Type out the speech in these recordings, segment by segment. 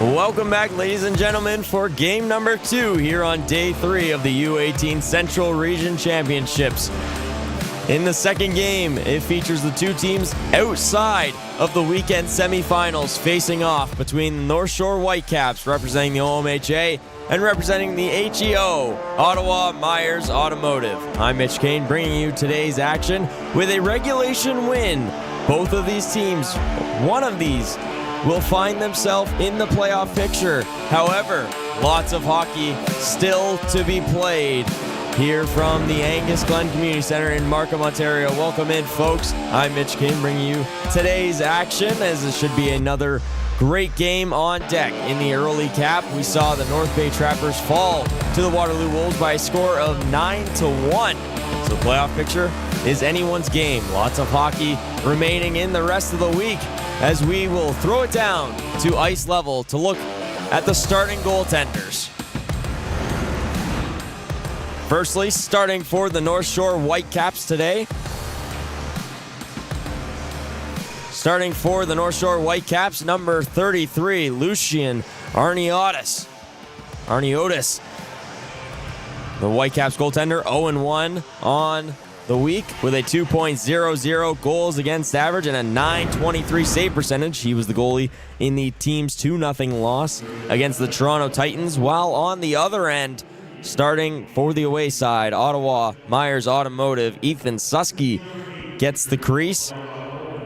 Welcome back, ladies and gentlemen, for game number 2 here on day 3 of the U18 Central Region Championships. In the second game, it features the two teams outside of the weekend semifinals facing off between the North Shore Whitecaps, representing the OMHA, and representing the HEO, Ottawa Myers Automotive. I'm Mitch Kane, bringing you today's action with a regulation win. Both of these teams, one of these, will find themselves in the playoff picture. However, lots of hockey still to be played here from the Angus Glen Community Centre in Markham, Ontario. Welcome in, folks. I'm Mitch Kane, bringing you today's action, as it should be another great game on deck. In the early cap, we saw the North Bay Trappers fall to the Waterloo Wolves by a score of 9-1. So the playoff picture is anyone's game. Lots of hockey remaining in the rest of the week, as we will throw it down to ice level to look at the starting goaltenders. Firstly, starting for the North Shore Whitecaps today. Starting for the North Shore Whitecaps, number 33, Lucian Arniotis. The Whitecaps goaltender, 0-1 on the week with a 2.00 goals against average and a .923 save percentage. He was the goalie in the team's 2-0 loss against the Toronto Titans, while on the other end, starting for the away side, Ottawa Myers Automotive, Ethan Susky gets the crease.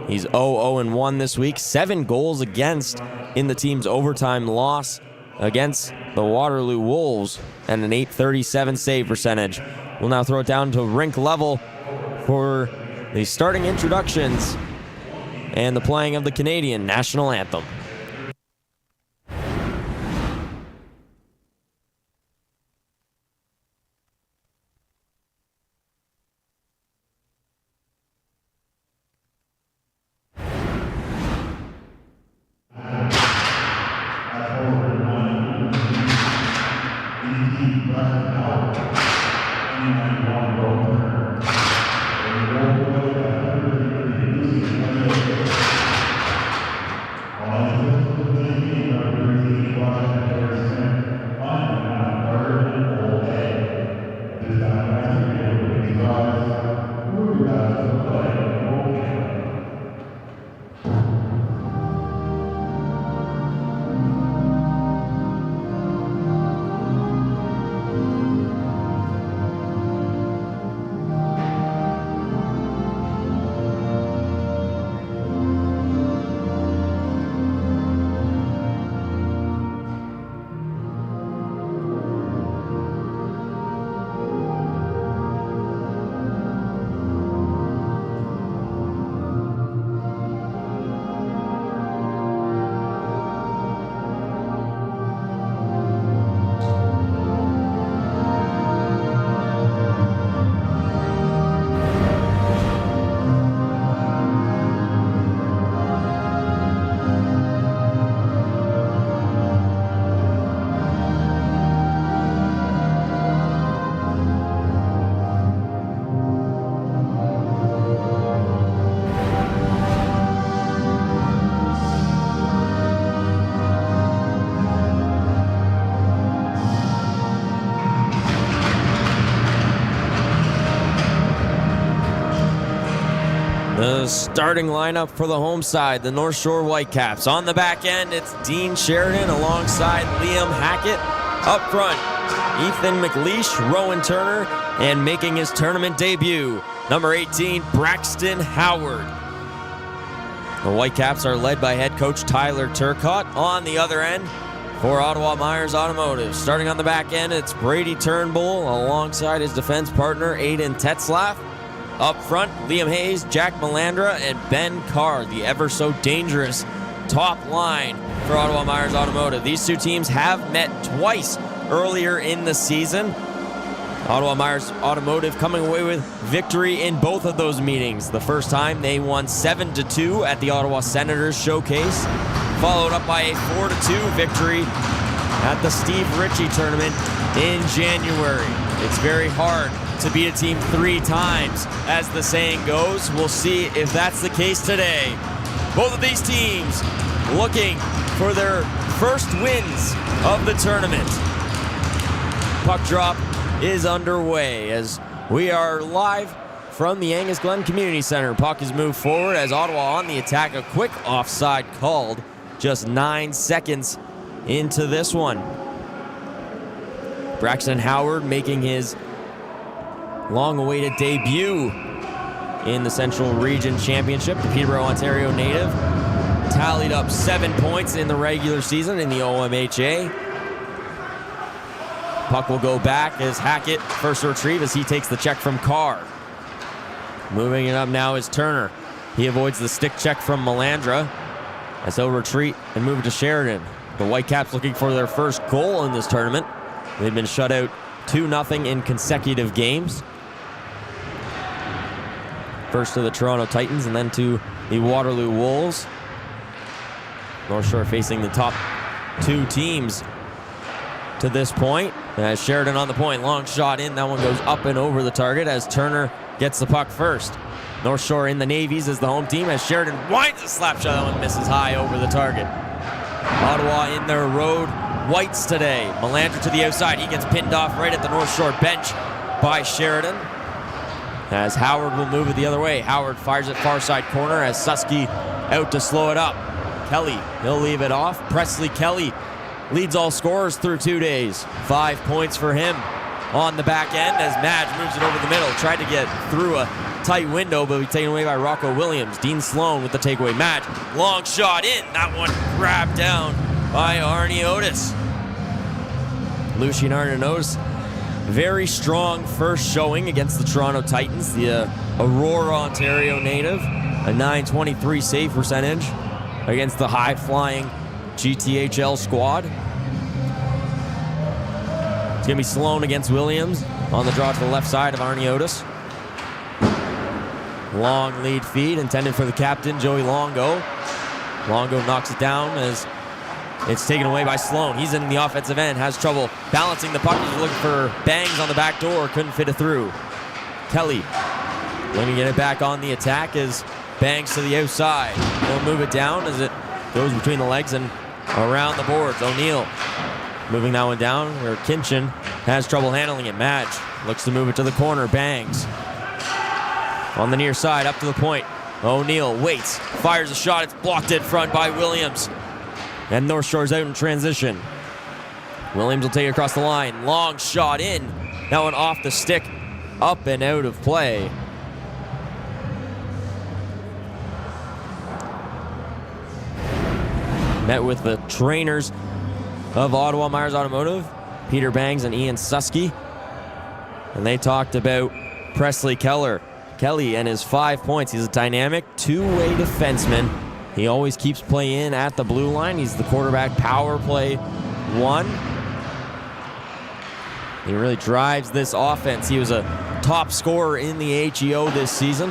He's 0-1 this week, 7 goals against in the team's overtime loss against the Waterloo Wolves, and an .837 save percentage. We'll now throw it down to rink level for the starting introductions and the playing of the Canadian National Anthem. The starting lineup for the home side, the North Shore Whitecaps. On the back end, it's Dean Sheridan alongside Liam Hackett. Up front, Ethan McLeish, Rowan Turner, and making his tournament debut, number 18, Braxton Howard. The Whitecaps are led by head coach Tyler Turcott. On the other end, for Ottawa Myers Automotive, starting on the back end, it's Brady Turnbull alongside his defense partner, Aiden Tetzlaff. Up front, Liam Hayes, Jack Melandra, and Ben Carr, the ever-so-dangerous top line for Ottawa Myers Automotive. These two teams have met twice earlier in the season. Ottawa Myers Automotive coming away with victory in both of those meetings. The first time, they won 7-2 at the Ottawa Senators Showcase, followed up by a 4-2 victory at the Steve Ritchie tournament in January. It's very hard to beat a team 3 times, as the saying goes. We'll see if that's the case today. Both of these teams looking for their first wins of the tournament. Puck drop is underway as we are live from the Angus Glen Community Centre. Puck is moved forward as Ottawa on the attack. A quick offside called just 9 seconds into this one. Braxton Howard making his long-awaited debut in the Central Region Championship. The Peterborough, Ontario native tallied up 7 points in the regular season in the OMHA. Puck will go back as Hackett first retrieve as he takes the check from Carr. Moving it up now is Turner. He avoids the stick check from Melandra as he'll retreat and move it to Sheridan. The Whitecaps looking for their first goal in this tournament. They've been shut out 2-0 in consecutive games. First to the Toronto Titans and then to the Waterloo Wolves. North Shore facing the top two teams to this point. As Sheridan on the point, long shot in. That one goes up and over the target as Turner gets the puck first. North Shore in the Navies as the home team as Sheridan winds a slap shot. That one misses high over the target. Ottawa in their road whites today. Melandra to the outside. He gets pinned off right at the North Shore bench by Sheridan. As Howard will move it the other way. Howard fires it far side corner as Susky out to slow it up. Kelly, he'll leave it off. Presley Kelly leads all scorers through 2 days. 5 points for him on the back end as Madge moves it over the middle. Tried to get through a tight window, but be taken away by Rocco Williams. Dean Sloan with the takeaway. Madge, long shot in. That one grabbed down by Arnie Otis. Lucian Arnie Otis, very strong first showing against the Toronto Titans. The Aurora, Ontario native, a .923 save percentage against the high-flying GTHL squad. It's going to be Sloan against Williams on the draw to the left side of Arnie Otis. Long lead feed intended for the captain, Joey Longo. Longo knocks it down as it's taken away by Sloan. He's in the offensive end, has trouble balancing the puck. He's looking for Bangs on the back door, couldn't fit it through. Kelly, let me get it back on the attack as Bangs to the outside. He'll move it down as it goes between the legs and around the boards. O'Neill moving that one down where Kinchin has trouble handling it. Madge looks to move it to the corner. Bangs on the near side, up to the point. O'Neill waits, fires a shot. It's blocked in front by Williams. And North Shore's out in transition. Williams will take it across the line. Long shot in. That one off the stick, up and out of play. Met with the trainers of Ottawa Myers Automotive, Peter Bangs and Ian Susky. And they talked about Presley Kelly and his 5 points. He's a dynamic two-way defenseman. He always keeps play in at the blue line. He's the quarterback power play one. He really drives this offense. He was a top scorer in the HEO this season.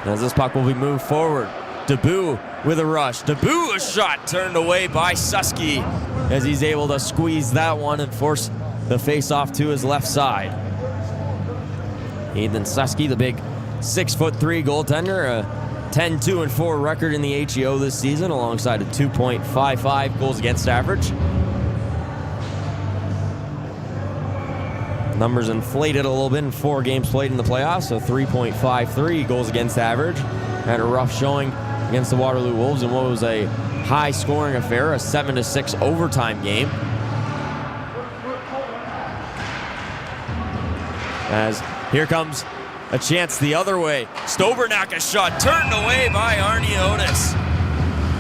As this puck will be moved forward. Debut with a rush. Debut, a shot turned away by Susky as he's able to squeeze that one and force the face-off to his left side. Ethan Susky, the big 6'3" goaltender, a 10-2-4 record in the HEO this season, alongside a 2.55 goals against average. Numbers inflated a little bit in 4 games played in the playoffs, so 3.53 goals against average. Had a rough showing against the Waterloo Wolves in what was a high-scoring affair, a 7-6 overtime game. As here comes a chance the other way. Stobernack, a shot turned away by Arnie Otis.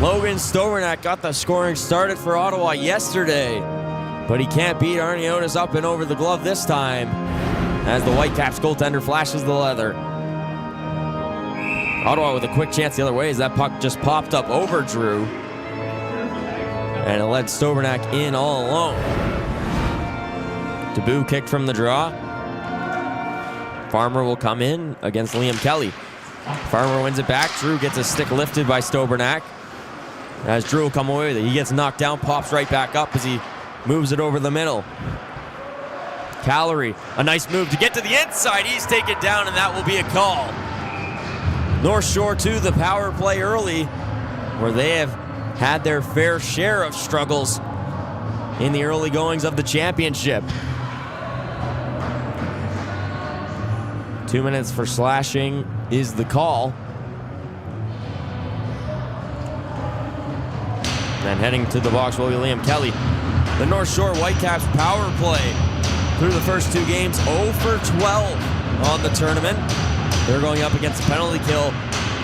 Logan Stobernack got the scoring started for Ottawa yesterday, but he can't beat Arnie Otis up and over the glove this time as the Whitecaps goaltender flashes the leather. Ottawa with a quick chance the other way as that puck just popped up over Drew. And it led Stobernack in all alone. Debut kicked from the draw. Farmer will come in against Liam Kelly. Farmer wins it back. Drew gets a stick lifted by Stobernack. As Drew will come away with it, he gets knocked down, pops right back up as he moves it over the middle. Callery, a nice move to get to the inside. He's taken down, and that will be a call. North Shore to the power play early, where they have had their fair share of struggles in the early goings of the championship. 2 minutes for slashing is the call. And heading to the box will be Liam Kelly. The North Shore Whitecaps power play through the first 2 games, 0 for 12 on the tournament. They're going up against a penalty kill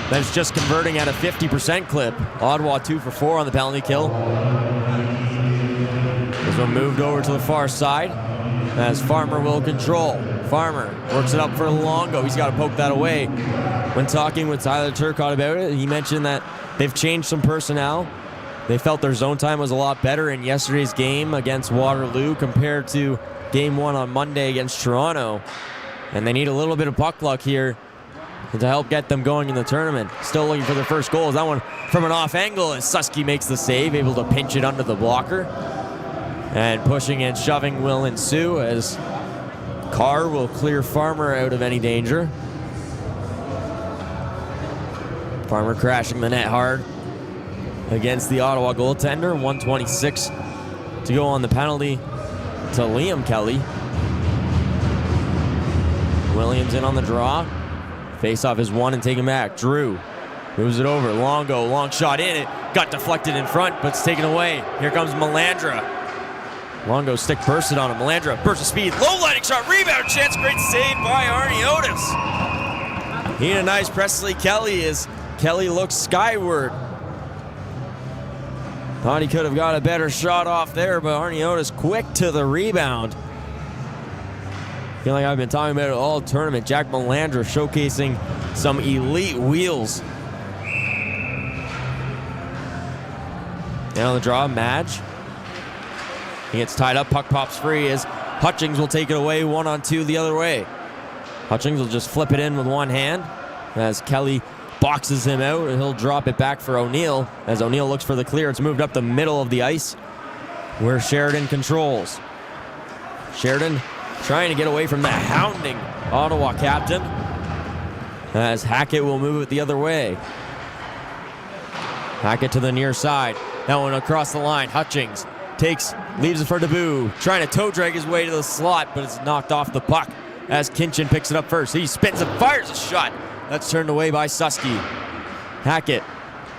that's just converting at a 50% clip. Ottawa 2 for 4 on the penalty kill. This one moved over to the far side as Farmer will control. Farmer works it up for Longo. He's got to poke that away. When talking with Tyler Turcotte about it, he mentioned that they've changed some personnel. They felt their zone time was a lot better in yesterday's game against Waterloo compared to Game 1 on Monday against Toronto. And they need a little bit of puck luck here to help get them going in the tournament. Still looking for their first goal. That one from an off angle as Susky makes the save, able to pinch it under the blocker. And pushing and shoving will ensue as Carr will clear Farmer out of any danger. Farmer crashing the net hard against the Ottawa goaltender. 1:26 to go on the penalty to Liam Kelly. Williams in on the draw. Face-off is won and taken back. Drew moves it over. Longo, long shot in it. Got deflected in front, but it's taken away. Here comes Melandra. Longo stick bursted on him. Melandra, burst of speed. Low lighting shot, rebound chance. Great save by Arnie Otis. He and a nice Presley Kelly as Kelly looks skyward. Thought he could have got a better shot off there, but Arnie Otis quick to the rebound. Feel like I've been talking about it all tournament. Jack Melandra showcasing some elite wheels. And on the draw, Madge. He gets tied up, puck pops free as Hutchings will take it away 1-on-2 the other way. Hutchings will just flip it in with one hand as Kelly boxes him out, and he'll drop it back for O'Neill as O'Neill looks for the clear. It's moved up the middle of the ice where Sheridan controls. Sheridan trying to get away from the hounding Ottawa captain as Hackett will move it the other way. Hackett to the near side. That one across the line. Hutchings leaves it for Debut, trying to toe drag his way to the slot, but it's knocked off the puck as Kinchin picks it up first. He spins and fires a shot. That's turned away by Susky. Hackett,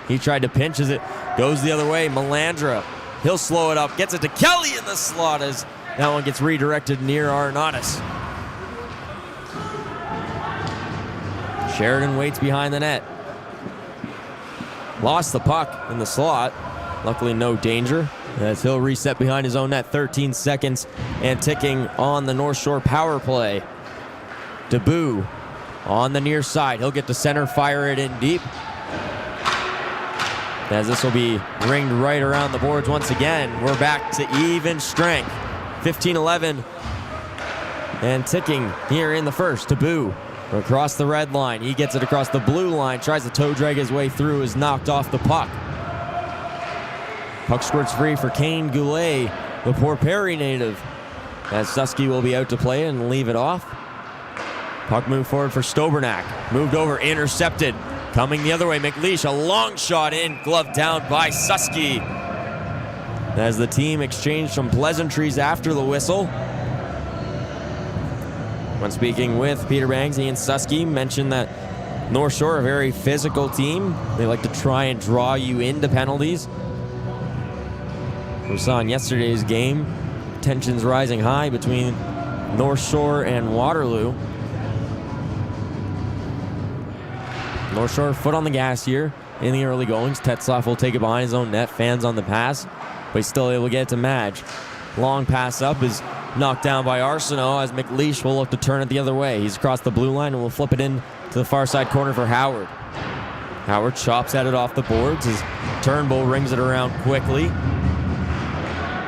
he tried to pinch as it goes the other way. Melandra, he'll slow it up, gets it to Kelly in the slot as that one gets redirected near Arnautis. Sheridan waits behind the net. Lost the puck in the slot. Luckily no danger as he'll reset behind his own net. 13 seconds and ticking on the North Shore power play. Debut on the near side. He'll get to center, fire it in deep. As this will be ringed right around the boards once again. We're back to even strength. 15-11 and ticking here in the first. Debut across the red line. He gets it across the blue line. Tries to toe drag his way through. Is knocked off the puck. Puck squirts free for Kane Goulet, the Port Perry native. As Susky will be out to play and leave it off. Puck moved forward for Stobernack. Moved over, intercepted. Coming the other way, McLeish, a long shot in, gloved down by Susky. As the team exchanged some pleasantries after the whistle. When speaking with Peter Bangs, Ian Susky mentioned that North Shore, a very physical team. They like to try and draw you into penalties. We saw in yesterday's game, tensions rising high between North Shore and Waterloo. North Shore foot on the gas here in the early goings. Tetzlaff will take it behind his own net. Fans on the pass, but he's still able to get it to Madge. Long pass up is knocked down by Arsenault as McLeish will look to turn it the other way. He's across the blue line and will flip it in to the far side corner for Howard. Howard chops at it off the boards as Turnbull rings it around quickly.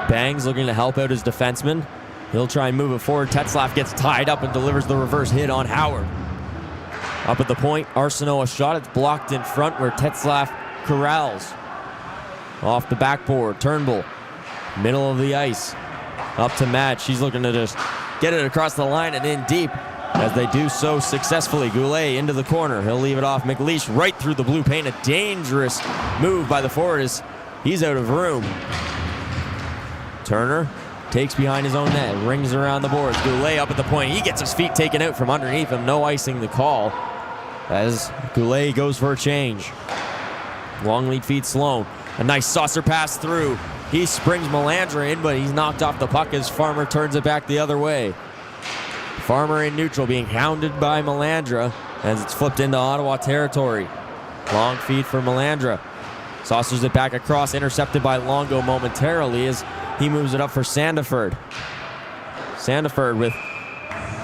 Bangs looking to help out his defenseman. He'll try and move it forward. Tetzlaff gets tied up and delivers the reverse hit on Howard. Up at the point, Arsenault a shot. It's blocked in front where Tetzlaff corrals. Off the backboard, Turnbull, middle of the ice. Up to Matt. She's looking to just get it across the line and in deep as they do so successfully. Goulet into the corner. He'll leave it off. McLeish right through the blue paint. A dangerous move by the forward as He's out of room. Turner takes behind his own net, rings around the boards. Goulet up at the point. He gets his feet taken out from underneath him. No icing the call as Goulet goes for a change. Long lead feed Sloan. A nice saucer pass through. He springs Melandra in, but he's knocked off the puck as Farmer turns it back the other way. Farmer in neutral being hounded by Melandra as it's flipped into Ottawa territory. Long feed for Melandra. Saucers it back across, intercepted by Longo momentarily as he moves it up for Sandiford. Sandiford with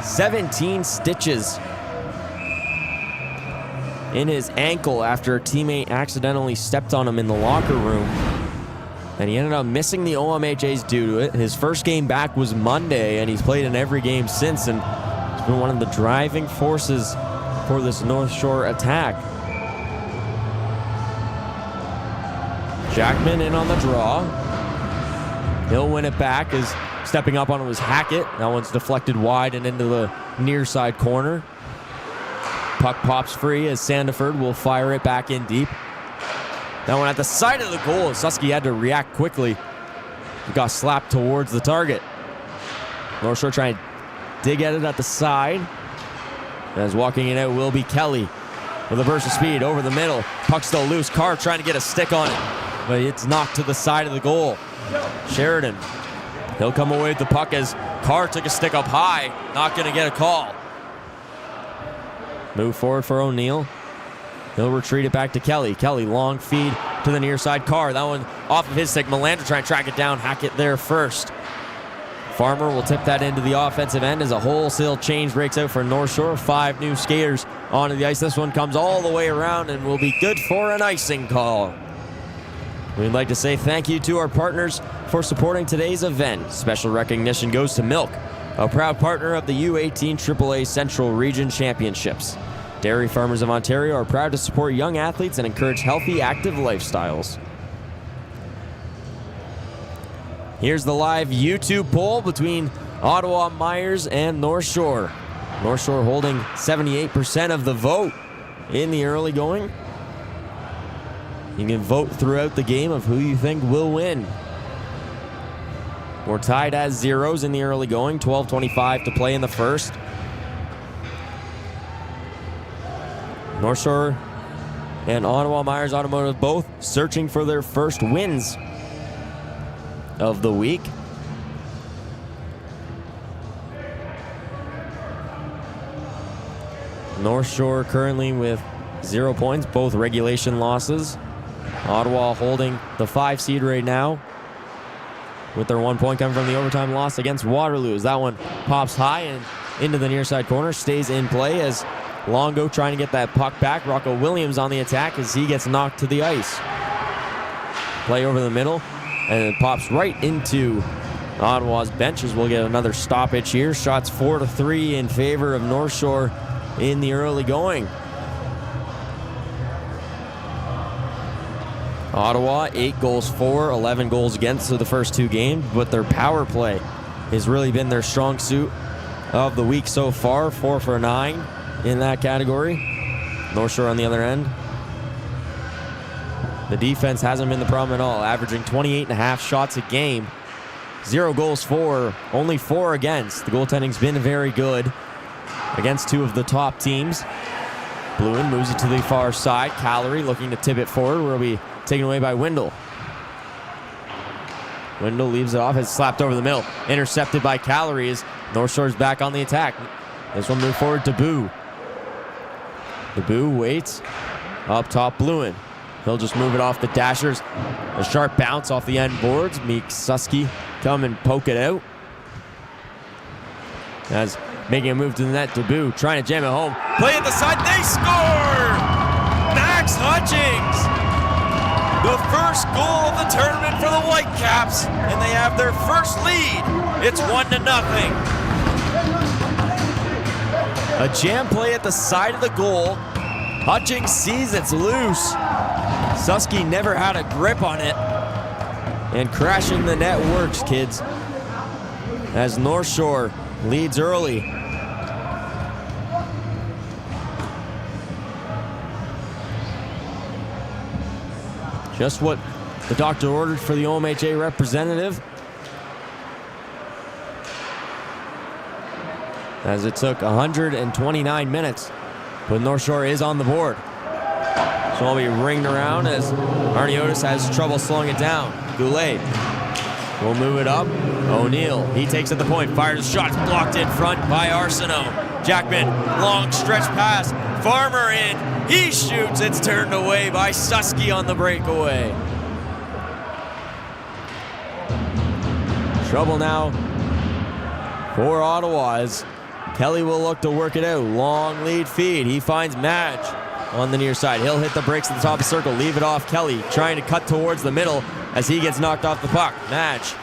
17 stitches in his ankle after a teammate accidentally stepped on him in the locker room. And he ended up missing the OMHAs due to it. His first game back was Monday, and he's played in every game since, and he's been one of the driving forces for this North Shore attack. Jackman in on the draw. He'll win it back as stepping up on it was Hackett. That one's deflected wide and into the near side corner. Puck pops free as Sandiford will fire it back in deep. That one at the side of the goal. Susky had to react quickly. He got slapped towards the target. North Shore trying to dig at it at the side. As walking it out will be Kelly with a burst of speed over the middle. Puck still loose. Carr trying to get a stick on it, but it's knocked to the side of the goal. Sheridan, he'll come away with the puck as Carr took a stick up high. Not going to get a call. Move forward for O'Neill. He'll retreat it back to Kelly. Kelly, long feed to the near side. Carr, that one off of his stick. Melandra trying to track it down. Hackett there first. Farmer will tip that into the offensive end as a wholesale change breaks out for North Shore. 5 new skaters onto the ice. This one comes all the way around and will be good for an icing call. We'd like to say thank you to our partners for supporting today's event. Special recognition goes to Milk, a proud partner of the U18 AAA Central Region Championships. Dairy Farmers of Ontario are proud to support young athletes and encourage healthy, active lifestyles. Here's the live YouTube poll between Ottawa Myers and North Shore. North Shore holding 78% of the vote in the early going. You can vote throughout the game of who you think will win. We're tied at zeros in the early going. 12:25 to play in the first. North Shore and Ottawa Myers Automotive both searching for their first wins of the week. North Shore currently with 0 points, both regulation losses. Ottawa holding the 5 seed right now with their 1 point coming from the overtime loss against Waterloo. As that one pops high and into the near side corner, stays in play as Longo trying to get that puck back. Rocco Williams on the attack as he gets knocked to the ice. Play over the middle, and it pops right into Ottawa's benches. We'll get another stoppage here. Shots 4-3 in favor of North Shore in the early going. Ottawa, 8 goals for, 11 goals against through the first 2 games, but their power play has really been their strong suit of the week so far. 4 for 9 in that category. North Shore on the other end. The defense hasn't been the problem at all, averaging 28.5 shots a game. 0 goals for, only 4 against. The goaltending's been very good against 2 of the top teams. Bluen moves it to the far side. Callery looking to tip it forward, where it'll be taken away by Wendell. Wendell leaves it off. It's slapped over the middle. Intercepted by Callery as North Shore's back on the attack. This one moved forward to Boo. The Boo waits. Up top, Bluen. He'll just move it off the dashers. A sharp bounce off the end boards. Meek Susky come and poke it out. As making a move to the net, to Boo, trying to jam it home. Play at the side, they score! Max Hutchings! The first goal of the tournament for the Whitecaps, and they have their first lead. It's 1-0. A jam play at the side of the goal. Hutchings sees it's loose. Susky never had a grip on it. And crashing the net works, kids. As North Shore leads early. Just what the doctor ordered for the OMHA representative, as it took 129 minutes, but North Shore is on the board. So I'll be ringed around as Arniotis has trouble slowing it down. Goulet will move it up. O'Neill, he takes at the point, fires a shot, blocked in front by Arsenault. Jackman, long stretch pass, Farmer in, he shoots, it's turned away by Susky on the breakaway. Trouble now for Ottawa as Kelly will look to work it out. Long lead feed, he finds Madge on the near side. He'll hit the brakes at the top of the circle, leave it off. Kelly trying to cut towards the middle as he gets knocked off the puck. Madge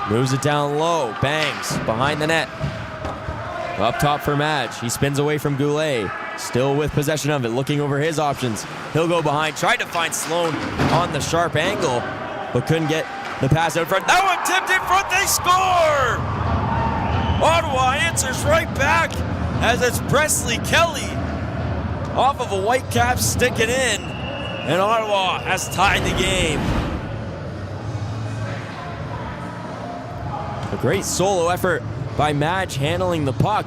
moves it down low, bangs behind the net. Up top for Madge, he spins away from Goulet, still with possession of it, looking over his options. He'll go behind, tried to find Sloan on the sharp angle, but couldn't get the pass out front. That one tipped in front, they score! Ottawa answers right back as it's Presley Kelly off of a white cap, stick it in, and Ottawa has tied the game. A great solo effort by Madge handling the puck.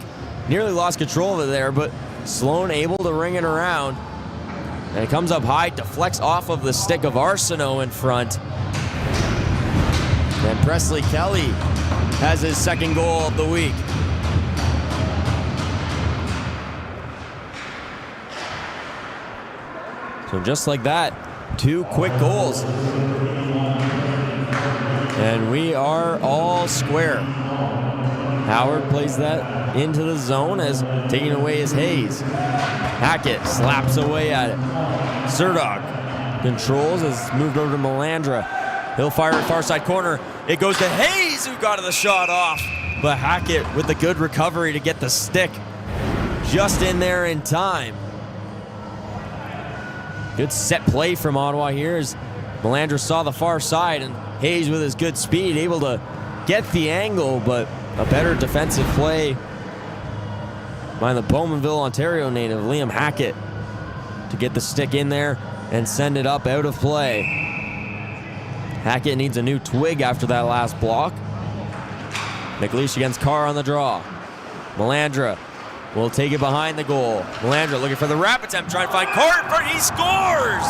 Nearly lost control of it there, but Sloan able to ring it around. And it comes up high, deflects off of the stick of Arsenault in front. And Presley Kelly has his second goal of the week. So just like that, 2 quick goals. And we are all square. Howard plays that into the zone as taking away his Hayes. Hackett slaps away at it. Surdog controls, has moved over to Melandra. He'll fire at far side corner. It goes to Hayes, who got the shot off. But Hackett with a good recovery to get the stick just in there in time. Good set play from Ottawa here as Melandra saw the far side, and Hayes with his good speed able to get the angle, but a better defensive play by the Bowmanville, Ontario native, Liam Hackett, to get the stick in there and send it up out of play. Hackett needs a new twig after that last block. McLeish against Carr on the draw. Melandra will take it behind the goal. Melandra looking for the wrap attempt, trying to find Carr in front, he scores!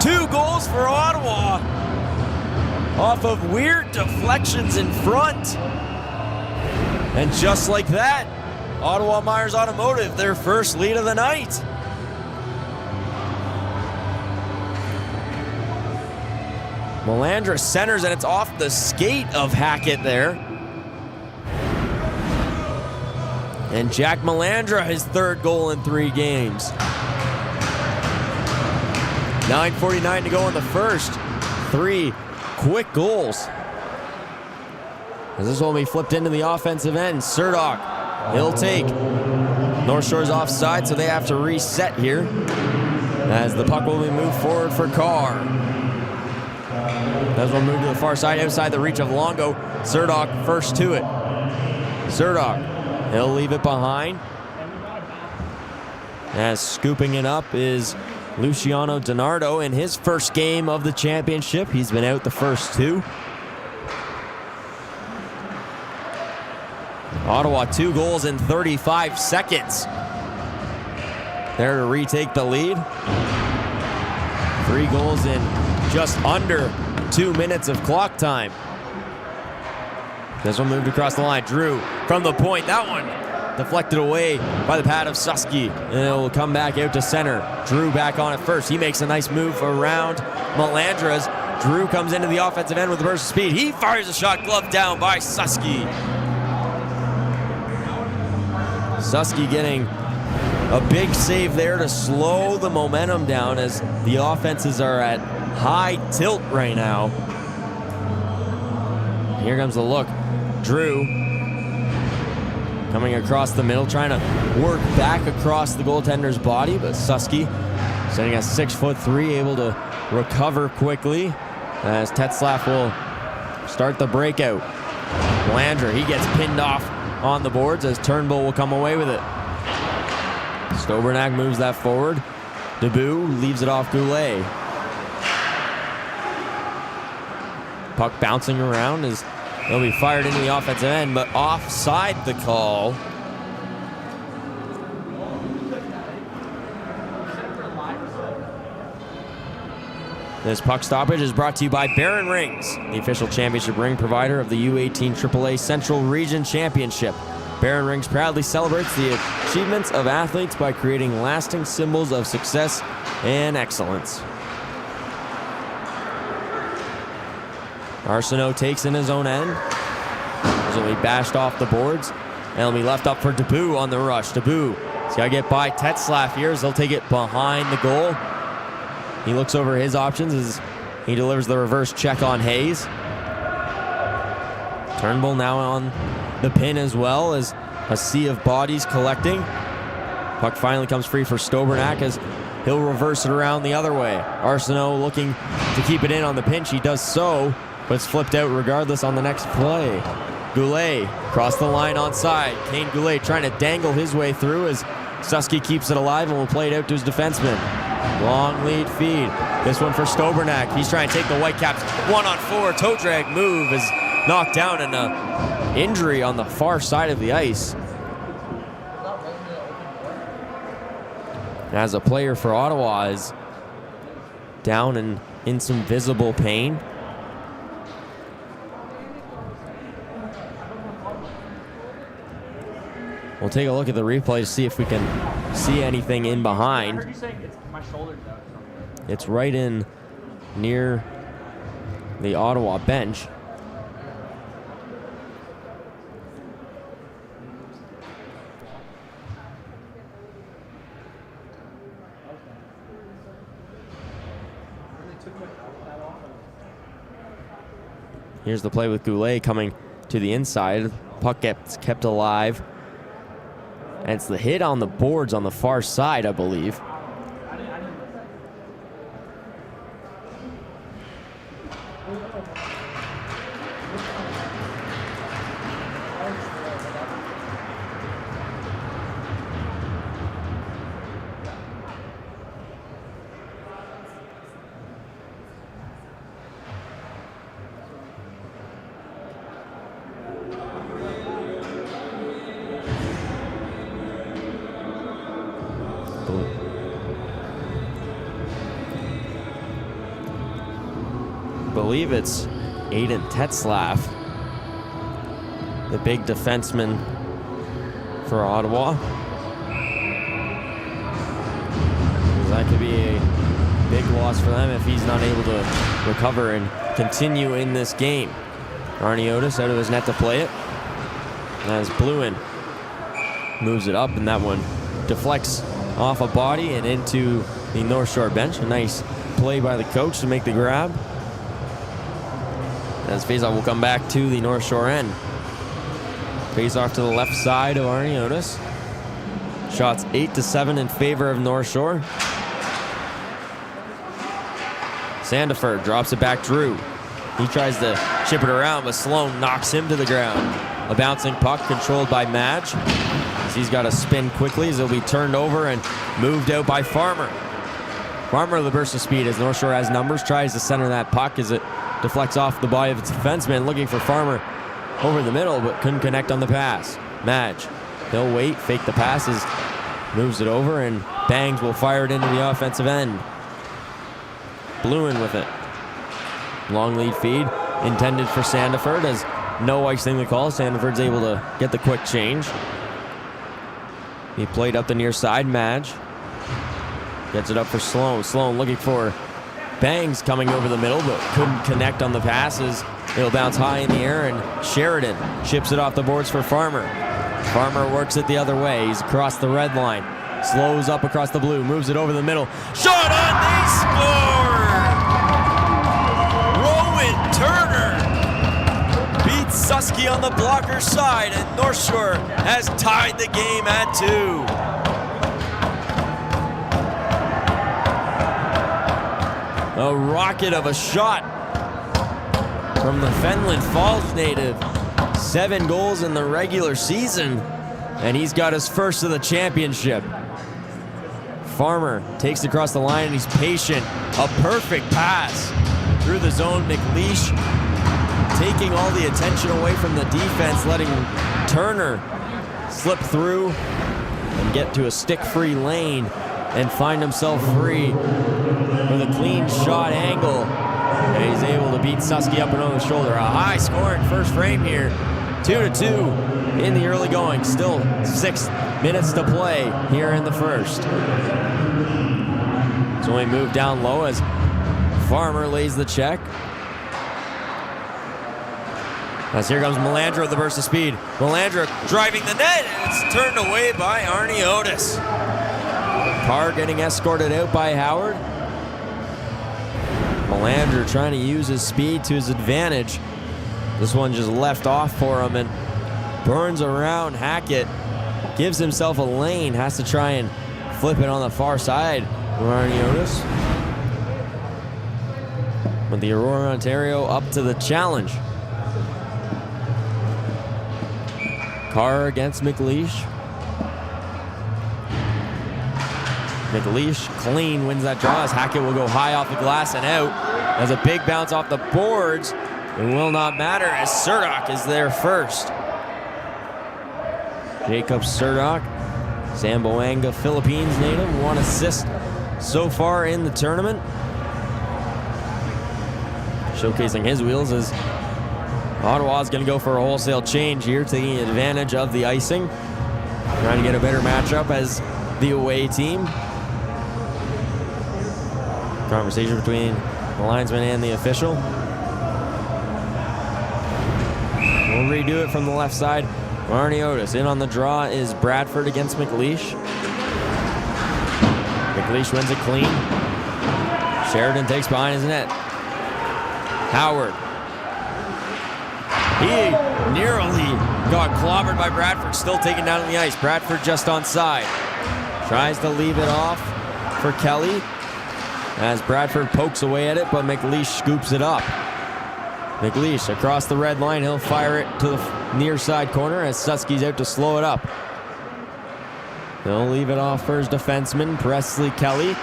2 goals for Ottawa off of weird deflections in front. And just like that, Ottawa Myers Automotive, their first lead of the night. Melandra centers, and it's off the skate of Hackett there. And Jack Melandra, his 3rd goal in 3 games. 9:49 to go in the first. 3 quick goals. As this will be flipped into the offensive end. Surdog, he'll take. North Shore's offside, so they have to reset here. As the puck will be moved forward for Carr. As we'll move to the far side, outside the reach of Longo. Surdog first to it. Surdog, he'll leave it behind. As scooping it up is Luciano DiNardo in his first game of the championship. He's been out the first 2. Ottawa 2 goals in 35 seconds. There to retake the lead. 3 goals in just under 2 minutes of clock time. This one moved across the line. Drew from the point. That one deflected away by the pad of Susky. And it will come back out to center. Drew back on it first. He makes a nice move around Melandra's. Drew comes into the offensive end with a burst of speed. He fires a shot, glove down by Susky. Susky getting a big save there to slow the momentum down as the offenses are at high tilt right now. Here comes the look. Drew coming across the middle, trying to work back across the goaltender's body, but Susky, sitting at 6'3", able to recover quickly as Tetzlaff will start the breakout. Melandra, he gets pinned off on the boards as Turnbull will come away with it. Stobernack moves that forward. Debut leaves it off Goulet. Puck bouncing around as it'll be fired into the offensive end, but offside the call. This puck stoppage is brought to you by Baron Rings, the official championship ring provider of the U18 AAA Central Region Championship. Baron Rings proudly celebrates the achievements of athletes by creating lasting symbols of success and excellence. Arsenault takes in his own end. This will be bashed off the boards. And it'll be left up for Debut on the rush. Debut, he's got to get by Tetzlaff here as he'll take it behind the goal. He looks over his options as he delivers the reverse check on Hayes. Turnbull now on the pin as well as a sea of bodies collecting. Puck finally comes free for Stobernak as he'll reverse it around the other way. Arsenault looking to keep it in on the pinch. He does so, but it's flipped out regardless on the next play. Goulet across the line onside. Kane Goulet trying to dangle his way through as Susky keeps it alive and will play it out to his defenseman. Long lead feed. This one for Stobernak. He's trying to take the Whitecaps 1-on-4. Toe drag move is knocked down and an injury on the far side of the ice. As a player for Ottawa is down and in some visible pain. We'll take a look at the replay to see if we can see anything in behind. I heard you saying it's my shoulder's out. It's right in near the Ottawa bench. Here's the play with Goulet coming to the inside. Puck gets kept alive. And it's the hit on the boards on the far side, I believe. I believe it's Aiden Tetzlaff, the big defenseman for Ottawa. That could be a big loss for them if he's not able to recover and continue in this game. Arnie Otis out of his net to play it. As Bluin moves it up, and that one deflects off a body and into the North Shore bench. A nice play by the coach to make the grab. As faceoff will come back to the North Shore end. Faceoff to the left side of Arnie Otis. Shots 8-7 in favor of North Shore. Sandiford drops it back. Drew. He tries to chip it around, but Sloan knocks him to the ground. A bouncing puck controlled by Madge. As he's got to spin quickly as he'll be turned over and moved out by Farmer. Farmer with a burst of speed as North Shore has numbers. Tries to center that puck as it deflects off the body of its defenseman, looking for Farmer over the middle, but couldn't connect on the pass. Madge, he'll wait, fake the passes, moves it over, and Bangs will fire it into the offensive end. Bluin with it. Long lead feed, intended for Sandiford, as no icing the call. Sandiford's able to get the quick change. He played up the near side. Madge gets it up for Sloan. Sloan looking for Bangs coming over the middle, but couldn't connect on the passes. It'll bounce high in the air, and Sheridan chips it off the boards for Farmer. Farmer works it the other way. He's across the red line. Slows up across the blue, moves it over the middle. Shot on, they score! Rowan Turner beats Susky on the blocker side, and North Shore has tied the game at 2. A rocket of a shot from the Fenland Falls native. 7 goals in the regular season, and he's got his first of the championship. Farmer takes it across the line, and he's patient. A perfect pass through the zone. McLeish taking all the attention away from the defense, letting Turner slip through and get to a stick-free lane and find himself free with a clean shot angle. And he's able to beat Susky up and over the shoulder. A high-scoring first frame here. 2-2 in the early going. Still 6 minutes to play here in the first. So we move down low as Farmer lays the check. As here comes Melandra with the burst of speed. Melandra driving the net, and it's turned away by Arnie Otis. Carr getting escorted out by Howard. Melandra trying to use his speed to his advantage. This one just left off for him and burns around Hackett. Gives himself a lane, has to try and flip it on the far side of Arnie Otis. With the Aurora, Ontario up to the challenge. Carr against McLeish. McLeish clean wins that draw as Hackett will go high off the glass and out. As a big bounce off the boards. It will not matter as Surdock is there first. Jacob Surdock, Zamboanga, Philippines native, 1 assist so far in the tournament. Showcasing his wheels as Ottawa's going to go for a wholesale change here, taking advantage of the icing. Trying to get a better matchup as the away team. Conversation between the linesman and the official. We'll redo it from the left side. Arnie Otis. In on the draw is Bradford against McLeish. McLeish wins it clean. Sheridan takes behind his net. Howard. He nearly got clobbered by Bradford, still taken down on the ice. Bradford just onside. Tries to leave it off for Kelly as Bradford pokes away at it, but McLeish scoops it up. McLeish across the red line. He'll fire it to the near side corner as Susky's out to slow it up. He'll leave it off for his defenseman, Presley Kelly,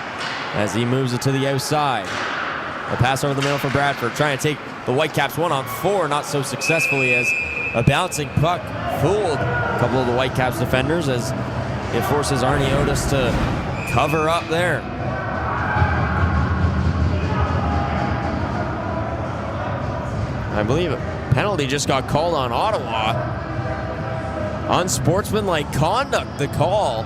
as he moves it to the outside. A pass over the middle for Bradford, trying to take the Whitecaps 1-on-4, not so successfully as a bouncing puck fooled a couple of the Whitecaps defenders as it forces Arnie Otis to cover up there. I believe a penalty just got called on Ottawa. Unsportsmanlike conduct, the call.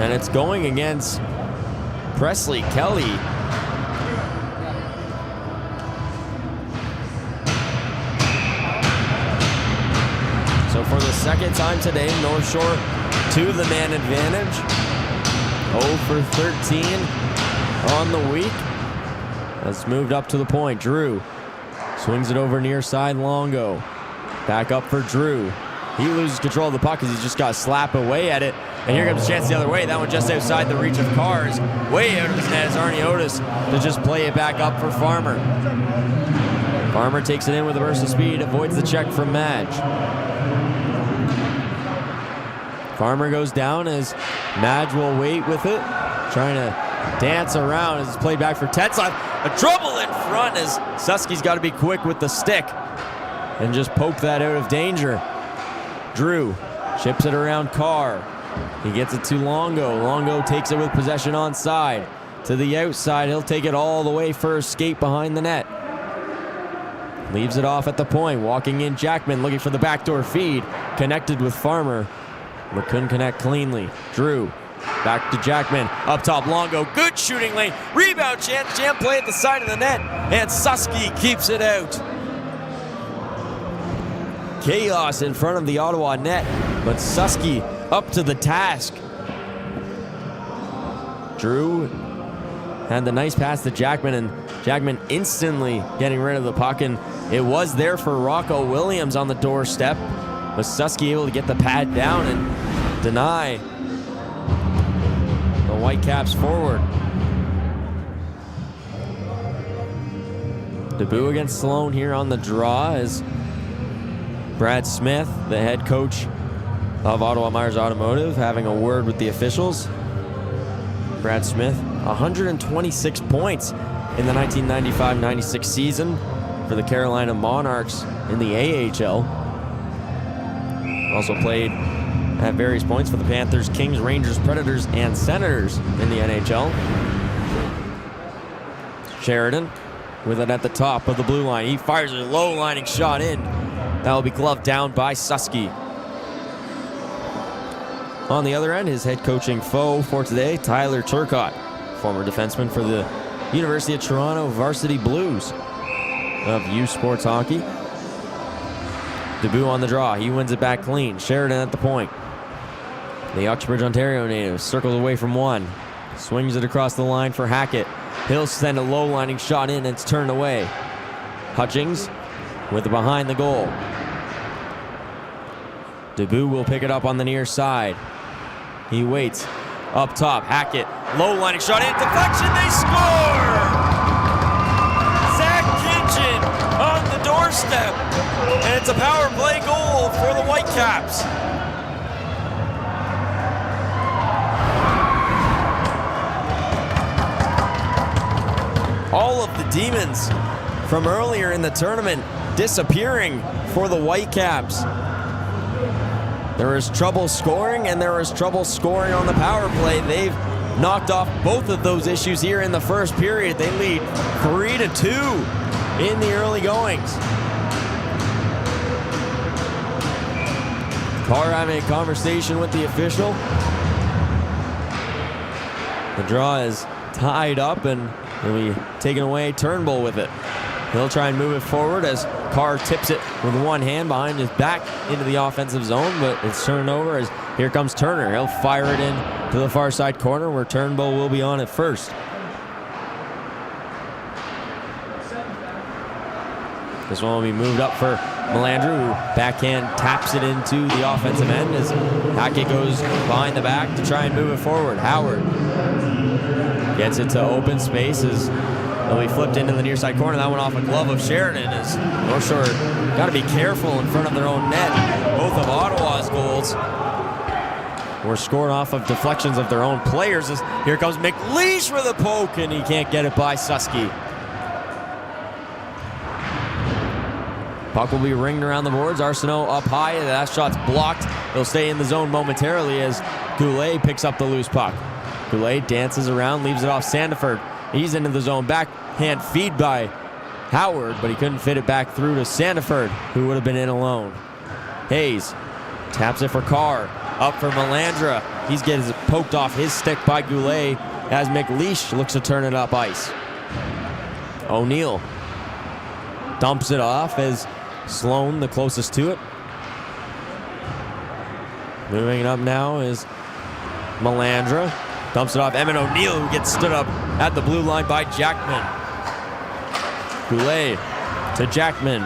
And it's going against Presley Kelly. So for the second time today, North Shore to the man advantage. 0 for 13 on the week. That's moved up to the point. Drew swings it over near side Longo. Back up for Drew. He loses control of the puck because he's just got to slap away at it. And here comes a chance the other way. That one just outside the reach of Cars. Way out of his net is Arnie Otis to just play it back up for Farmer. Farmer takes it in with a burst of speed, avoids the check from Madge. Farmer goes down as Madge will wait with it, trying to dance around as it's played back for Tetzlaff. A trouble in front as Susky's got to be quick with the stick and just poke that out of danger. Drew chips it around Carr. He gets it to Longo. Longo takes it with possession onside. To the outside, he'll take it all the way for a skate behind the net. Leaves it off at the point. Walking in Jackman, looking for the backdoor feed. Connected with Farmer, but couldn't connect cleanly. Drew, back to Jackman. Up top, Longo. Good shooting lane. Rebound chance. Jam play at the side of the net. And Susky keeps it out. Chaos in front of the Ottawa net, but Susky up to the task. Drew had the nice pass to Jackman, and Jackman instantly getting rid of the puck, and it was there for Rocco Williams on the doorstep. Was Susky able to get the pad down and deny the Whitecaps forward? Debut against Sloan here on the draw as Brad Smith, the head coach of Ottawa Myers Automotive having a word with the officials. Brad Smith, 126 points in the 1995-96 season for the Carolina Monarchs in the AHL. Also played at various points for the Panthers, Kings, Rangers, Predators, and Senators in the NHL. Sheridan with it at the top of the blue line. He fires a low-lining shot in. That will be gloved down by Susky. On the other end, his head coaching foe for today, Tyler Turcotte, former defenseman for the University of Toronto Varsity Blues of U Sports Hockey. Debut on the draw. He wins it back clean. Sheridan at the point. The Uxbridge, Ontario native circles away from one. Swings it across the line for Hackett. He'll send a low-lining shot in, and it's turned away. Hutchings with it behind the goal. Debut will pick it up on the near side. He waits. Up top, Hackett. Low-lining shot in. Deflection, they score! Zach Kitchen on the doorstep. And it's a power play goal for the Whitecaps. All of the demons from earlier in the tournament disappearing for the Whitecaps. There was trouble scoring, and there was trouble scoring on the power play. They've knocked off both of those issues here in the first period. They lead 3-2 in the early goings. Carr having a conversation with the official. The draw is tied up, and he'll be taken away. Turnbull with it. He'll try and move it forward as Carr tips it with one hand behind his back into the offensive zone, but it's turned over as here comes Turner. He'll fire it in to the far side corner where Turnbull will be on it first. This one will be moved up for Melandra, who backhand taps it into the offensive end as Hackett goes behind the back to try and move it forward. Howard gets it to open spaces. It'll be flipped into the near side corner. That one off a glove of Sheridan as North Shore got to be careful in front of their own net. Both of Ottawa's goals were scored off of deflections of their own players. As here comes McLeish with a poke, and he can't get it by Susky. Puck will be ringed around the boards. Arsenault up high. That shot's blocked. He'll stay in the zone momentarily as Goulet picks up the loose puck. Goulet dances around, leaves it off Sandiford. He's into the zone. Backhand feed by Howard, but he couldn't fit it back through to Sandiford, who would have been in alone. Hayes taps it for Carr. Up for Melandra. He's getting poked off his stick by Goulet as McLeish looks to turn it up ice. O'Neill dumps it off as Sloan, the closest to it. Moving it up now is Melandra. Dumps it off Emmett O'Neill, who gets stood up at the blue line by Jackman. Goulet to Jackman.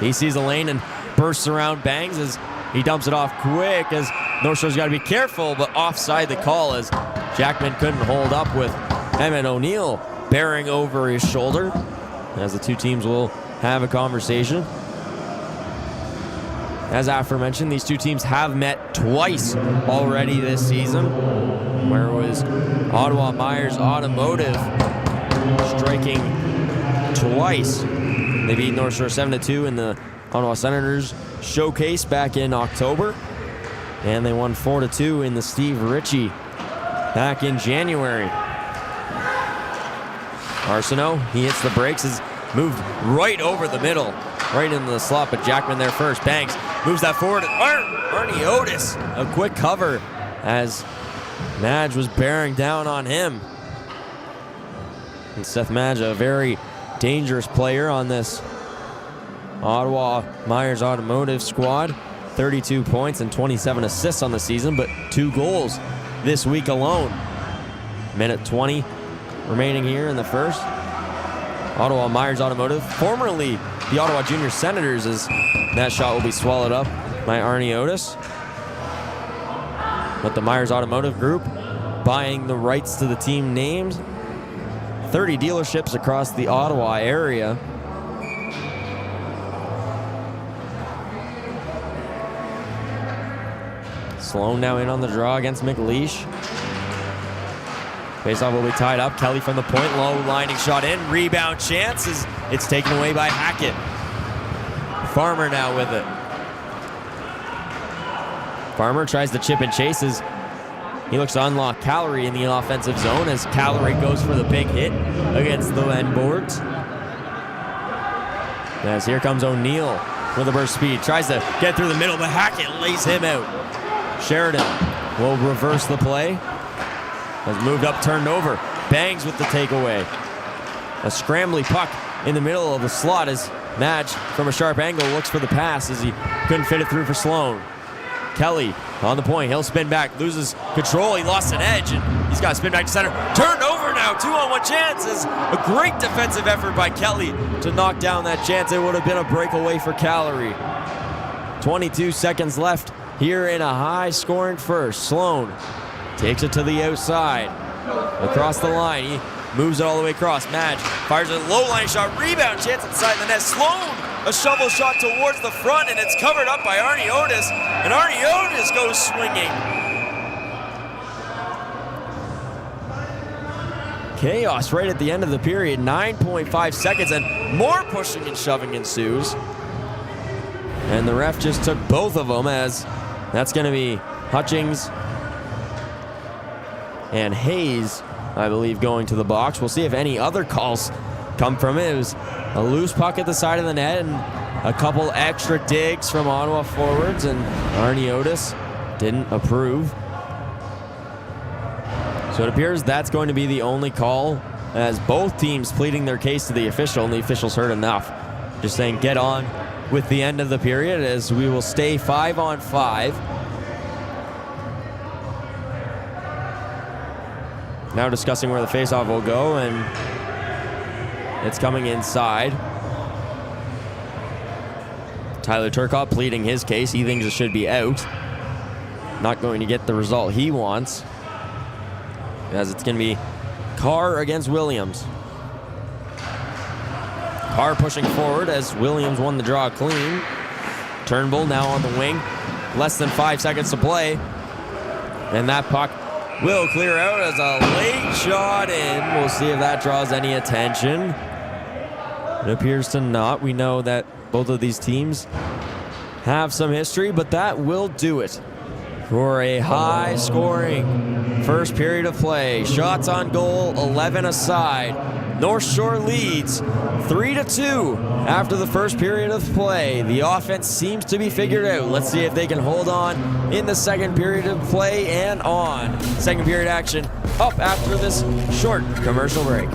He sees a lane and bursts around, bangs as he dumps it off quick as North Shore's got to be careful, but offside the call as Jackman couldn't hold up with Emmett O'Neill bearing over his shoulder as the two teams will have a conversation. As aforementioned, these two teams have met twice already this season, where it was Ottawa Myers Automotive striking twice. They beat North Shore 7-2 in the Ottawa Senators showcase back in October, and they won 4-2 in the Steve Ritchie back in January. Arsenault, he hits the brakes, is moved right over the middle, right into the slot, but Jackman there first. Banks moves that forward. Arnie Otis, a quick cover as Madge was bearing down on him. And Seth Madge, a very dangerous player on this Ottawa Myers Automotive squad. 32 points and 27 assists on the season, but 2 goals this week alone. Minute 20 remaining here in the first. Ottawa Myers Automotive, formerly the Ottawa Junior Senators, as that shot will be swallowed up by Arnie Otis. But the Myers Automotive Group buying the rights to the team names. 30 dealerships across the Ottawa area. Sloan now in on the draw against McLeish. Faceoff will be tied up. Kelly from the point, low lining shot in. Rebound chances. It's taken away by Hackett. Farmer now with it. Farmer tries to chip and chases. He looks to unlock Calorie in the offensive zone as Calorie goes for the big hit against the end boards. As here comes O'Neill with a burst speed. Tries to get through the middle, but Hackett lays him out. Sheridan will reverse the play. Has moved up, turned over. Bangs with the takeaway. A scrambly puck in the middle of the slot as Madge from a sharp angle looks for the pass as he couldn't fit it through for Sloan. Kelly on the point. He'll spin back, loses control. He lost an edge and he's got to spin back to center. Turned over now. 2-on-1 chances. A great defensive effort by Kelly to knock down that chance. It would have been a breakaway for Calorie. 22 seconds left here in a high-scoring first. Sloan takes it to the outside. Across the line. He moves it all the way across. Madge fires a low line shot. Rebound chance inside the net. Sloan, a shovel shot towards the front, and it's covered up by Arnie Otis. And Arnie Otis goes swinging. Chaos right at the end of the period. 9.5 seconds, and more pushing and shoving ensues. And the ref just took both of them, as that's going to be Hutchings and Hayes, I believe, going to the box. We'll see if any other calls come from it. It was a loose puck at the side of the net and a couple extra digs from Ottawa forwards, and Arnie Otis didn't approve. So it appears that's going to be the only call, as both teams pleading their case to the official, and the officials heard enough. Just saying get on with the end of the period, as we will stay 5-on-5. Now discussing where the faceoff will go, and it's coming inside. Tyler Turcotte pleading his case. He thinks it should be out. Not going to get the result he wants, as it's going to be Carr against Williams. Carr pushing forward as Williams won the draw clean. Turnbull now on the wing. Less than 5 seconds to play. And that puck will clear out as a late shot in. We'll see if that draws any attention. It appears to not. We know that both of these teams have some history, but that will do it for a high-scoring first period of play. Shots on goal, 11 aside. North Shore leads 3-2 after the first period of play. The offense seems to be figured out. Let's see if they can hold on in the second period of play and on. Second period action up after this short commercial break.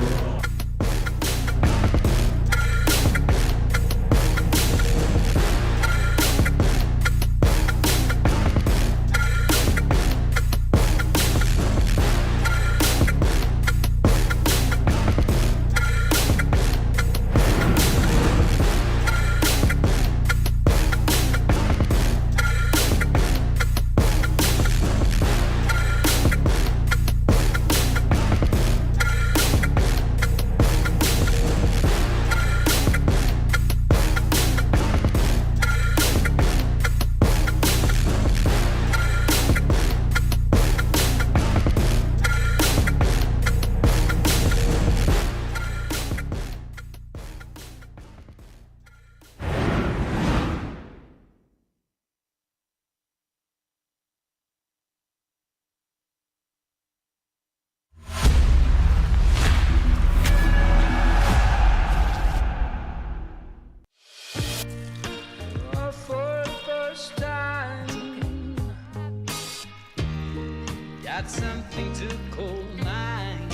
Got something to call mine.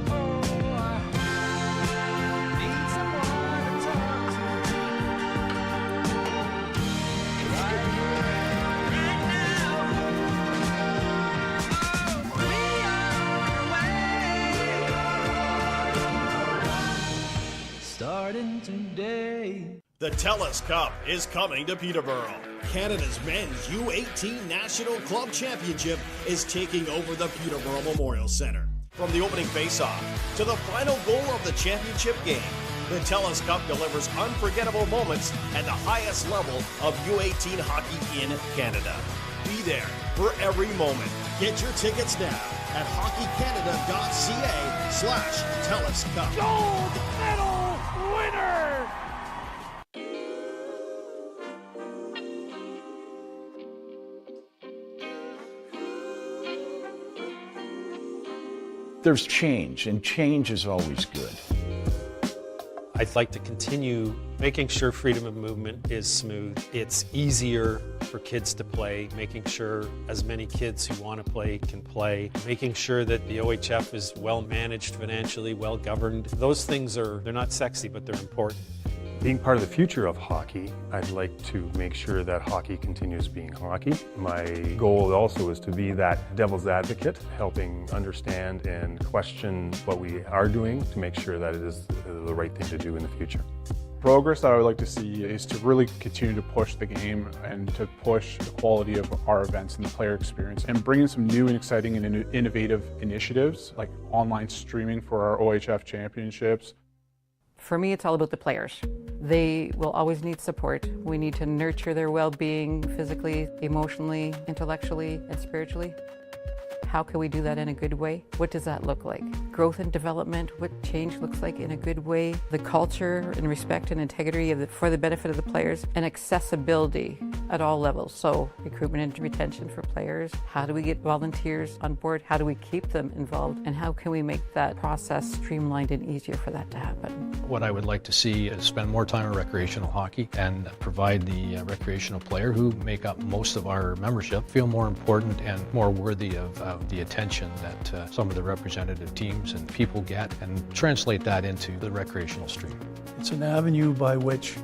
Oh, I need someone to talk to. Right now. Oh, we are on the way. Starting today. The TELUS Cup is coming to Peterborough. Canada's men's U18 National Club Championship is taking over the Peterborough Memorial Centre. From the opening face-off to the final goal of the championship game, the TELUS Cup delivers unforgettable moments at the highest level of U18 hockey in Canada. Be there for every moment. Get your tickets now at hockeycanada.ca/TELUS Cup. Gold medal winner! There's change, and change is always good. I'd like to continue making sure freedom of movement is smooth. It's easier for kids to play, making sure as many kids who want to play can play, making sure that the OHF is well managed financially, well governed. Those things they're not sexy, but they're important. Being part of the future of hockey, I'd like to make sure that hockey continues being hockey. My goal also is to be that devil's advocate, helping understand and question what we are doing to make sure that it is the right thing to do in the future. Progress that I would like to see is to really continue to push the game and to push the quality of our events and the player experience, and bring in some new and exciting and innovative initiatives like online streaming for our OHF championships. For me, it's all about the players. They will always need support. We need to nurture their well-being physically, emotionally, intellectually, and spiritually. How can we do that in a good way? What does that look like? Growth and development, what change looks like in a good way, the culture and respect and integrity for the benefit of the players, and accessibility at all levels. So recruitment and retention for players. How do we get volunteers on board? How do we keep them involved? And how can we make that process streamlined and easier for that to happen? What I would like to see is spend more time on recreational hockey and provide the recreational player who make up most of our membership feel more important and more worthy of the attention that some of the representative teams and people get, and translate that into the recreational stream. It's an avenue by which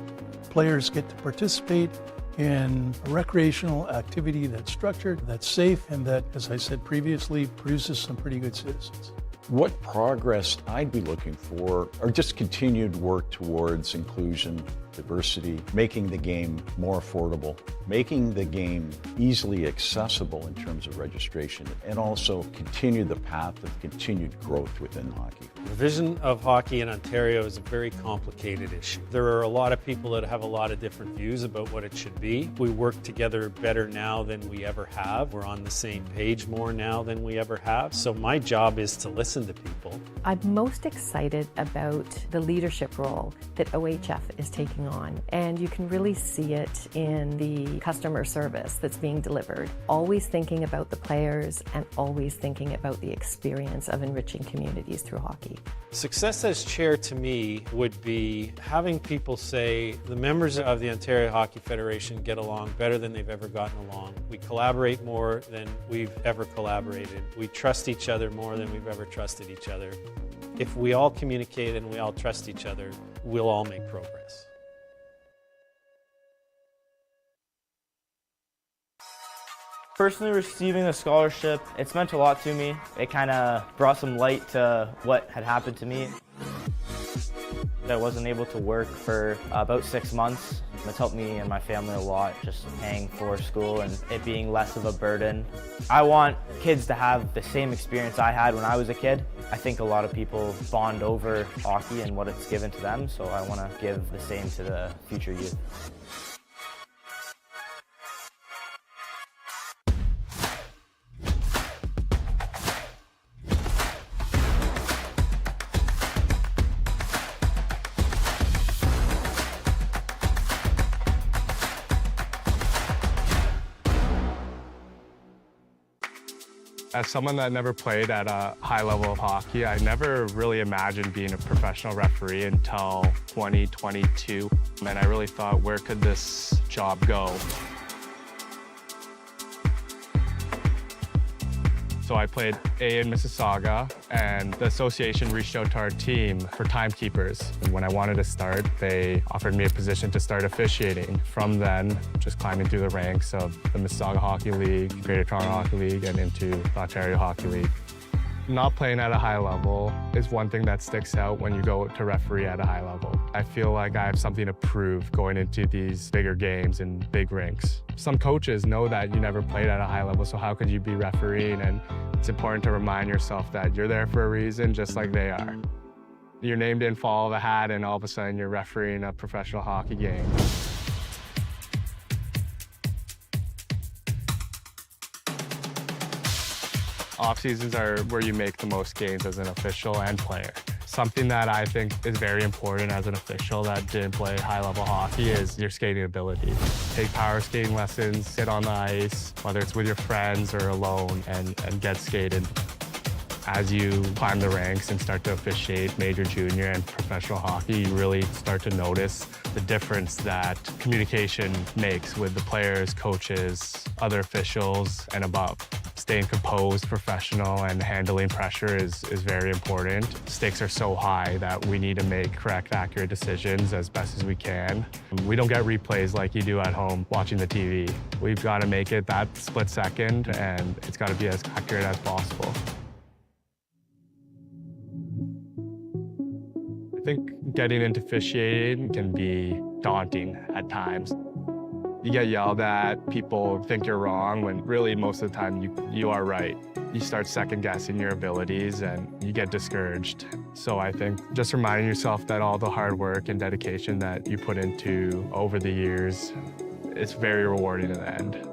players get to participate in a recreational activity that's structured, that's safe, and that, as I said previously, produces some pretty good citizens. What progress I'd be looking for are just continued work towards inclusion, diversity, making the game more affordable, making the game easily accessible in terms of registration, and also continue the path of continued growth within hockey. The vision of hockey in Ontario is a very complicated issue. There are a lot of people that have a lot of different views about what it should be. We work together better now than we ever have. We're on the same page more now than we ever have. So my job is to listen to people. I'm most excited about the leadership role that OHF is taking on, and you can really see it in the customer service that's being delivered. Always thinking about the players and always thinking about the experience of enriching communities through hockey. Success as chair to me would be having people say the members of the Ontario Hockey Federation get along better than they've ever gotten along. We collaborate more than we've ever collaborated. We trust each other more than we've ever trusted each other. If we all communicate and we all trust each other, we'll all make progress. Personally, receiving the scholarship, it's meant a lot to me. It kind of brought some light to what had happened to me. I wasn't able to work for about 6 months. It's helped me and my family a lot, just paying for school and it being less of a burden. I want kids to have the same experience I had when I was a kid. I think a lot of people bond over hockey and what it's given to them, so I want to give the same to the future youth. As someone that never played at a high level of hockey, I never really imagined being a professional referee until 2022. And I really thought, where could this job go? So I played A in Mississauga, and the association reached out to our team for timekeepers. And when I wanted to start, they offered me a position to start officiating. From then, just climbing through the ranks of the Mississauga Hockey League, Greater Toronto Hockey League, and into the Ontario Hockey League. Not playing at a high level is one thing that sticks out when you go to referee at a high level. I feel like I have something to prove going into these bigger games and big rinks. Some coaches know that you never played at a high level, so how could you be refereeing? And it's important to remind yourself that you're there for a reason, just like they are. Your name didn't fall out of a hat and all of a sudden you're refereeing a professional hockey game. Off seasons are where you make the most gains as an official and player. Something that I think is very important as an official that didn't play high-level hockey is your skating ability. Take power skating lessons, sit on the ice, whether it's with your friends or alone, and get skated. As you climb the ranks and start to officiate major, junior, and professional hockey, you really start to notice the difference that communication makes with the players, coaches, other officials, and above. Staying composed, professional, and handling pressure is very important. Stakes are so high that we need to make correct, accurate decisions as best as we can. We don't get replays like you do at home watching the TV. We've got to make it that split second, and it's got to be as accurate as possible. I think getting into officiating can be daunting at times. You get yelled at, people think you're wrong, when really most of the time you are right. You start second-guessing your abilities and you get discouraged. So I think just reminding yourself that all the hard work and dedication that you put into over the years, it's very rewarding in the end.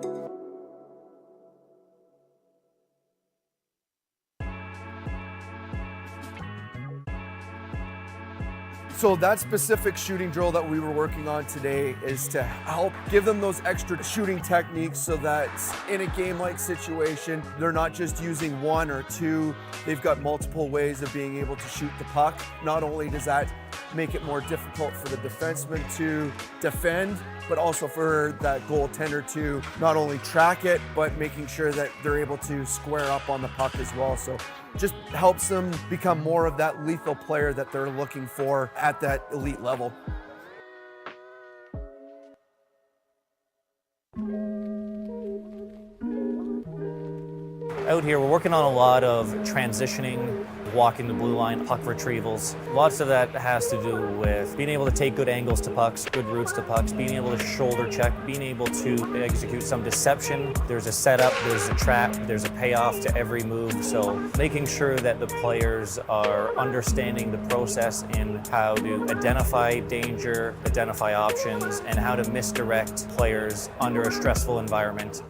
So that specific shooting drill that we were working on today is to help give them those extra shooting techniques so that in a game-like situation, they're not just using one or two, they've got multiple ways of being able to shoot the puck. Not only does that make it more difficult for the defenseman to defend, but also for that goaltender to not only track it, but making sure that they're able to square up on the puck as well. So just helps them become more of that lethal player that they're looking for at that elite level. Out here, we're working on a lot of transitioning, walking the blue line, puck retrievals. Lots of that has to do with being able to take good angles to pucks, good routes to pucks, being able to shoulder check, being able to execute some deception. There's a setup, there's a trap, there's a payoff to every move. So making sure that the players are understanding the process in how to identify danger, identify options, and how to misdirect players under a stressful environment.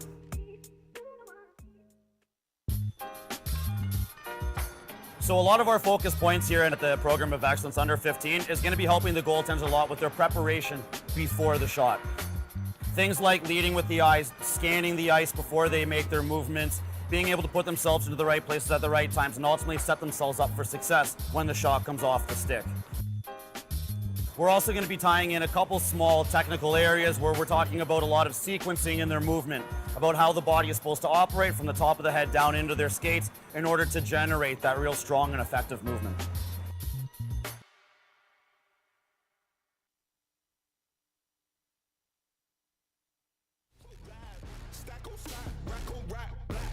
So a lot of our focus points here at the Program of Excellence Under 15 is going to be helping the goaltenders a lot with their preparation before the shot. Things like leading with the eyes, scanning the ice before they make their movements, being able to put themselves into the right places at the right times, and ultimately set themselves up for success when the shot comes off the stick. We're also going to be tying in a couple small technical areas where we're talking about a lot of sequencing in their movement, about how the body is supposed to operate from the top of the head down into their skates in order to generate that real strong and effective movement. Stack on stack, rack on rack, black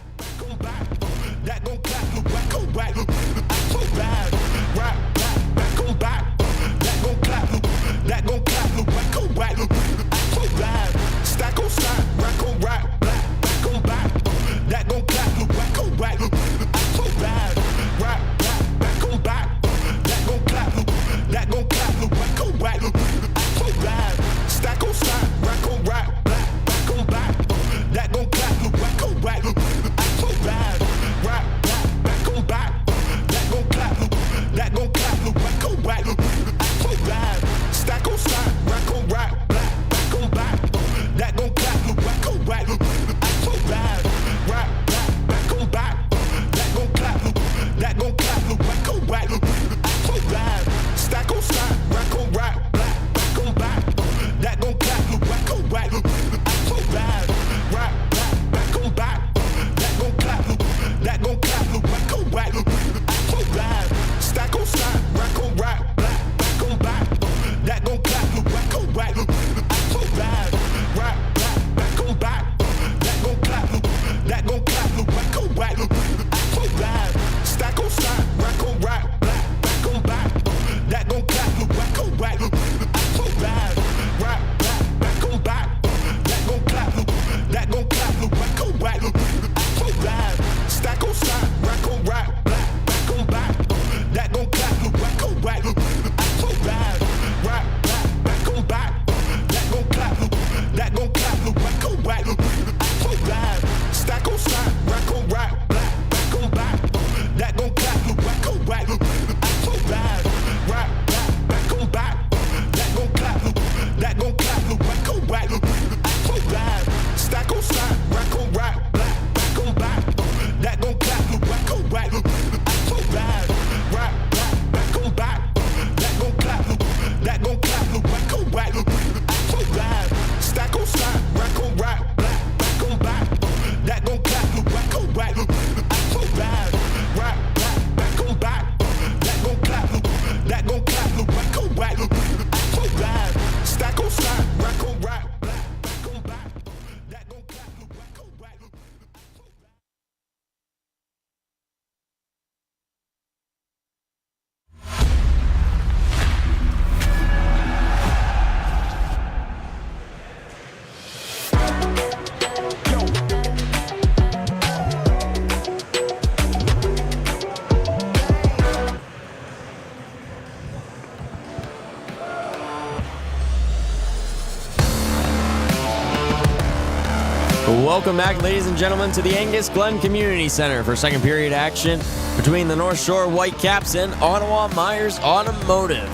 welcome back, ladies and gentlemen, to the Angus Glen Community Centre for second period action between the North Shore Whitecaps and Ottawa Myers Automotive.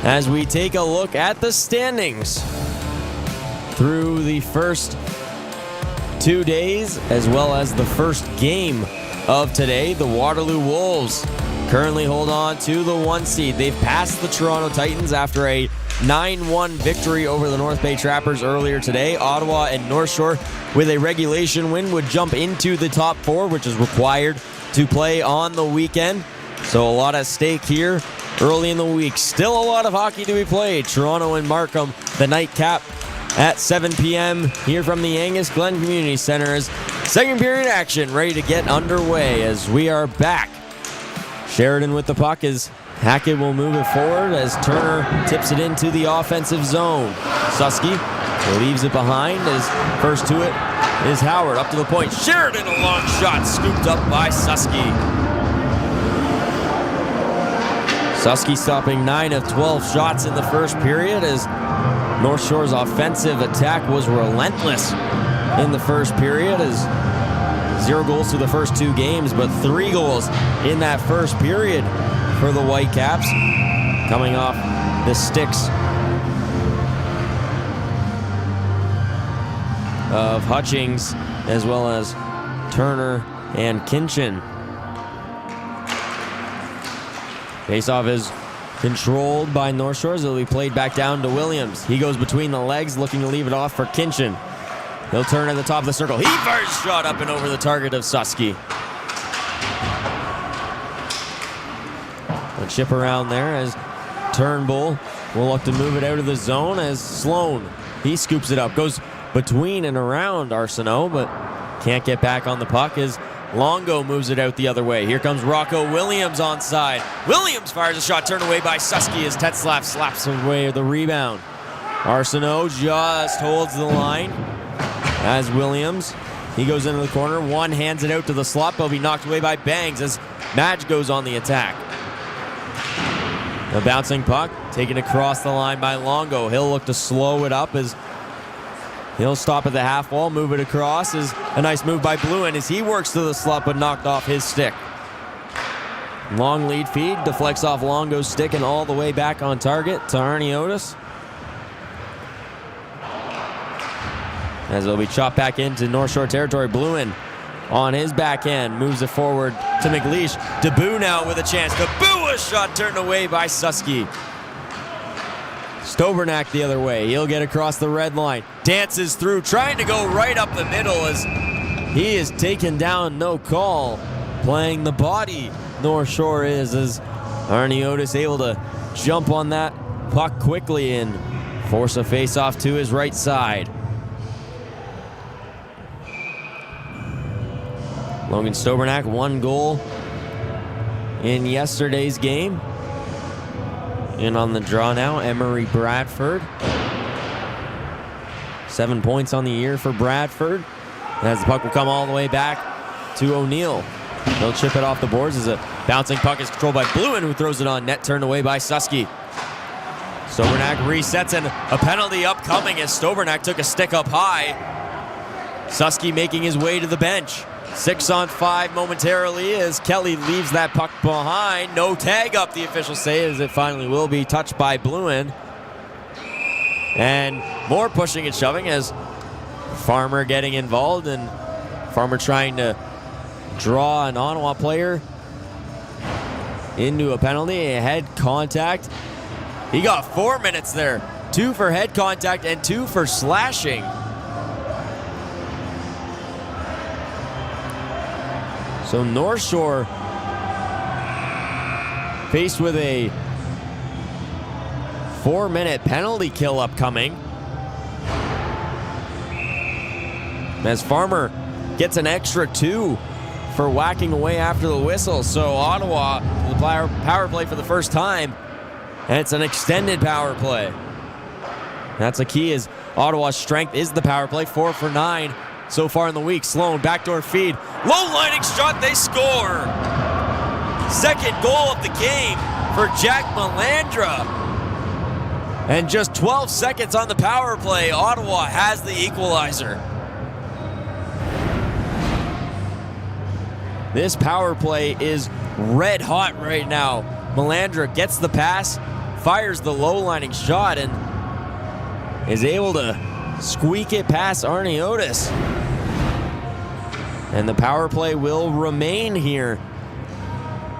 As we take a look at the standings through the first 2 days, as well as the first game of today, the Waterloo Wolves currently hold on to the 1 seed. They've passed the Toronto Titans after a 9-1 victory over the North Bay Trappers earlier today. Ottawa and North Shore, with a regulation win, would jump into the top 4, which is required to play on the weekend. So a lot at stake here early in the week. Still a lot of hockey to be played. Toronto and Markham, the nightcap at 7 p.m. here from the Angus Glen Community Centre, as second period action ready to get underway as we are back. Sheridan with the puck as Hackett will move it forward as Turner tips it into the offensive zone. Susky leaves it behind as first to it is Howard. Up to the point. Sheridan, a long shot scooped up by Susky. Susky stopping 9 of 12 shots in the first period as North Shore's offensive attack was relentless in the first period, as 0 goals through the first 2 games, but 3 goals in that first period for the Whitecaps, coming off the sticks of Hutchings as well as Turner and Kinchin. Faceoff is controlled by North Shore. It'll be played back down to Williams. He goes between the legs, looking to leave it off for Kinchin. He'll turn at the top of the circle. He fires a shot up and over the target of Susky. A chip around there as Turnbull will look to move it out of the zone as Sloan, he scoops it up. Goes between and around Arsenault, but can't get back on the puck as Longo moves it out the other way. Here comes Rocco Williams onside. Williams fires a shot turned away by Susky as Tetzlaff slaps away the rebound. Arsenault just holds the line as Williams, he goes into the corner. One hands it out to the slot, but will be knocked away by Bangs as Madge goes on the attack. A bouncing puck taken across the line by Longo. He'll look to slow it up as he'll stop at the half wall, move it across. Is a nice move by Bluin as he works to the slot but knocked off his stick. Long lead feed, deflects off Longo's stick and all the way back on target to Arnie Otis. As it'll be chopped back into North Shore territory. Bluin on his backhand moves it forward to McLeish. Deboo now with a chance. Deboo, a shot turned away by Susky. Stobernack the other way. He'll get across the red line. Dances through, trying to go right up the middle as he is taken down, no call. Playing the body, North Shore is, as Arnie Otis able to jump on that puck quickly and force a face-off to his right side. Logan Stobernack, 1 goal in yesterday's game. In on the draw now, Emery Bradford. 7 points on the year for Bradford. As the puck will come all the way back to O'Neill. He'll chip it off the boards as a bouncing puck is controlled by Bluin, who throws it on net, turned away by Susky. Stobernack resets and a penalty upcoming as Stobernack took a stick up high. Susky making his way to the bench. 6-on-5 momentarily as Kelly leaves that puck behind. No tag up, the officials say, as it finally will be touched by Bluin. And more pushing and shoving as Farmer getting involved, and Farmer trying to draw an Ottawa player into a penalty. A head contact. He got 4 minutes there. 2 for head contact and 2 for slashing. So North Shore faced with a 4-minute penalty kill upcoming. As Farmer gets an extra 2 for whacking away after the whistle. So Ottawa, the power play for the first time, and it's an extended power play. That's a key, as Ottawa's strength is the power play, 4 for 9 so far in the week. Sloan, backdoor feed. Low lining shot, they score. Second goal of the game for Jack Melandra. And just 12 seconds on the power play, Ottawa has the equalizer. This power play is red hot right now. Melandra gets the pass, fires the low-lining shot, and is able to squeak it past Arnie Otis. And the power play will remain here.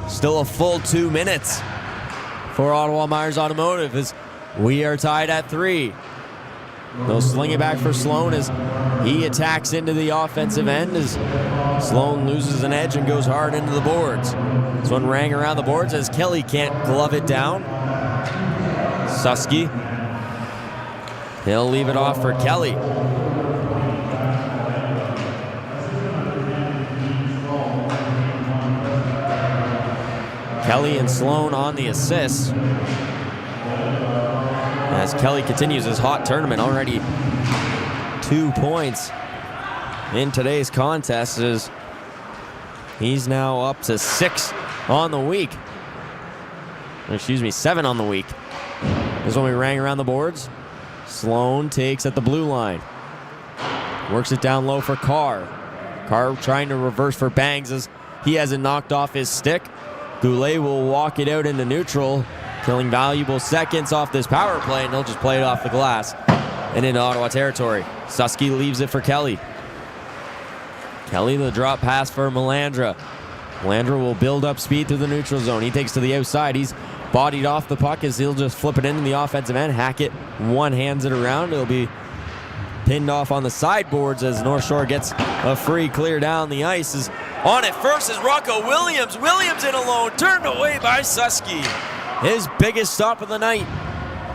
Still a full 2 minutes for Ottawa Myers Automotive as we are tied at 3. They'll sling it back for Sloan as he attacks into the offensive end as Sloan loses an edge and goes hard into the boards. This one rang around the boards as Kelly can't glove it down. Susky, he'll leave it off for Kelly. Kelly and Sloan on the assists. As Kelly continues his hot tournament, already 2 points in today's contest as he's now up to 6 on the week. Excuse me, 7 on the week. This one we rang around the boards. Sloan takes at the blue line. Works it down low for Carr. Carr trying to reverse for Bangs as he hasn't knocked off his stick. Goulet will walk it out into neutral, killing valuable seconds off this power play, and he'll just play it off the glass and into Ottawa territory. Susky leaves it for Kelly. Kelly, the drop pass for Melandra. Melandra will build up speed through the neutral zone. He takes to the outside. He's bodied off the puck as he'll just flip it into the offensive end. Hackett one-hands it around. It'll be pinned off on the sideboards as North Shore gets a free clear down the ice. Is on it first is Rocco Williams. Williams in alone, turned away by Susky. His biggest stop of the night,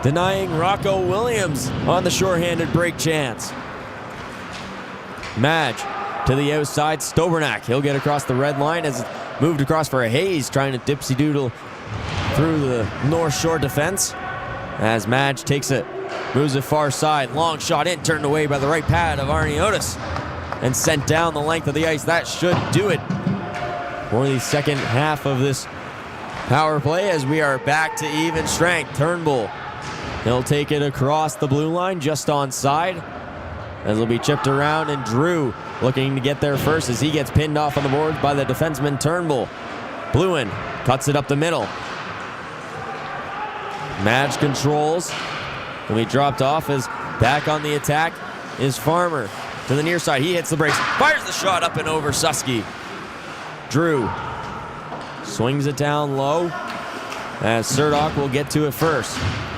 denying Rocco Williams on the shorthanded break chance. Madge to the outside, Stobernak. He'll get across the red line as it's moved across for Hayes, trying to dipsy doodle through the North Shore defense. As Madge takes it, moves it far side, long shot in, turned away by the right pad of Arnie Otis, and sent down the length of the ice. That should do it for the second half of this power play as we are back to even strength. Turnbull, he'll take it across the blue line, just onside, as it'll be chipped around, and Drew looking to get there first as he gets pinned off on the board by the defenseman Turnbull. Bluin cuts it up the middle. Madge controls. Will be dropped off as back on the attack is Farmer to the near side. He hits the brakes, fires the shot up and over Susky. Drew swings it down low as Surdock will get to it first.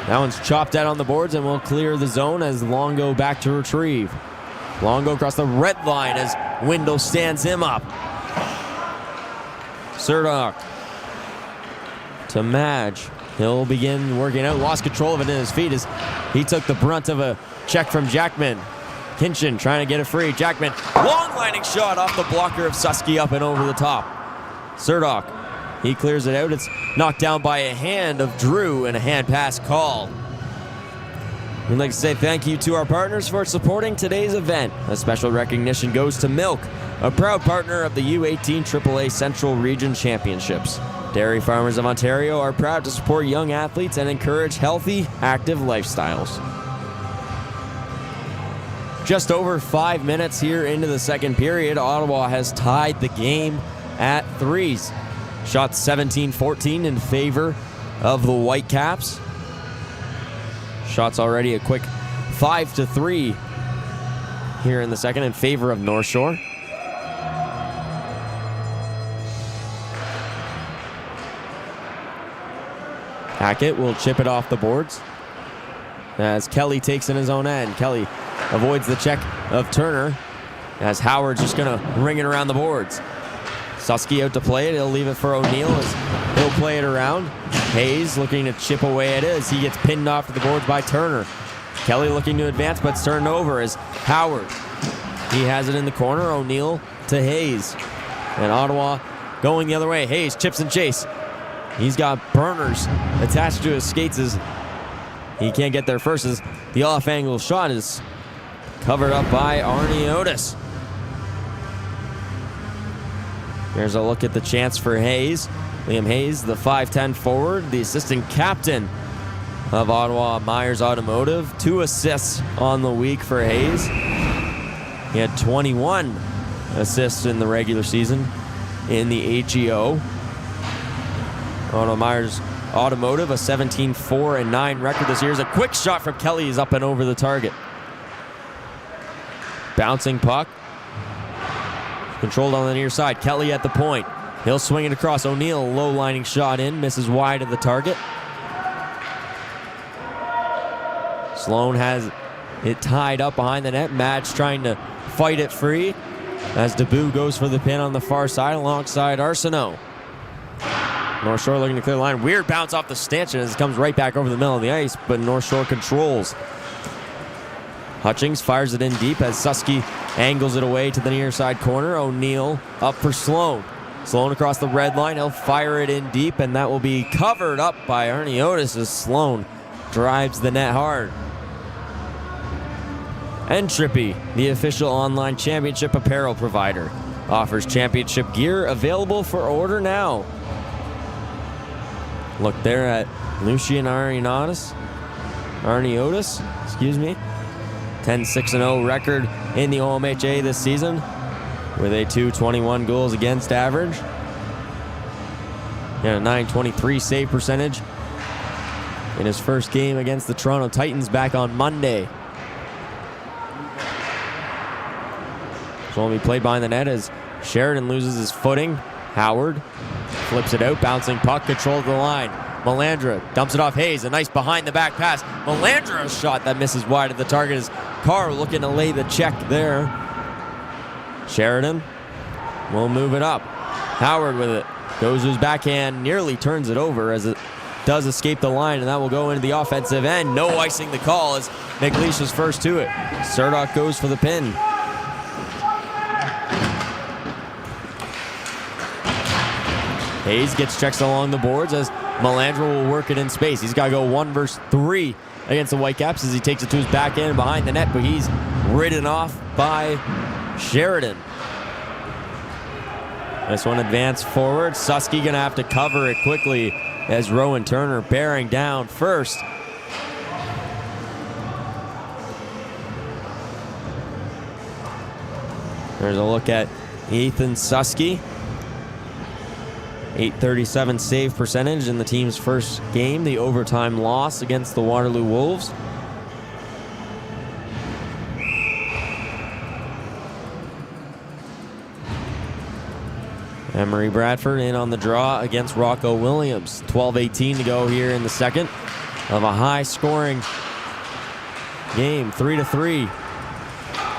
That one's chopped out on the boards and will clear the zone as Longo back to retrieve. Longo across the red line as Windle stands him up. Surdock to Madge. He'll begin working out, lost control of it in his feet as he took the brunt of a check from Jackman. Kinchin trying to get it free. Jackman, long lining shot off the blocker of Susky up and over the top. Surdock, he clears it out. It's knocked down by a hand of Drew and a hand pass called. We'd like to say thank you to our partners for supporting today's event. A special recognition goes to Milk, a proud partner of the U18 AAA Central Region Championships. Dairy Farmers of Ontario are proud to support young athletes and encourage healthy, active lifestyles. Just over 5 minutes here into the second period, Ottawa has tied the game at 3s. Shots 17-14 in favor of the Whitecaps. Shots already a quick 5-3 here in the second in favor of North Shore. Hackett will chip it off the boards as Kelly takes in his own end. Kelly avoids the check of Turner as Howard's just going to ring it around the boards. Susky out to play it. He'll leave it for O'Neill as he'll play it around. Hayes looking to chip away at it as he gets pinned off to the boards by Turner. Kelly looking to advance, but it's turned over as Howard. He has it in the corner. O'Neill to Hayes. And Ottawa going the other way. Hayes chips and chase. He's got burners attached to his skates as he can't get there first as the off-angle shot is covered up by Arnie Otis. Here's a look at the chance for Hayes. Liam Hayes, the 5'10 forward, the assistant captain of Ottawa Myers Automotive. 2 assists on the week for Hayes. He had 21 assists in the regular season. in the AGO. Automotive, a 17-4-9 record this year. Is a quick shot from Kelly is up and over the target. Bouncing puck. Controlled on the near side. Kelly at the point. He'll swing it across. O'Neill, low lining shot in. Misses wide of the target. Sloan has it tied up behind the net. Madge trying to fight it free as Debut goes for the pin on the far side alongside Arsenault. North Shore looking to clear the line. Weird bounce off the stanchion as it comes right back over the middle of the ice, but North Shore controls. Hutchings fires it in deep as Susky angles it away to the near side corner. O'Neill up for Sloan. Sloan across the red line. He'll fire it in deep, and that will be covered up by Arnie Otis as Sloan drives the net hard. And Trippy, the official online championship apparel provider, offers championship gear available for order now. Look there at Lucian Arniotis, 10-6-0 record in the OMHA this season with a .221 goals against average and a .923 save percentage in his first game against the Toronto Titans back on Monday. So will be played behind the net as Sheridan loses his footing. Howard flips it out, bouncing puck, control of the line. Melandra dumps it off Hayes, a nice behind-the-back pass. Melandra's shot that misses wide of the target as Carr looking to lay the check there. Sheridan will move it up. Howard with it. Goes to his backhand, nearly turns it over as it does escape the line, and that will go into the offensive end. No icing the call as McLeish's first to it. Surdock goes for the pin. Hayes gets checks along the boards as Melandra will work it in space. He's got to go 1 versus 3 against the Whitecaps as he takes it to his backhand behind the net, but he's ridden off by Sheridan. This one advanced forward. Susky going to have to cover it quickly as Rowan Turner bearing down first. There's a look at Ethan Susky. .837 save percentage in the team's first game, the overtime loss against the Waterloo Wolves. Emery Bradford in on the draw against Rocco Williams. 12:18 to go here in the second of a high-scoring game, 3-3.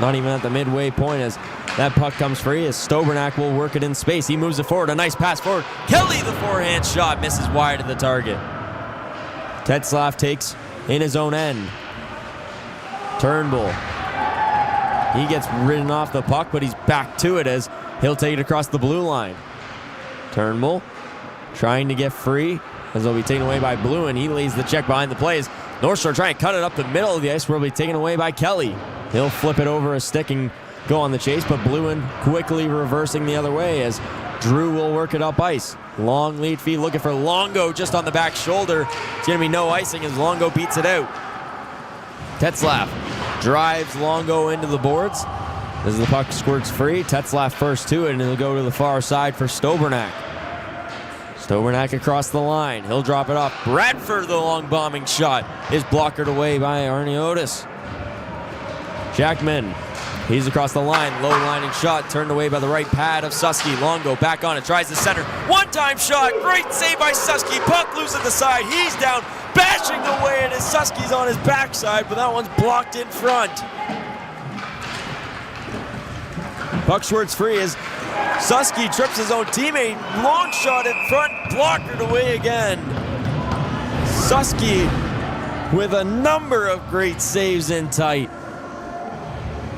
Not even at the midway point as that puck comes free as Stobernack will work it in space. He moves it forward. A nice pass forward. Kelly, the forehand shot, misses wide of the target. Tetzlaff takes in his own end. Turnbull. He gets ridden off the puck, but he's back to it as he'll take it across the blue line. Turnbull trying to get free as it'll be taken away by Blue, and he lays the check behind the plays. North Shore trying to cut it up the middle of the ice, where it'll be taken away by Kelly. He'll flip it over a stick and go on the chase, but Bluin quickly reversing the other way as Drew will work it up ice. Long lead feed looking for Longo just on the back shoulder. It's going to be no icing as Longo beats it out. Tetzlaff drives Longo into the boards as the puck squirts free. Tetzlaff first to it, and he'll go to the far side for Stobernack. Stobernack across the line. He'll drop it off. Bradford, the long bombing shot, is blockered away by Arnie Otis. Jackman, he's across the line. Low lining shot turned away by the right pad of Susky. Longo back on it. Tries the center. One-time shot. Great save by Susky. Puck loose at the side. He's down. Bashing away, and Susky's on his backside, but that one's blocked in front. Puck squirts free as Susky trips his own teammate. Long shot in front. Blockered away again. Susky with a number of great saves in tight.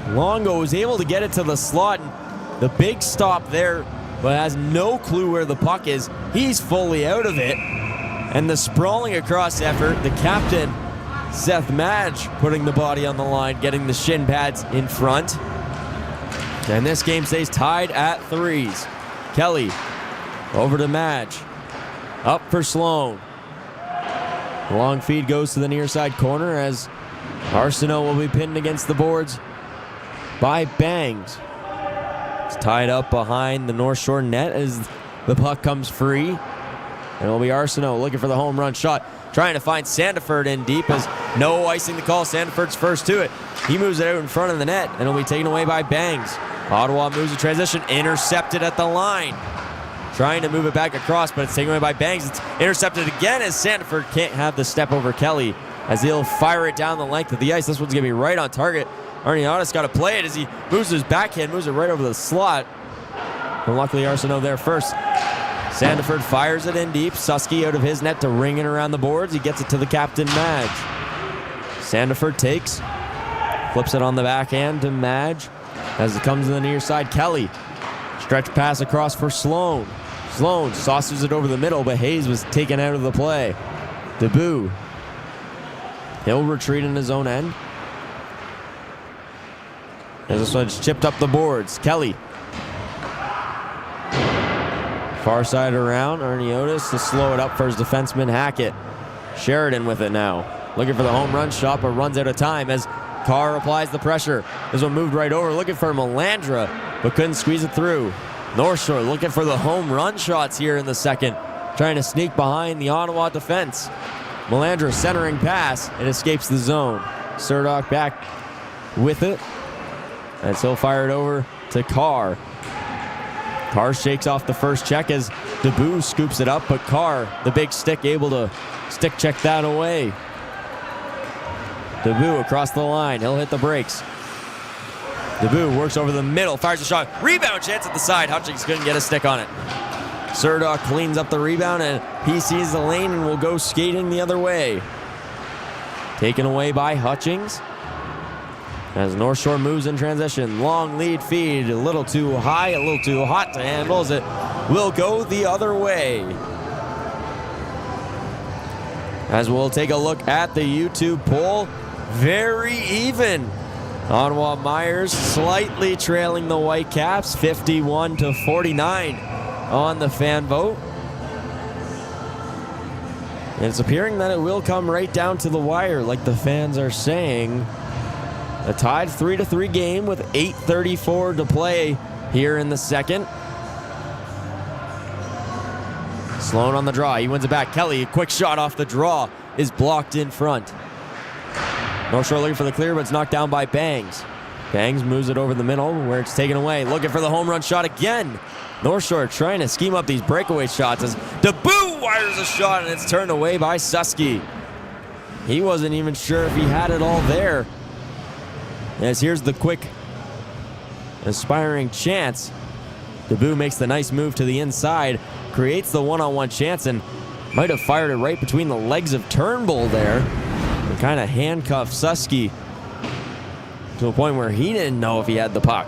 Longo was able to get it to the slot. The big stop there, but has no clue where the puck is. He's fully out of it. And the sprawling across effort, the captain, Seth Madge, putting the body on the line, getting the shin pads in front. And this game stays tied at 3s. Kelly over to Madge. Up for Sloan. The long feed goes to the near side corner as Arsenault will be pinned against the boards by Bangs. It's tied up behind the North Shore net as the puck comes free. And it'll be Arsenault looking for the home run shot. Trying to find Sandiford in deep as no icing the call. Sandiford's first to it. He moves it out in front of the net and it'll be taken away by Bangs. Ottawa moves the transition, intercepted at the line. Trying to move it back across, but it's taken away by Bangs. It's intercepted again as Sandiford can't have the step over Kelly as he'll fire it down the length of the ice. This one's going to be right on target. Arniotis got to play it as he moves his backhand, moves it right over the slot. But luckily Arsenault there first. Sandiford fires it in deep. Susky out of his net to ring it around the boards. He gets it to the captain, Madge. Sandiford takes, flips it on the backhand to Madge. As it comes to the near side, Kelly. Stretch pass across for Sloan. Sloan saucers it over the middle, but Hayes was taken out of the play. Debut. He'll retreat in his own end. As this one's chipped up the boards. Kelly. Far side around. Arniotis to slow it up for his defenseman Hackett. Sheridan with it now. Looking for the home run shot, but runs out of time as Carr applies the pressure. This one moved right over. Looking for Melandra, but couldn't squeeze it through. North Shore looking for the home run shots here in the second. Trying to sneak behind the Ottawa defense. Melandra centering pass. It escapes the zone. Surdock back with it. And so fired over to Carr. Carr shakes off the first check as Debut scoops it up, but Carr, the big stick, able to stick check that away. Debut across the line. He'll hit the brakes. Debut works over the middle, fires a shot. Rebound chance at the side. Hutchings couldn't get a stick on it. Surdock cleans up the rebound and he sees the lane and will go skating the other way. Taken away by Hutchings. As North Shore moves in transition. Long lead feed. A little too high, a little too hot to handle as it will go the other way. As we'll take a look at the YouTube poll. Very even. Ottawa Myers slightly trailing the Whitecaps, 51-49 on the fan vote. And it's appearing that it will come right down to the wire, like the fans are saying. A tied 3-3 game with 8:34 to play here in the second. Sloan on the draw. He wins it back. Kelly, a quick shot off the draw, is blocked in front. North Shore looking for the clear, but it's knocked down by Bangs. Bangs moves it over the middle where it's taken away. Looking for the home run shot again. North Shore trying to scheme up these breakaway shots as Debut wires a shot and it's turned away by Susky. He wasn't even sure if he had it all there. As here's the quick aspiring chance. Debut makes the nice move to the inside, creates the one-on-one chance and might have fired it right between the legs of Turnbull there. Kind of handcuffed Susky to a point where he didn't know if he had the puck.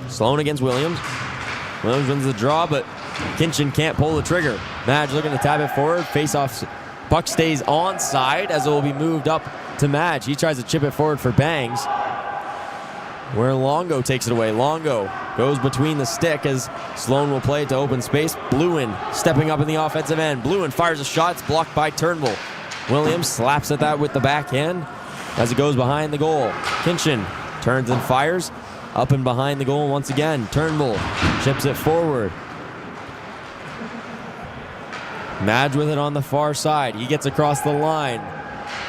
Sloan against Williams. Williams wins the draw, but Kinchin can't pull the trigger. Madge looking to tap it forward. Face-off puck stays onside as it will be moved up to Madge. He tries to chip it forward for Bangs, where Longo takes it away. Longo goes between the stick as Sloan will play it to open space. Bluin stepping up in the offensive end. Bluin fires a shot. It's blocked by Turnbull. Williams slaps at that with the backhand as it goes behind the goal. Kinchin turns and fires up and behind the goal once again. Turnbull chips it forward. Madge with it on the far side. He gets across the line.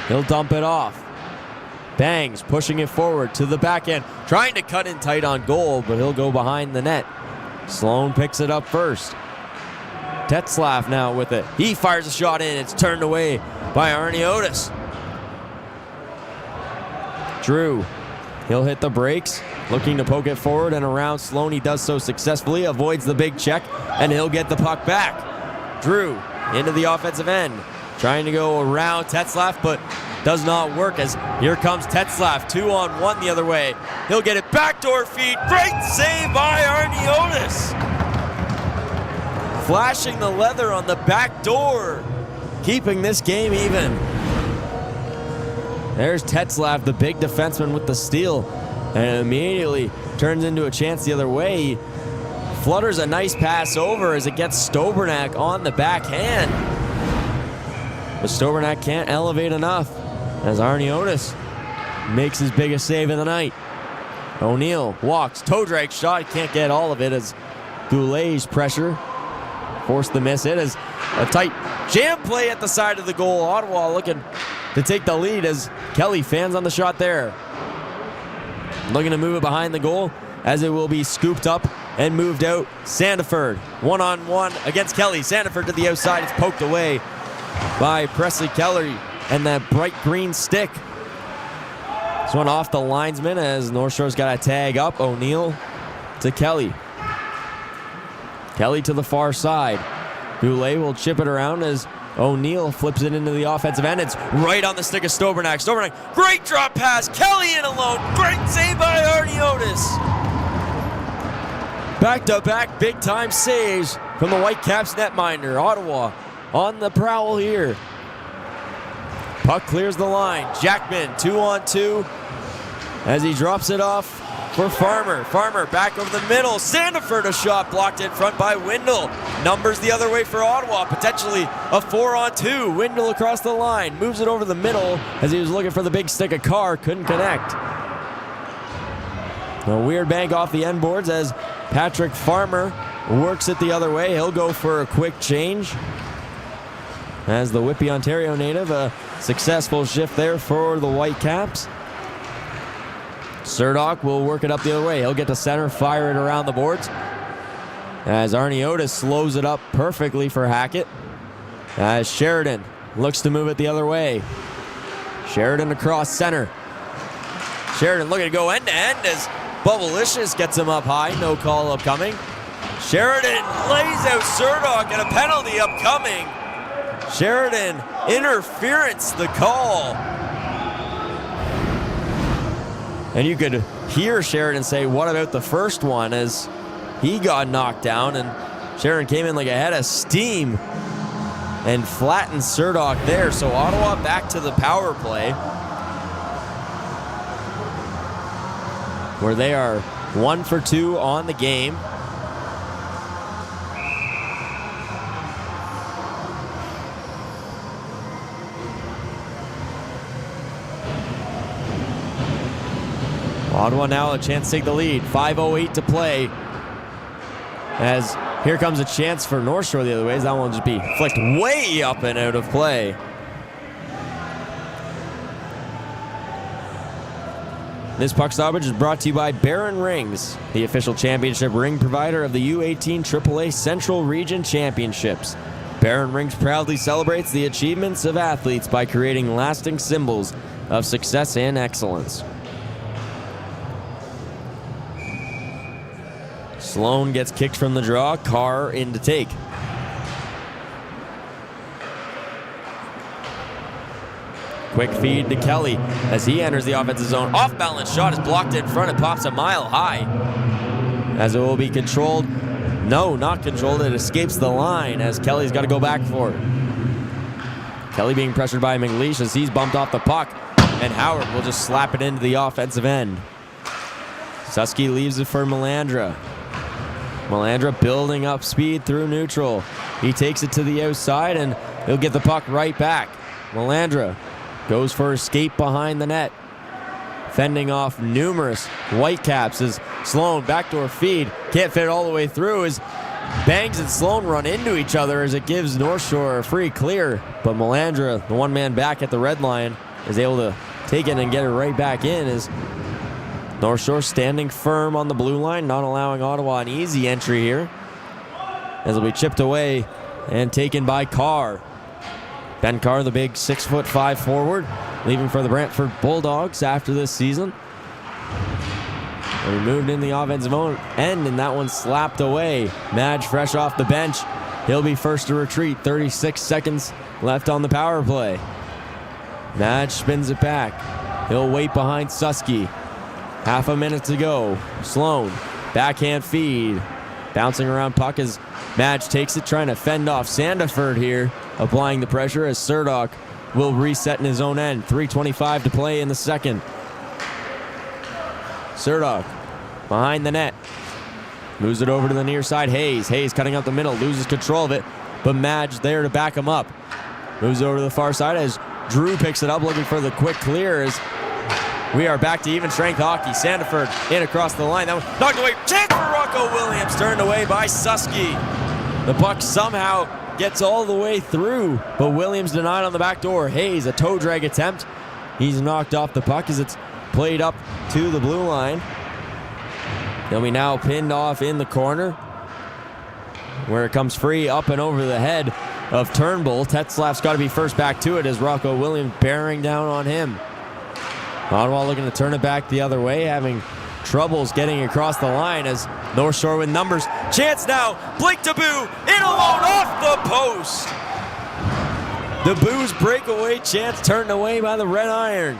He'll dump it off. Bangs pushing it forward to the backhand, trying to cut in tight on goal, but he'll go behind the net. Sloan picks it up first. Tetzlaff now with it. He fires a shot in. It's turned away by Arniotis. Drew, he'll hit the brakes, looking to poke it forward and around Sloan. He does so successfully, avoids the big check, and he'll get the puck back. Drew into the offensive end, trying to go around Tetzlaff, but does not work as here comes Tetzlaff, 2-on-1 the other way. He'll get it backdoor feed. Great save by Arniotis. Flashing the leather on the back door, keeping this game even. There's Tetzlaff, the big defenseman with the steal, and immediately turns into a chance the other way. He flutters a nice pass over as it gets Stobernak on the backhand. But Stobernak can't elevate enough as Arniotis makes his biggest save of the night. O'Neill walks, toe drag shot, can't get all of it as Goulet's pressure forced the miss. It is a tight jam play at the side of the goal. Ottawa looking to take the lead as Kelly fans on the shot there. Looking to move it behind the goal as it will be scooped up and moved out. Sandiford, one-on-one against Kelly. Sandiford to the outside. It's poked away by Presley Kelly and that bright green stick. This one off the linesman as North Shore's got a tag up. O'Neill to Kelly. Kelly to the far side. Goulet will chip it around as O'Neill flips it into the offensive end. It's right on the stick of Stobernak. Stobernak, great drop pass. Kelly in alone. Great save by Arniotis. Back-to-back big-time saves from the Whitecaps netminder. Ottawa on the prowl here. Puck clears the line. Jackman 2-on-2 as he drops it off for Farmer. Farmer back over the middle. Sandiford a shot blocked in front by Windle. Numbers the other way for Ottawa. Potentially a 4-on-2. Windle across the line. Moves it over the middle as he was looking for the big stick of Carr. Couldn't connect. A weird bank off the end boards as Patrick Farmer works it the other way. He'll go for a quick change. As the Whitby, Ontario native, a successful shift there for the Whitecaps. Surdock will work it up the other way. He'll get to center, fire it around the boards. As Arniotis slows it up perfectly for Hackett. As Sheridan looks to move it the other way. Sheridan across center. Sheridan looking to go end to end as Bubblicious gets him up high. No call upcoming. Sheridan lays out Surdock and a penalty upcoming. Sheridan, interference, the call. And you could hear Sheridan say, what about the first one, as he got knocked down, and Sheridan came in like a head of steam and flattened Surdock there. So Ottawa back to the power play, where they are 1 for 2 on the game. Ottawa now a chance to take the lead. 5:08 to play. As here comes a chance for North Shore the other way. That one will just be flicked way up and out of play. This puck stoppage is brought to you by Barron Rings, the official championship ring provider of the U18 AAA Central Region Championships. Barron Rings proudly celebrates the achievements of athletes by creating lasting symbols of success and excellence. Sloan gets kicked from the draw. Carr in to take. Quick feed to Kelly as he enters the offensive zone. Off-balance shot is blocked in front. It pops a mile high. As it will be controlled. No, not controlled. It escapes the line as Kelly's got to go back for it. Kelly being pressured by McLeish as he's bumped off the puck. And Howard will just slap it into the offensive end. Susky leaves it for Melandra. Melandra building up speed through neutral. He takes it to the outside and he'll get the puck right back. Melandra goes for a skate behind the net. Fending off numerous Whitecaps as Sloan backdoor feed. Can't fit all the way through as Bangs and Sloan run into each other as it gives North Shore a free clear. But Melandra, the one man back at the red line, is able to take it and get it right back in as North Shore standing firm on the blue line, not allowing Ottawa an easy entry here. As it'll be chipped away and taken by Carr. Ben Carr, the big 6'5" forward, leaving for the Brantford Bulldogs after this season. And he moved in the offensive end, and that one slapped away. Madge fresh off the bench. He'll be first to retreat. 36 seconds left on the power play. Madge spins it back. He'll wait behind Susky. Half a minute to go. Sloan, backhand feed. Bouncing around puck as Madge takes it, trying to fend off Sandiford here. Applying the pressure as Surdock will reset in his own end. 3:25 to play in the second. Surdock behind the net. Moves it over to the near side. Hayes cutting up the middle. Loses control of it, but Madge there to back him up. Moves over to the far side as Drew picks it up, looking for the quick clear as We are back to even strength hockey. Sandiford in across the line. That one knocked away. Chance for Rocco Williams. Turned away by Susky. The puck somehow gets all the way through, but Williams denied on the back door. Hayes, a toe drag attempt. He's knocked off the puck as it's played up to the blue line. They'll be now pinned off in the corner, where it comes free up and over the head of Turnbull. Tetzlaff's got to be first back to it as Rocco Williams bearing down on him. Ottawa looking to turn it back the other way, having troubles getting across the line as North Shore with numbers. Chance now, Blake DeBoo in alone off the post. DeBoo's breakaway chance turned away by the Red Iron.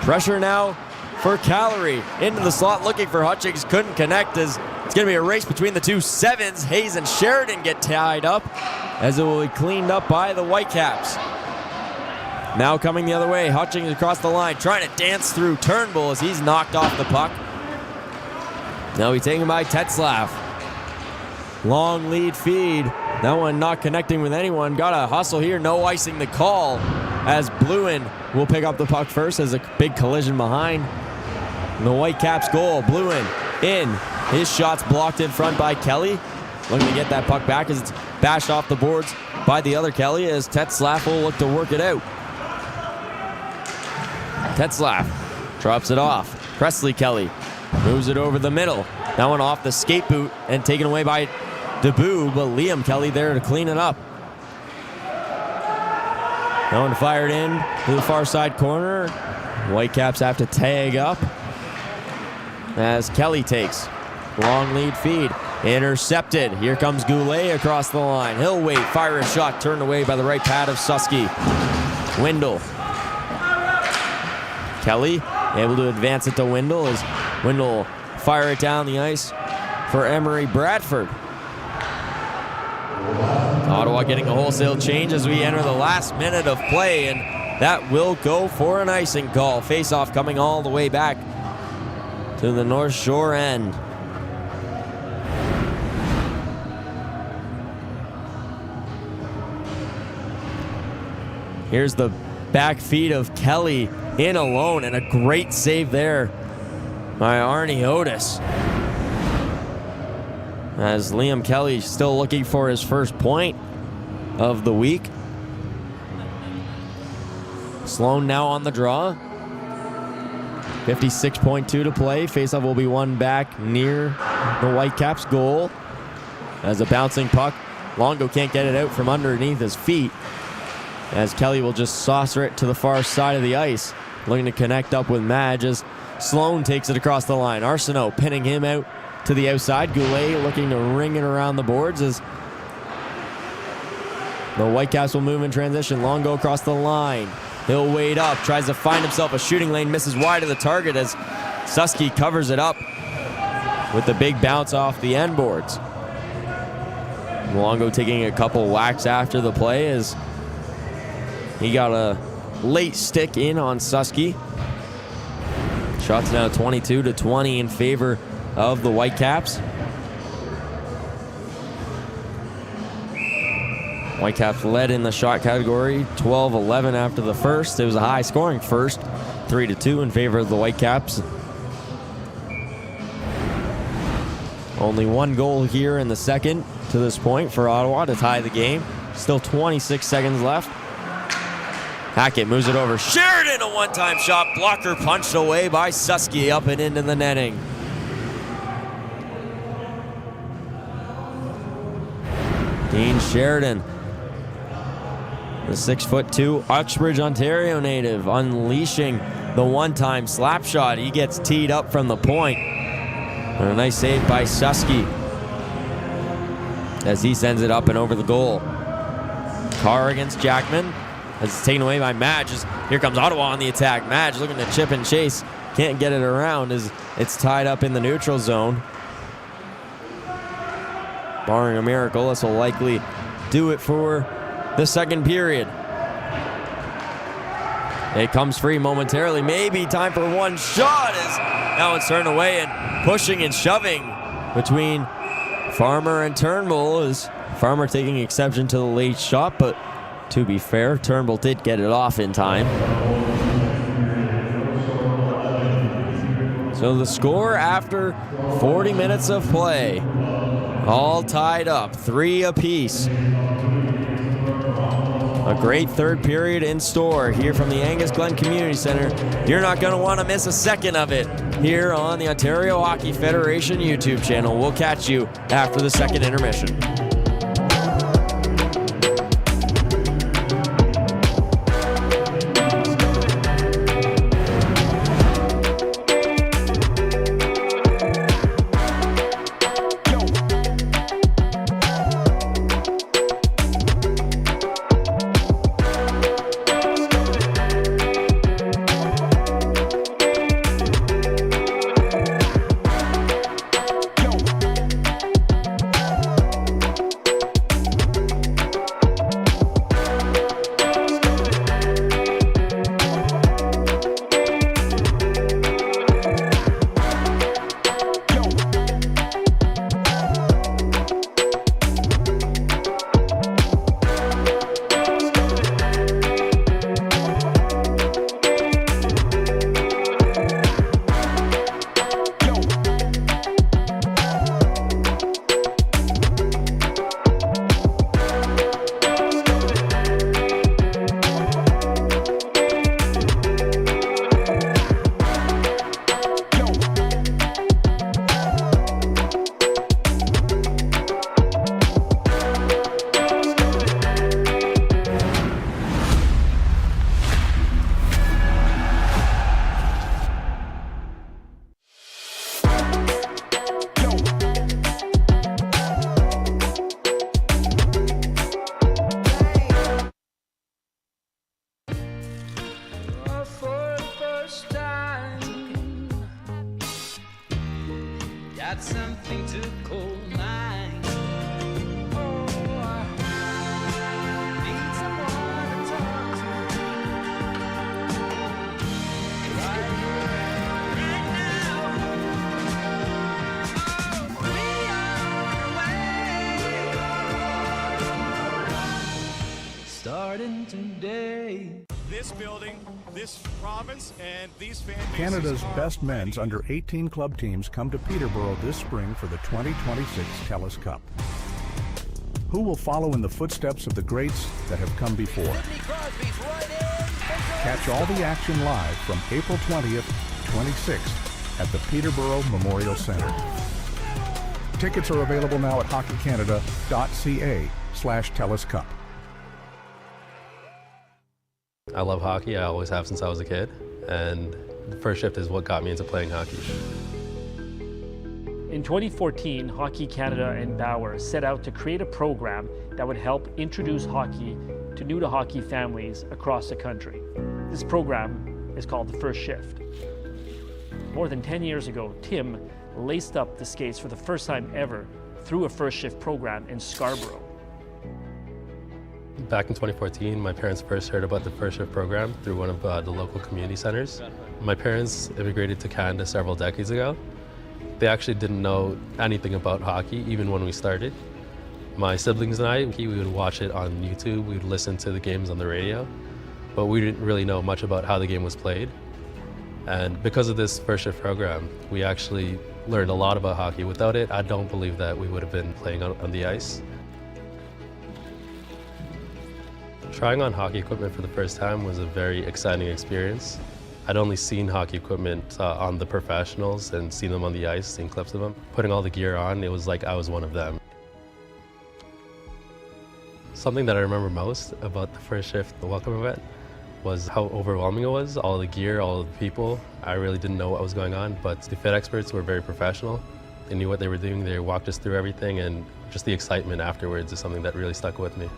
Pressure now for Callery into the slot looking for Hutchings. Couldn't connect as it's going to be a race between the two sevens. Hayes and Sheridan get tied up as it will be cleaned up by the Whitecaps. Now coming the other way, Hutchings across the line, trying to dance through Turnbull as he's knocked off the puck. Now he's taken by Tetzlaff. Long lead feed. That one not connecting with anyone. Got a hustle here, no icing the call as Bluin will pick up the puck first as a big collision behind the Whitecaps goal. Bluin in. His shot's blocked in front by Kelly. Looking to get that puck back as it's bashed off the boards by the other Kelly as Tetzlaff will look to work it out. Tetzlaff drops it off. Presley Kelly moves it over the middle. That one off the skate boot and taken away by DeBoo, but Liam Kelly there to clean it up. That one fired in to the far side corner. Whitecaps have to tag up as Kelly takes. Long lead feed. Intercepted. Here comes Goulet across the line. He'll wait. Fire a shot. Turned away by the right pad of Susky. Windle. Kelly able to advance it to Windle as Windle fire it down the ice for Emery Bradford. Ottawa getting a wholesale change as we enter the last minute of play, and that will go for an icing call. Face-off coming all the way back to the North Shore end. Here's the back feed of Kelly in alone, and a great save there by Arnie Otis. As Liam Kelly still looking for his first point of the week. Sloan now on the draw. 56.2 to play. Faceoff will be won back near the Whitecaps goal. As a bouncing puck, Longo can't get it out from underneath his feet, as Kelly will just saucer it to the far side of the ice, looking to connect up with Madge as Sloan takes it across the line. Arsenault pinning him out to the outside. Goulet looking to ring it around the boards as the Whitecaps will move in transition. Longo across the line. He'll wade up, tries to find himself a shooting lane, misses wide of the target as Susky covers it up with the big bounce off the end boards. Longo taking a couple whacks after the play as he got a late stick in on Susky. Shots now 22-20 in favor of the Whitecaps. Whitecaps led in the shot category, 12-11 after the first. It was a high-scoring first, 3-2 in favor of the Whitecaps. Only one goal here in the second to this point for Ottawa to tie the game. Still 26 seconds left. Hackett moves it over. Sheridan, a one-time shot. Blocker punched away by Susky up and into the netting. Dean Sheridan, the 6'2" Uxbridge, Ontario native, unleashing the one-time slap shot. He gets teed up from the point. And a nice save by Susky as he sends it up and over the goal. Carr against Jackman. As it's taken away by Madge. Here comes Ottawa on the attack. Madge looking to chip and chase. Can't get it around as it's tied up in the neutral zone. Barring a miracle, this will likely do it for the second period. It comes free momentarily. Maybe time for one shot as now it's turned away, and pushing and shoving between Farmer and Turnbull is Farmer taking exception to the late shot, but to be fair, Turnbull did get it off in time. So the score after 40 minutes of play, all tied up, 3 apiece. A great third period in store here from the Angus Glen Community Centre. You're not going to want to miss a second of it here on the Ontario Hockey Federation YouTube channel. We'll catch you after the second intermission. This building, this province, and these fan bases. Canada's best men's under-18 club teams come to Peterborough this spring for the 2026 TELUS Cup. Who will follow in the footsteps of the greats that have come before? Catch all the action live from April 20th to 26th at the Peterborough Memorial Centre. Tickets are available now at hockeycanada.ca/TELUS Cup. I love hockey. I always have since I was a kid, and the first shift is what got me into playing hockey. In 2014, Hockey Canada and Bauer set out to create a program that would help introduce hockey to new-to-hockey families across the country. This program is called the First Shift. More than 10 years ago, Tim laced up the skates for the first time ever through a First Shift program in Scarborough. Back in 2014, my parents first heard about the First Shift program through one of the local community centers. My parents immigrated to Canada several decades ago. They actually didn't know anything about hockey, even when we started. My siblings and I, we would watch it on YouTube, we would listen to the games on the radio, but we didn't really know much about how the game was played. And because of this First Shift program, we actually learned a lot about hockey. Without it, I don't believe that we would have been playing on the ice. Trying on hockey equipment for the first time was a very exciting experience. I'd only seen hockey equipment on the professionals and seen them on the ice, seen clips of them. Putting all the gear on, it was like I was one of them. Something that I remember most about the First Shift, the welcome event, was how overwhelming it was. All the gear, all the people. I really didn't know what was going on, but the fit experts were very professional. They knew what they were doing. They walked us through everything, and just the excitement afterwards is something that really stuck with me.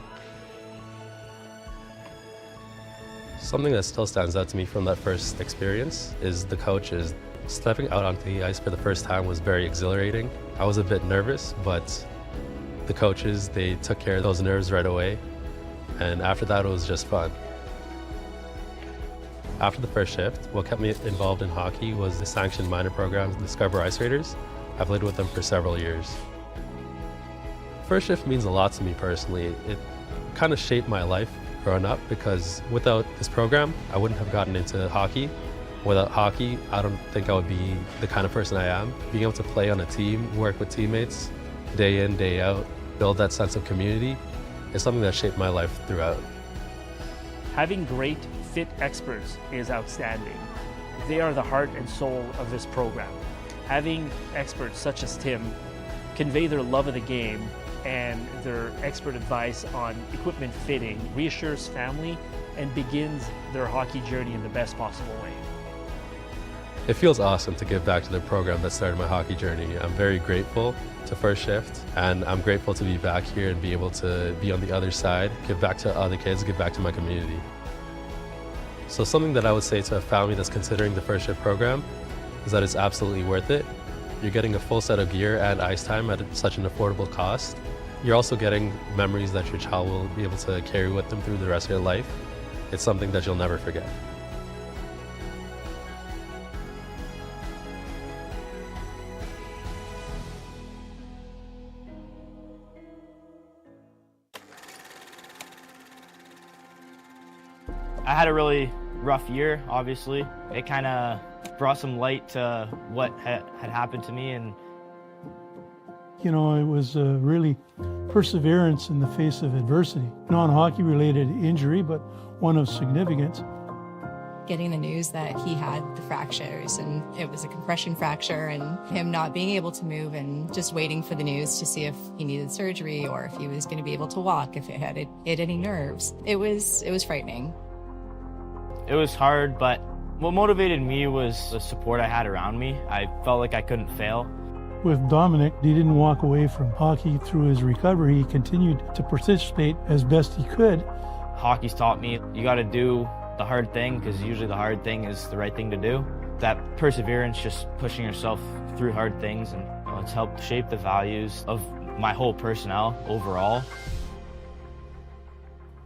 Something that still stands out to me from that first experience is the coaches. Stepping out onto the ice for the first time was very exhilarating. I was a bit nervous, but the coaches, they took care of those nerves right away. And after that, it was just fun. After the First Shift, what kept me involved in hockey was the sanctioned minor program, the Scarborough Ice Raiders. I've played with them for several years. First Shift means a lot to me personally. It kind of shaped my life growing up, because without this program, I wouldn't have gotten into hockey, Without hockey, I don't think I would be the kind of person I am. Being able to play on a team, work with teammates, day in, day out, build that sense of community is something that shaped my life throughout. Having great, fit experts is outstanding. They are the heart and soul of this program. Having experts such as Tim convey their love of the game and their expert advice on equipment fitting reassures family and begins their hockey journey in the best possible way. It feels awesome to give back to the program that started my hockey journey. I'm very grateful to First Shift, and I'm grateful to be back here and be able to be on the other side, give back to other kids, give back to my community. So something that I would say to a family that's considering the First Shift program is that it's absolutely worth it. You're getting a full set of gear and ice time at such an affordable cost. You're also getting memories that your child will be able to carry with them through the rest of their life. It's something that you'll never forget. I had a really rough year, obviously. It kind of brought some light to what had happened to me. And you know, it was really perseverance in the face of adversity. Non-hockey related injury, but one of significance. Getting the news that he had the fractures, and it was a compression fracture, and him not being able to move and just waiting for the news to see if he needed surgery or if he was going to be able to walk, if it had hit any nerves. It was frightening. it was hard, but what motivated me was the support I had around me. I felt like I couldn't fail. With Dominic, he didn't walk away from hockey through his recovery. He continued to participate as best he could. Hockey's taught me you got to do the hard thing, because usually the hard thing is the right thing to do. That perseverance, just pushing yourself through hard things, and it's helped shape the values of my whole personnel overall.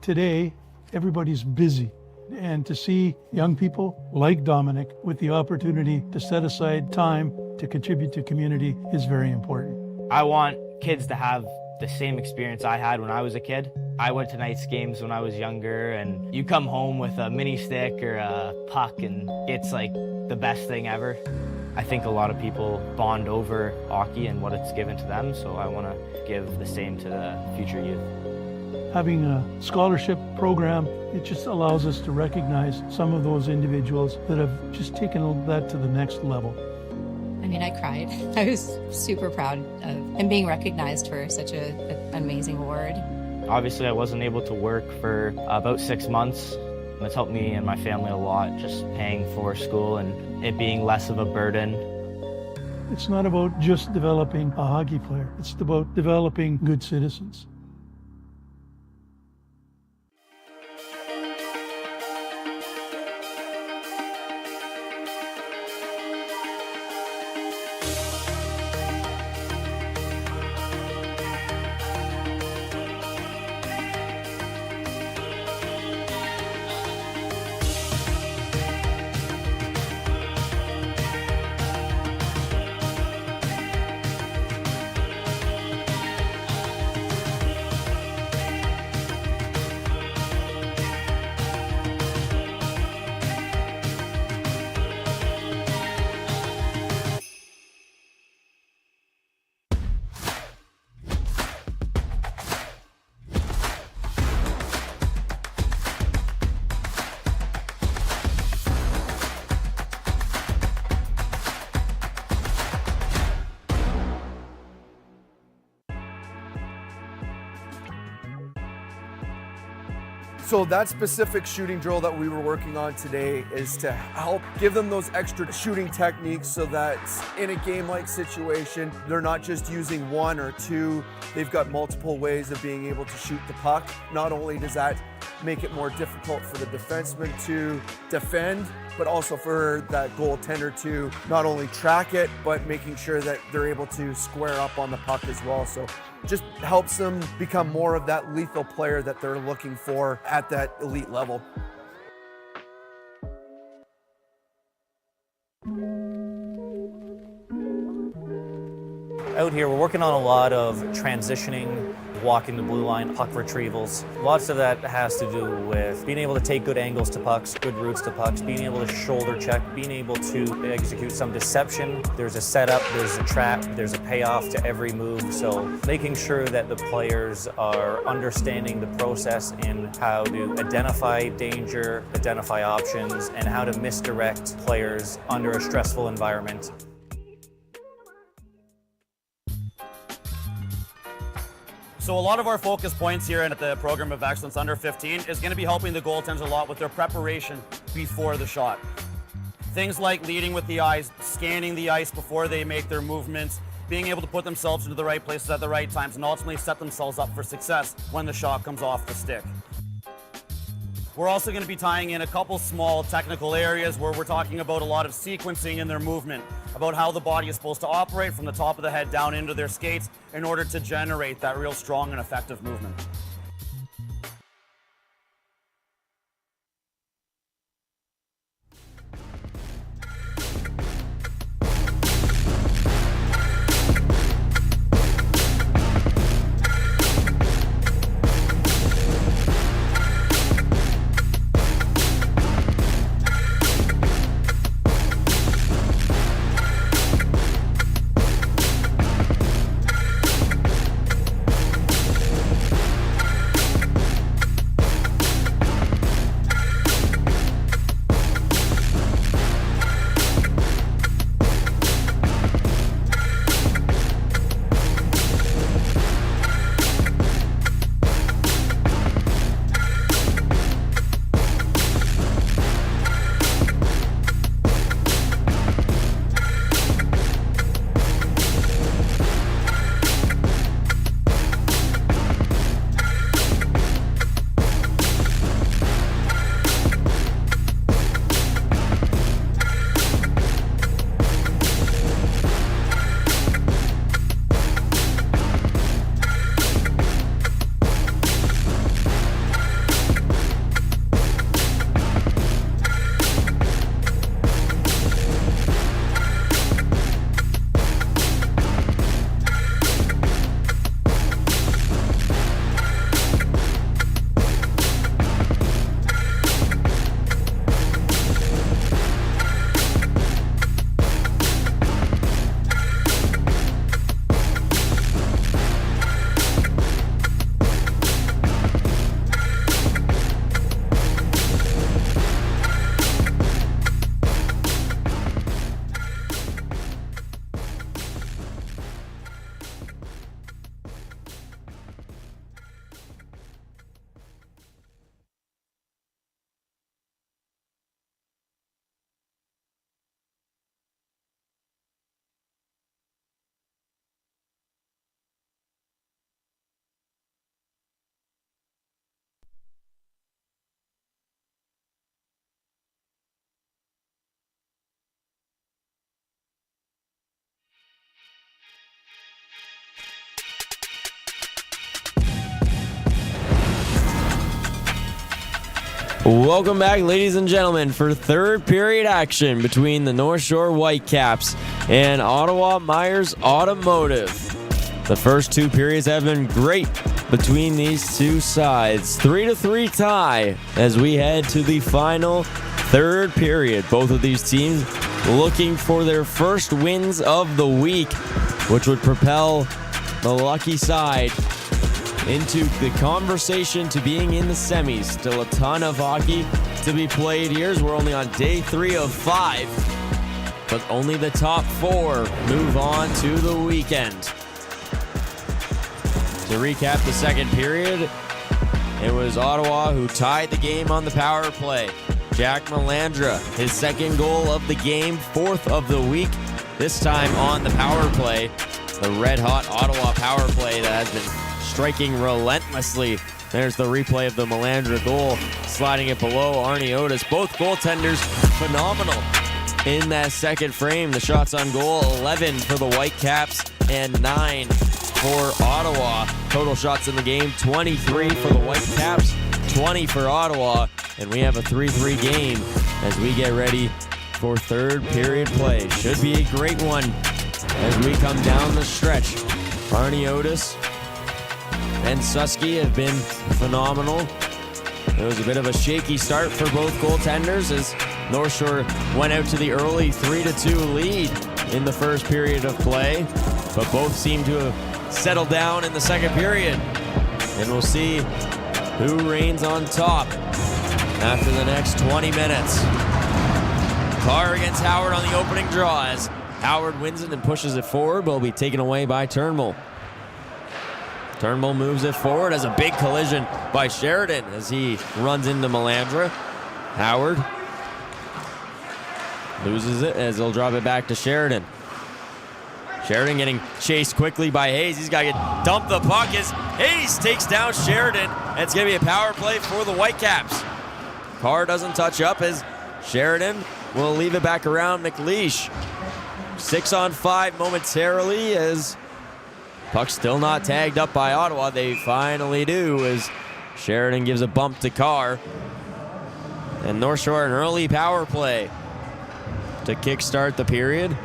Today, everybody's busy. And to see young people like Dominic with the opportunity to set aside time to contribute to community is very important. I want kids to have the same experience I had when I was a kid. I went to Knights games when I was younger, and you come home with a mini stick or a puck, and it's like the best thing ever. I think a lot of people bond over hockey and what it's given to them, so I want to give the same to the future youth. Having a scholarship program, it just allows us to recognize some of those individuals that have just taken that to the next level. I mean, I cried. I was super proud of him being recognized for such an amazing award. Obviously, I wasn't able to work for about 6 months. It's helped me and my family a lot, just paying for school and it being less of a burden. It's not about just developing a hockey player. It's about developing good citizens. So that specific shooting drill that we were working on today is to help give them those extra shooting techniques so that in a game-like situation, they're not just using one or two, they've got multiple ways of being able to shoot the puck. Not only does that make it more difficult for the defenseman to defend, but also for that goaltender to not only track it, but making sure that they're able to square up on the puck as well. So just helps them become more of that lethal player that they're looking for at that elite level. Out here, we're working on a lot of transitioning, walking the blue line, puck retrievals. Lots of that has to do with being able to take good angles to pucks, good routes to pucks, being able to shoulder check, being able to execute some deception. There's a setup, there's a trap, there's a payoff to every move. So making sure that the players are understanding the process in how to identify danger, identify options, and how to misdirect players under a stressful environment. So a lot of our focus points here at the Program of Excellence Under 15 is going to be helping the goaltenders a lot with their preparation before the shot. Things like leading with the eyes, scanning the ice before they make their movements, being able to put themselves into the right places at the right times, and ultimately set themselves up for success when the shot comes off the stick. We're also going to be tying in a couple small technical areas where we're talking about a lot of sequencing in their movement, about how the body is supposed to operate from the top of the head down into their skates in order to generate that real strong and effective movement. Welcome back, ladies and gentlemen, for third period action between the North Shore Whitecaps and Ottawa Myers Automotive. The first two periods have been great between these two sides. 3-3 tie as we head to the final third period. Both of these teams looking for their first wins of the week, which would propel the lucky side into the conversation to being in the semis. Still a ton of hockey to be played here as we're only on day 3 of 5, but only the top 4 move on to the weekend. To recap the second period, it was Ottawa who tied the game on the power play. Jack Melandra, his second goal of the game, 4th of the week, this time on the power play. The red-hot Ottawa power play that has been striking relentlessly. There's the replay of the Melandra goal, sliding it below Arnie Otis. Both goaltenders phenomenal in that second frame. The shots on goal, 11 for the Whitecaps and 9 for Ottawa. Total shots in the game, 23 for the Whitecaps, 20 for Ottawa. And we have a 3-3 game as we get ready for third period play. Should be a great one as we come down the stretch. Arnie Otis and Susky have been phenomenal. It was a bit of a shaky start for both goaltenders as North Shore went out to the early 3-2 lead in the first period of play, but both seem to have settled down in the second period. And we'll see who reigns on top after the next 20 minutes. Carr against Howard on the opening draw as Howard wins it and pushes it forward, but will be taken away by Turnbull. Turnbull moves it forward as a big collision by Sheridan as he runs into Melandra. Howard loses it as he'll drop it back to Sheridan. Sheridan getting chased quickly by Hayes. He's got to get dumped the puck as Hayes takes down Sheridan. And it's going to be a power play for the Whitecaps. Carr doesn't touch up as Sheridan will leave it back around McLeish. 6-on-5 momentarily as puck still not tagged up by Ottawa. They finally do as Sheridan gives a bump to Carr. And North Shore an early power play to kickstart the period.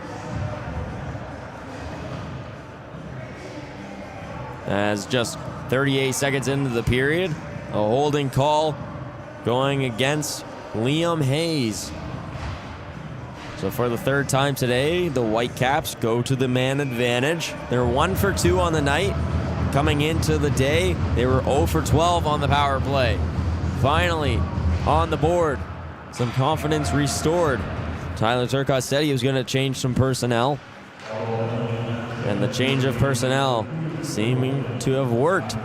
As just 38 seconds into the period, a holding call going against Liam Hayes. So for the third time today, the Whitecaps go to the man advantage. They're 1 for 2 on the night. Coming into the day, they were 0 for 12 on the power play. Finally, on the board, some confidence restored. Tyler Turcotte said he was going to change some personnel. And the change of personnel seeming to have worked.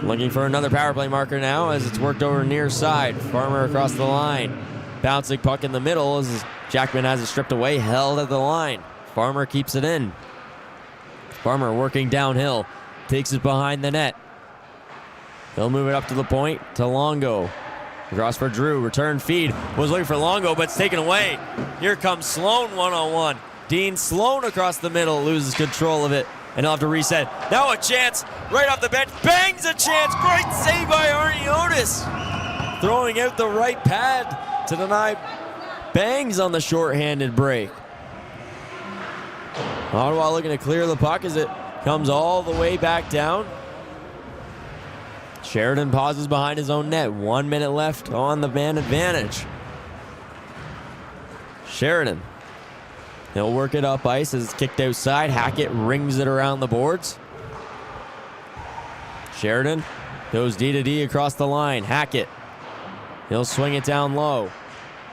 Looking for another power play marker now as it's worked over near side. Farmer across the line. Bouncing puck in the middle as Jackman has it stripped away, held at the line. Farmer keeps it in. Farmer working downhill, takes it behind the net. He'll move it up to the point to Longo. Across for Drew, return feed. Was looking for Longo, but it's taken away. Here comes Sloan one-on-one. Dean Sloan across the middle, loses control of it, and he'll have to reset. Now a chance, right off the bench, bangs a chance. Great save by Arnie Otis. Throwing out the right pad to deny bangs on the shorthanded break. Ottawa looking to clear the puck as it comes all the way back down. Sheridan pauses behind his own net. 1 minute left on the man advantage. Sheridan. He'll work it up ice as it's kicked outside. Hackett rings it around the boards. Sheridan goes D-to-D across the line. Hackett. He'll swing it down low.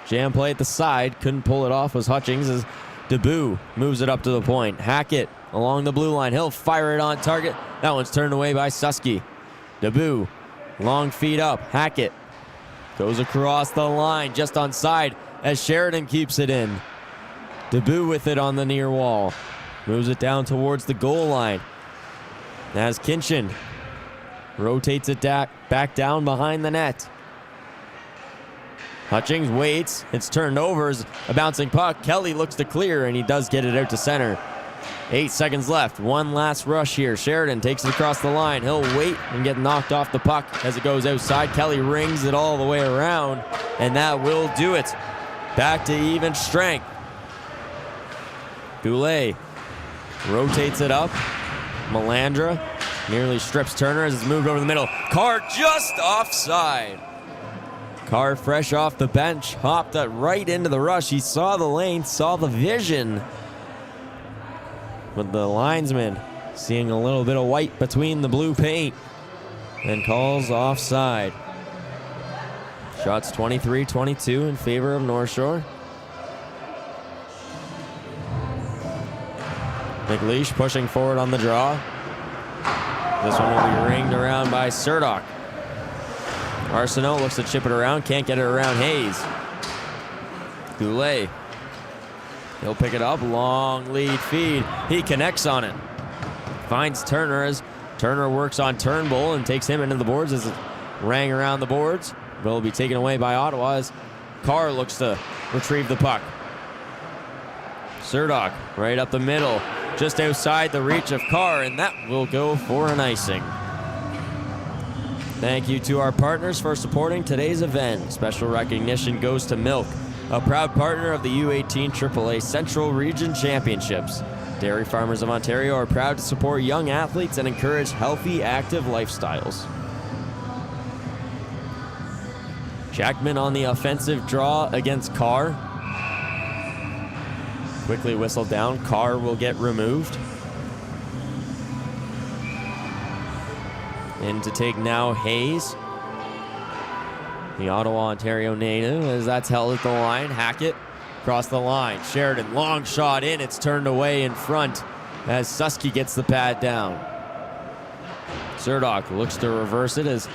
Jam play at the side. Couldn't pull it off was Hutchings as Debut moves it up to the point. Hackett along the blue line. He'll fire it on target. That one's turned away by Susky. Debut. Long feed up. Hackett goes across the line just onside as Sheridan keeps it in. Debut with it on the near wall. Moves it down towards the goal line. As Kinchin rotates it back down behind the net. Hutchings waits. It's turned over as a bouncing puck. Kelly looks to clear, and he does get it out to center. 8 seconds left. One last rush here. Sheridan takes it across the line. He'll wait and get knocked off the puck as it goes outside. Kelly rings it all the way around, and that will do it. Back to even strength. Goulet rotates it up. Melandra nearly strips Turner as it's moved over the middle. Carr just offside. Carr fresh off the bench, hopped right into the rush. He saw the lane, saw the vision. But the linesman seeing a little bit of white between the blue paint and calls offside. Shots 23-22 in favor of North Shore. McLeish pushing forward on the draw. This one will be ringed around by Surdock. Arsenault looks to chip it around, can't get it around Hayes. Goulet. He'll pick it up, long lead feed. He connects on it. Finds Turner as Turner works on Turnbull and takes him into the boards as it rang around the boards. But it'll be taken away by Ottawa as Carr looks to retrieve the puck. Surdock right up the middle, just outside the reach of Carr, and that will go for an icing. Thank you to our partners for supporting today's event. Special recognition goes to Milk, a proud partner of the U18 AAA Central Region Championships. Dairy Farmers of Ontario are proud to support young athletes and encourage healthy, active lifestyles. Jackman on the offensive draw against Carr. Quickly whistled down. Carr will get removed. In to take now Hayes. The Ottawa, Ontario native, as that's held at the line. Hackett across the line. Sheridan, long shot in. It's turned away in front as Susky gets the pad down. Surdock looks to reverse it as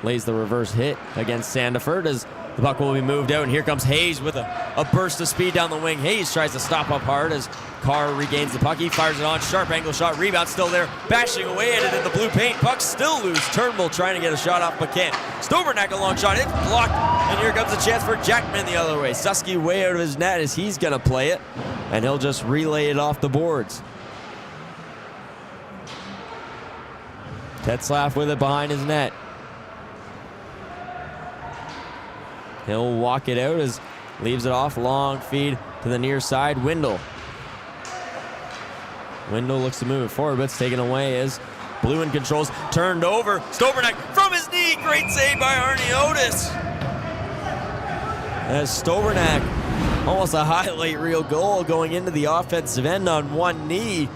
lays the reverse hit against Sandiford as the puck will be moved out. And here comes Hayes with a burst of speed down the wing. Hayes tries to stop up hard as Carr regains the puck. He fires it on. Sharp angle shot. Rebound still there. Bashing away at it in the blue paint. Puck still loose. Turnbull trying to get a shot off but can't. Stovernack a long shot. It's blocked. And here comes a chance for Jackman the other way. Susky way out of his net as he's going to play it. And he'll just relay it off the boards. Tetzlaff with it behind his net. He'll walk it out as leaves it off. Long feed to the near side. Wendell looks to move it forward, but it's taken away as Bluen controls. Turned over. Stovernack from his knee. Great save by Arnie Otis. As Stovernack, almost a highlight reel goal going into the offensive end on one knee.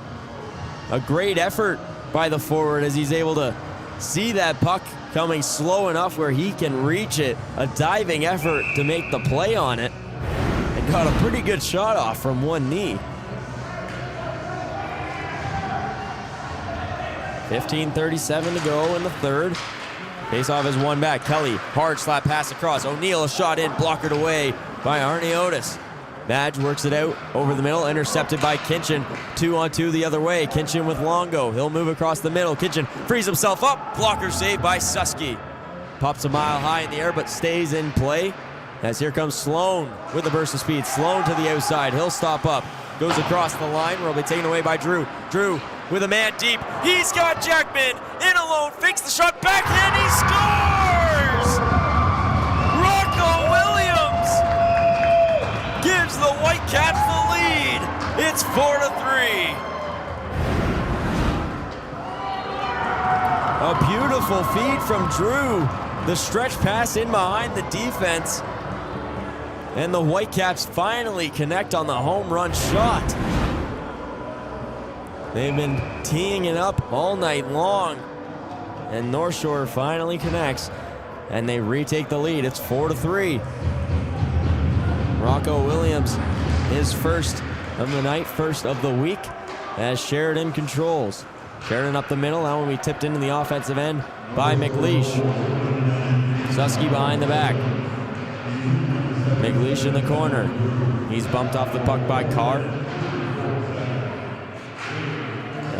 A great effort by the forward as he's able to see that puck coming slow enough where he can reach it. A diving effort to make the play on it. And got a pretty good shot off from one knee. 15:37 to go in the third. Faceoff is one back. Kelly, hard slap pass across. O'Neill, a shot in, blockered away by Arnie Otis. Badge works it out over the middle, intercepted by Kinchin. 2-on-2 the other way. Kinchin with Longo. He'll move across the middle. Kinchin frees himself up. Blocker saved by Susky. Pops a mile high in the air, but stays in play. As here comes Sloan with a burst of speed. Sloan to the outside. He'll stop up. Goes across the line. Will be taken away by Drew. Drew with a man deep. He's got Jackman in alone. Fakes the shot. Backhand. He scores! Rocco Williams gives the Whitecaps the lead. It's 4-3. A beautiful feed from Drew. The stretch pass in behind the defense. And the Whitecaps finally connect on the home run shot. They've been teeing it up all night long. And North Shore finally connects. And they retake the lead. It's 4-3. Rocco Williams, his first of the night, first of the week, as Sheridan controls. Sheridan up the middle, now will be tipped into the offensive end by McLeish. Susky behind the back. McLeish in the corner. He's bumped off the puck by Carr.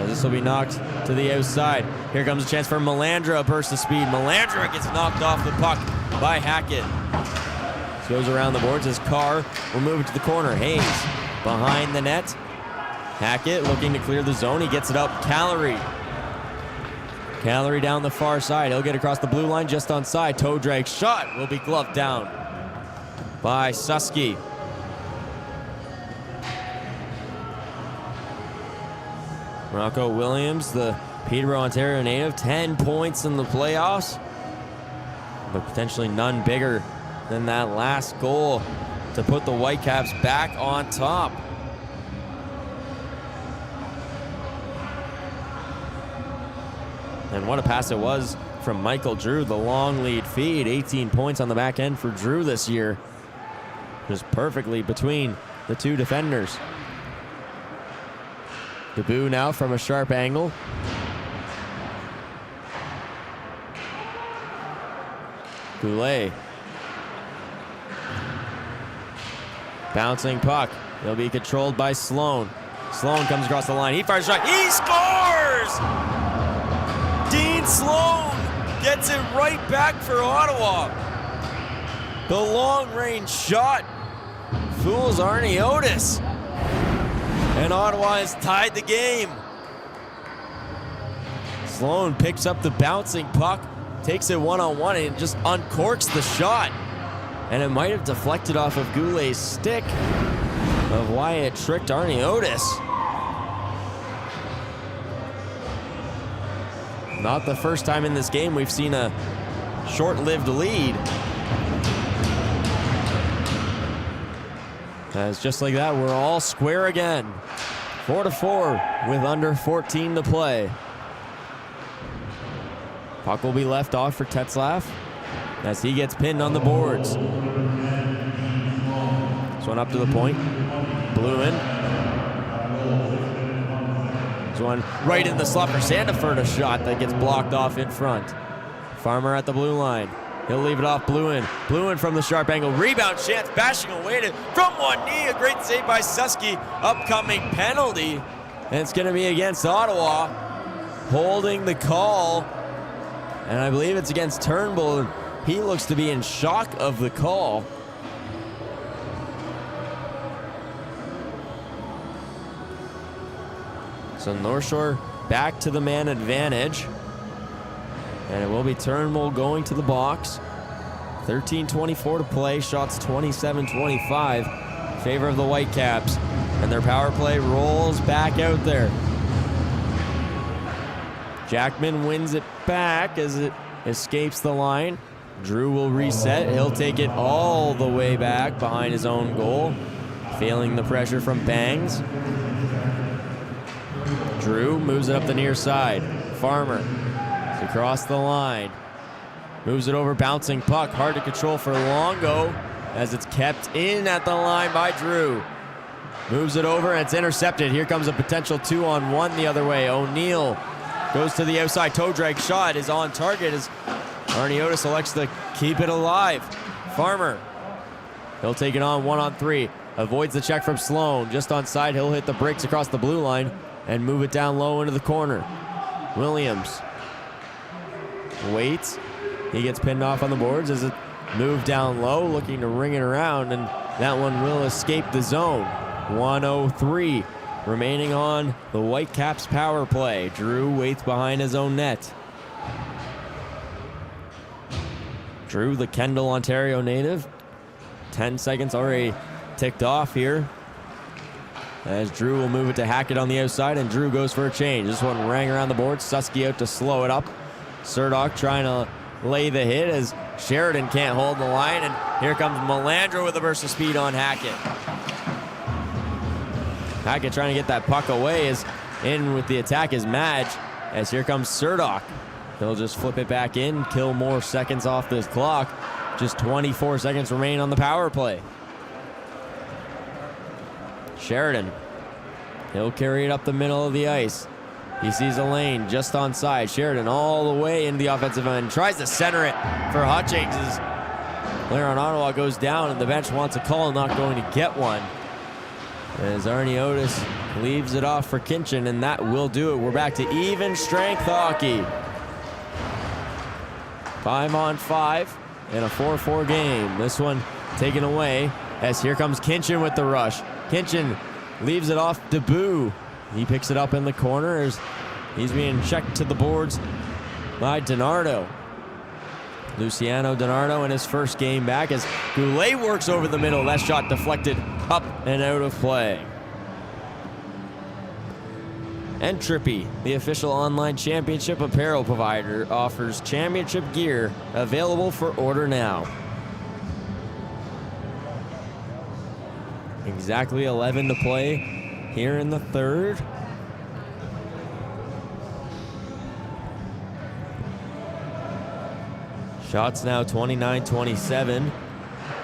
This will be knocked to the outside. Here comes a chance for Melandra, a burst of speed. Melandra gets knocked off the puck by Hackett. Goes around the boards as Carr will move it to the corner. Hayes behind the net. Hackett looking to clear the zone. He gets it up. Callery down the far side. He'll get across the blue line just on side. Toe drag shot will be gloved down by Susky. Rocco Williams, the Peterborough, Ontario native, 10 points in the playoffs, but potentially none bigger than that last goal to put the Whitecaps back on top. And what a pass it was from Michael Drew, the long lead feed. 18 points on the back end for Drew this year. Just perfectly between the two defenders. Debut now from a sharp angle. Goulet. Bouncing puck. He'll be controlled by Sloan. Sloan comes across the line. He fires a shot. He scores! Dean Sloan gets it right back for Ottawa. The long-range shot fools Arnie Otis. And Ottawa has tied the game. Sloan picks up the bouncing puck, takes it one-on-one, and just uncorks the shot. And it might have deflected off of Goulet's stick, of why it tricked Arnie Otis. Not the first time in this game we've seen a short-lived lead. As just like that, we're all square again. 4-4 with under 14 to play. Puck will be left off for Tetzlaff as he gets pinned on the boards. This one up to the point. Bluin. This one right in the slot for Sandiford, a shot that gets blocked off in front. Farmer at the blue line. He'll leave it off Bluin. Bluin from the sharp angle. Rebound chance, bashing away from one knee. A great save by Susky. Upcoming penalty. And it's going to be against Ottawa. Holding the call. And I believe it's against Turnbull. He looks to be in shock of the call. So North Shore back to the man advantage. And it will be Turnbull going to the box. 13:24 to play. Shots 27-25 in favor of the Whitecaps. And their power play rolls back out there. Jackman wins it back as it escapes the line. Drew will reset. He'll take it all the way back behind his own goal, failing the pressure from Bangs. Drew moves it up the near side. Farmer across the line. Moves it over, bouncing puck. Hard to control for Longo as it's kept in at the line by Drew. Moves it over and it's intercepted. Here comes a potential 2-on-1 the other way. O'Neill goes to the outside. Toe drag shot is on target as Arnie Otis elects to keep it alive. Farmer. He'll take it on 1-on-3. Avoids the check from Sloan. Just on side, he'll hit the brakes across the blue line and move it down low into the corner. Williams waits. He gets pinned off on the boards as it moved down low, looking to ring it around, and that one will escape the zone. 1:03 remaining on the Whitecaps power play. Drew waits behind his own net. Drew, the Kendall, Ontario native. 10 seconds already ticked off here. As Drew will move it to Hackett on the outside, and Drew goes for a change. This one rang around the board. Susky out to slow it up. Surdock trying to lay the hit as Sheridan can't hold the line, and here comes Melandro with a burst of speed on Hackett. Hackett trying to get that puck away. Is in with the attack is Madge, as here comes Surdock. He'll just flip it back in, kill more seconds off this clock. Just 24 seconds remain on the power play. Sheridan, he'll carry it up the middle of the ice. He sees a lane just on side. Sheridan all the way into the offensive end. Tries to center it for Hutchings as player on Ottawa goes down and the bench wants a call, not going to get one. As Arnie Otis leaves it off for Kinchin, and that will do it. We're back to even strength hockey. 5-on-5 in a 4-4 game. This one taken away as here comes Kinchin with the rush. Kinchin leaves it off Deboo. He picks it up in the corner as he's being checked to the boards by DiNardo. Luciano DiNardo in his first game back as Goulet works over the middle. That shot deflected up and out of play. Entropy, the official online championship apparel provider, offers championship gear available for order now. Exactly 11 to play here in the third. Shots now 29-27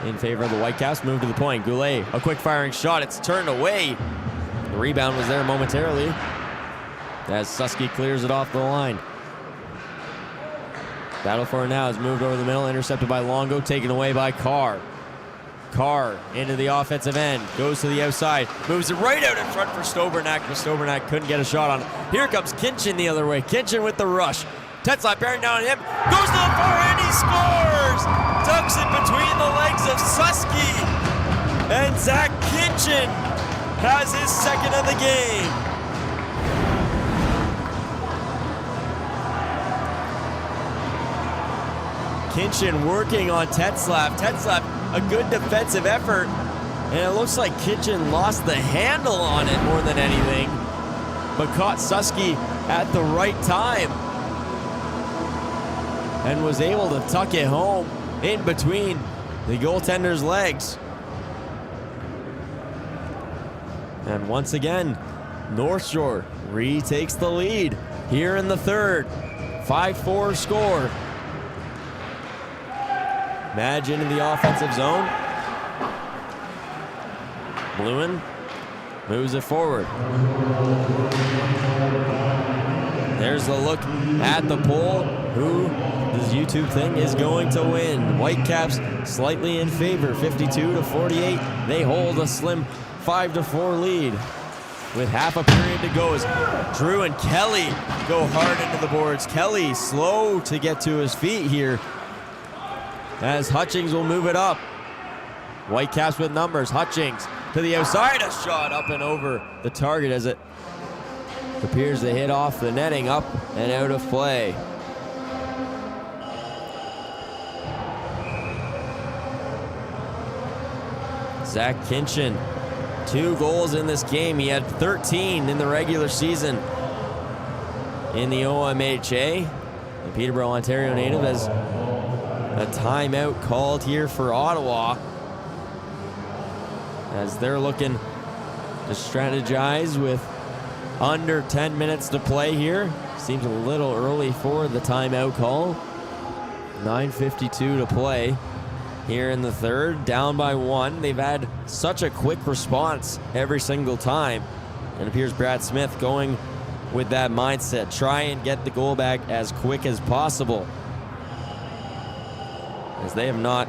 in favor of the Whitecaps. Move to the point. Goulet, a quick firing shot. It's turned away. The rebound was there momentarily as Susky clears it off the line. Battle for it now is moved over the middle, intercepted by Longo, taken away by Carr. Carr into the offensive end, goes to the outside, moves it right out in front for Stobernack, but Stobernack couldn't get a shot on it. Here comes Kinchin the other way. Kinchin with the rush. Tetzlaff bearing down on him, goes to the forehand, he scores! Tucks it between the legs of Susky, and Zach Kinchin has his second of the game. Kinchin working on Tetzlaff. Tetzlaff, a good defensive effort, and it looks like Kinchin lost the handle on it more than anything, but caught Susky at the right time. and was able to tuck it home in between the goaltender's legs. And once again, North Shore retakes the lead here in the third. 5-4 score. Madge into the offensive zone. Bluin moves it forward. There's the look at the poll. Who this YouTube thing is going to win? Whitecaps slightly in favor, 52-48. They hold a slim 5-4 lead with half a period to go as Drew and Kelly go hard into the boards. Kelly slow to get to his feet here as Hutchings will move it up. Whitecaps with numbers. Hutchings to the outside, a shot up and over the target as it appears to hit off the netting, up and out of play. Zach Kinchin, 2 goals in this game. He had 13 in the regular season in the OMHA. The Peterborough, Ontario native has a timeout called here for Ottawa as they're looking to strategize with under 10 minutes to play here. Seems a little early for the timeout call. 9:52 to play here in the third, down by 1. They've had such a quick response every single time. It appears Brad Smith going with that mindset. Try and get the goal back as quick as possible, as they have not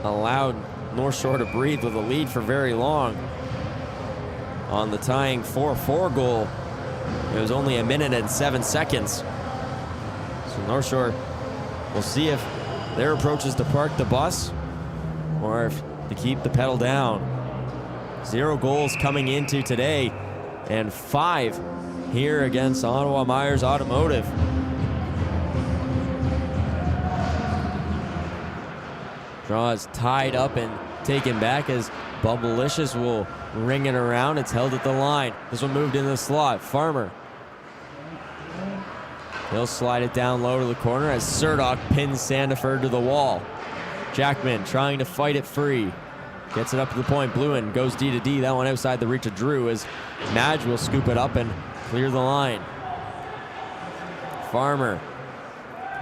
allowed North Shore to breathe with a lead for very long. On the tying 4-4 goal, it was only 1 minute and 7 seconds. So North Shore will see if their approach is to park the bus or if to keep the pedal down. 0 goals coming into today and 5 here against Ottawa Myers Automotive. Draw is tied up and taken back as Bubblicious will ring it around. It's held at the line. This one moved into the slot. Farmer. He'll slide it down low to the corner as Surdock pins Sandiford to the wall. Jackman trying to fight it free. Gets it up to the point. Bluin goes D to D. That one outside the reach of Drew as Madge will scoop it up and clear the line. Farmer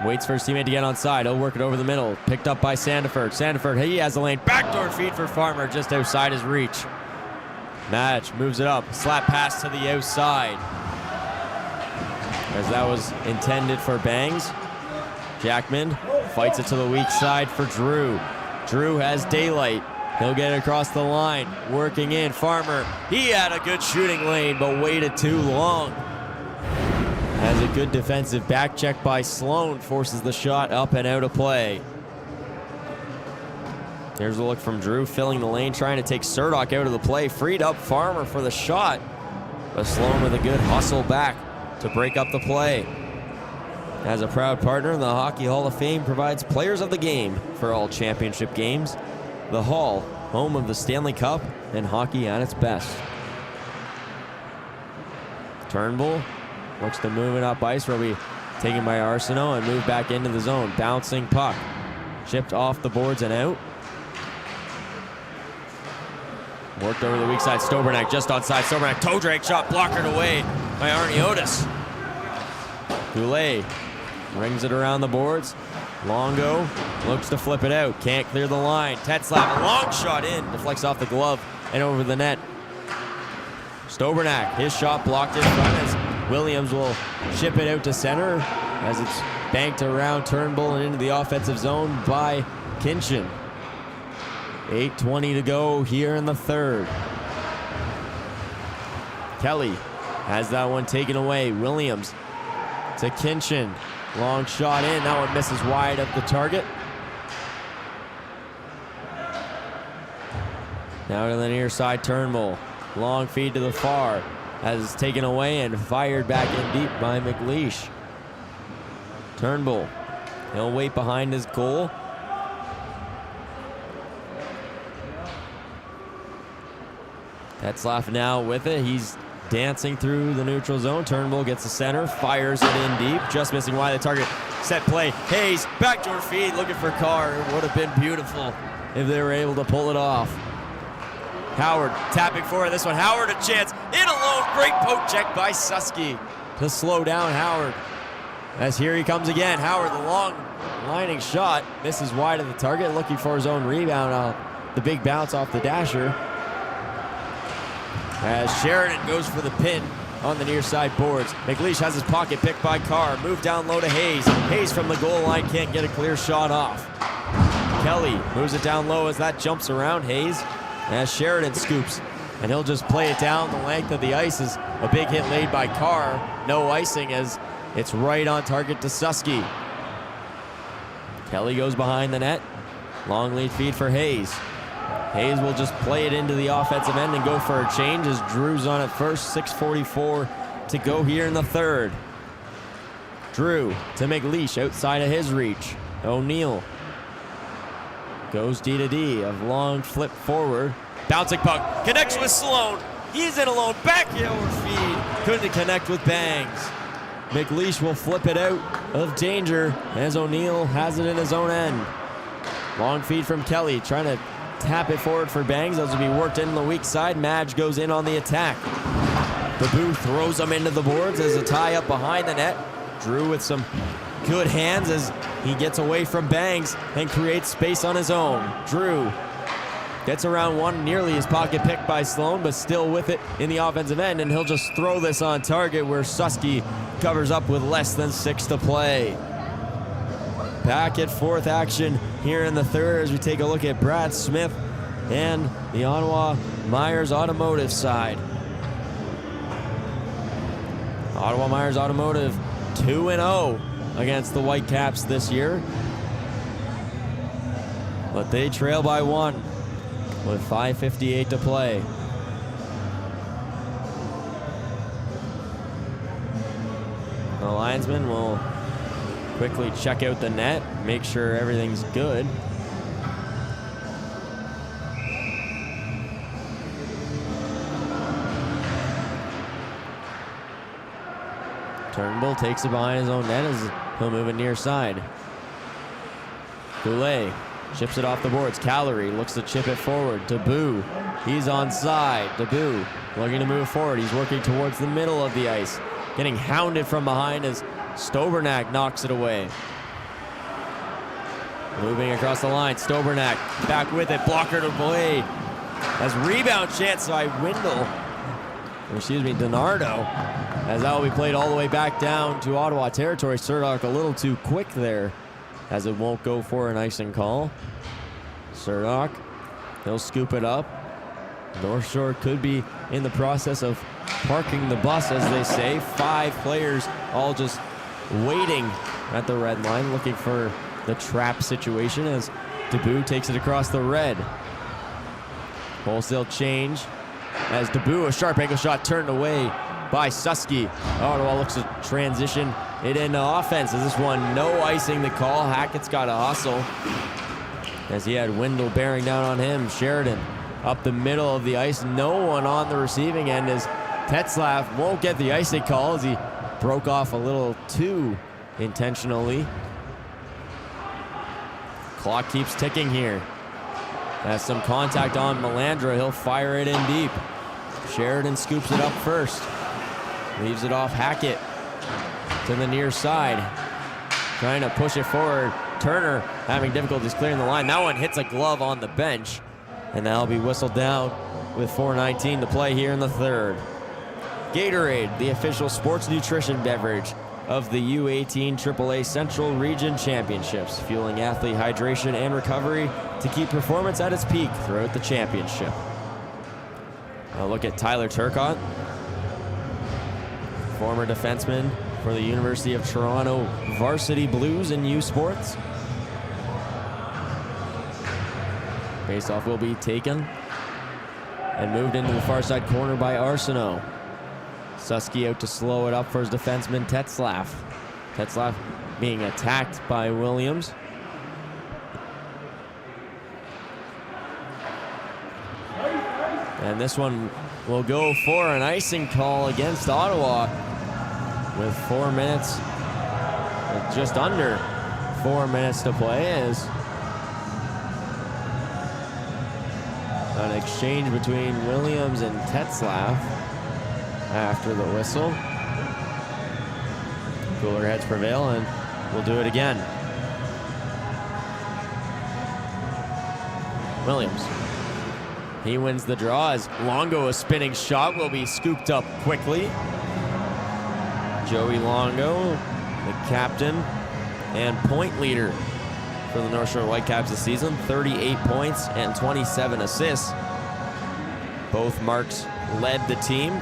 waits for his teammate to get onside. He'll work it over the middle. Picked up by Sandiford. Sandiford, he has the lane. Backdoor feed for Farmer just outside his reach. Madge moves it up. Slap pass to the outside, as that was intended for Bangs. Jackman fights it to the weak side for Drew. Drew has daylight. He'll get it across the line. Working in. Farmer, he had a good shooting lane, but waited too long. As a good defensive back check by Sloan forces the shot up and out of play. Here's a look from Drew, filling the lane, trying to take Surdock out of the play. Freed up Farmer for the shot, but Sloan with a good hustle back to break up the play. As a proud partner, the Hockey Hall of Fame provides players of the game for all championship games. The Hall, home of the Stanley Cup and hockey at its best. Turnbull looks to move it up ice, where we taken by Arsenault and move back into the zone. Bouncing puck. Chipped off the boards and out. Worked over the weak side. Stobernak just onside. Stobernak toe drag shot blockered away by Arnie Otis. Goulet rings it around the boards. Longo looks to flip it out. Can't clear the line. Tetzlaff, a long shot in. Deflects off the glove and over the net. Stobernak, his shot blocked in front as Williams will ship it out to center as it's banked around Turnbull and into the offensive zone by Kinchin. 8:20 to go here in the third. Kelly has that one taken away. Williams to Kinchin. Long shot in. That one misses wide of the target. Now to the near side, Turnbull. Long feed to the far as it's taken away and fired back in deep by McLeish. Turnbull, he'll wait behind his goal. Tetzlaff now with it. He's dancing through the neutral zone. Turnbull gets the center, fires it in deep, just missing wide of the target. Set play. Hayes, backdoor feed, looking for Carr. It would have been beautiful if they were able to pull it off. Howard tapping forward this one. Howard a chance. In alone. Great poke check by Susky to slow down Howard. As here he comes again. Howard, the long lining shot. Misses wide of the target. Looking for his own rebound. The big bounce off the dasher. As Sheridan goes for the pin on the near side boards. McLeish has his pocket picked by Carr. Move down low to Hayes. Hayes from the goal line can't get a clear shot off. Kelly moves it down low as that jumps around Hayes. As Sheridan scoops, and he'll just play it down the length of the ice. Is a big hit laid by Carr. No icing as it's right on target to Susky. Kelly goes behind the net. Long lead feed for Hayes. Hayes will just play it into the offensive end and go for a change as Drew's on it first. 6:44 to go here in the third. Drew to McLeish outside of his reach. O'Neill goes D to D, a long flip forward. Bouncing puck, connects with Sloan. He's in alone, backhand feed. Couldn't connect with Bangs. McLeish will flip it out of danger as O'Neill has it in his own end. Long feed from Kelly, trying to tap it forward for Bangs. Those will be worked in the weak side. Madge goes in on the attack. Babu throws them into the boards as a tie up behind the net. Drew with some good hands as he gets away from Bangs and creates space on his own. Drew gets around one, nearly his pocket picked by Sloan, but still with it in the offensive end, and he'll just throw this on target where Susky covers up with less than 6 to play. Back at fourth action here in the third as we take a look at Brad Smith and the Ottawa Myers Automotive side. Ottawa Myers Automotive 2-0 against the Whitecaps this year, but they trail by 1 with 5:58 to play. The linesman will quickly check out the net, make sure everything's good. Turnbull takes it behind his own net as he'll move it near side. Goulet chips it off the boards. Callery looks to chip it forward. Dabu, he's onside. Dabu looking to move forward. He's working towards the middle of the ice. Getting hounded from behind as Stobernak knocks it away. Moving across the line. Stobernak back with it. Blocker to Blade. As rebound chance by DiNardo. As that will be played all the way back down to Ottawa territory. Surdock a little too quick there as it won't go for an icing call. Surdock, he'll scoop it up. North Shore could be in the process of parking the bus, as they say. 5 players all just waiting at the red line, looking for the trap situation as Dabu takes it across the red. Wholesale change as Dabu, a sharp angle shot turned away by Susky. Ottawa looks to transition it into offense. As this one, no icing the call. Hackett's got a hustle as he had Wendell bearing down on him. Sheridan up the middle of the ice. No one on the receiving end as Tetzlaff won't get the icing call as he broke off a little too intentionally. Clock keeps ticking here. Has some contact on Melandra. He'll fire it in deep. Sheridan scoops it up first. Leaves it off Hackett to the near side. Trying to push it forward. Turner having difficulties clearing the line. That one hits a glove on the bench. And that'll be whistled down with 4:19 to play here in the third. Gatorade, the official sports nutrition beverage of the U18 AAA Central Region Championships, fueling athlete hydration and recovery to keep performance at its peak throughout the championship. A look at Tyler Turcotte, former defenseman for the University of Toronto Varsity Blues in U Sports. Faceoff will be taken and moved into the far side corner by Arsenault. Susky out to slow it up for his defenseman Tetzlaff. Tetzlaff being attacked by Williams. And this one will go for an icing call against Ottawa with 4 minutes, just under 4 minutes to play, as an exchange between Williams and Tetzlaff after the whistle. Cooler heads prevail, and we'll do it again. Williams. He wins the draw as Longo, a spinning shot, will be scooped up quickly. Joey Longo, the captain and point leader for the North Shore Whitecaps this season, 38 points and 27 assists. Both marks led the team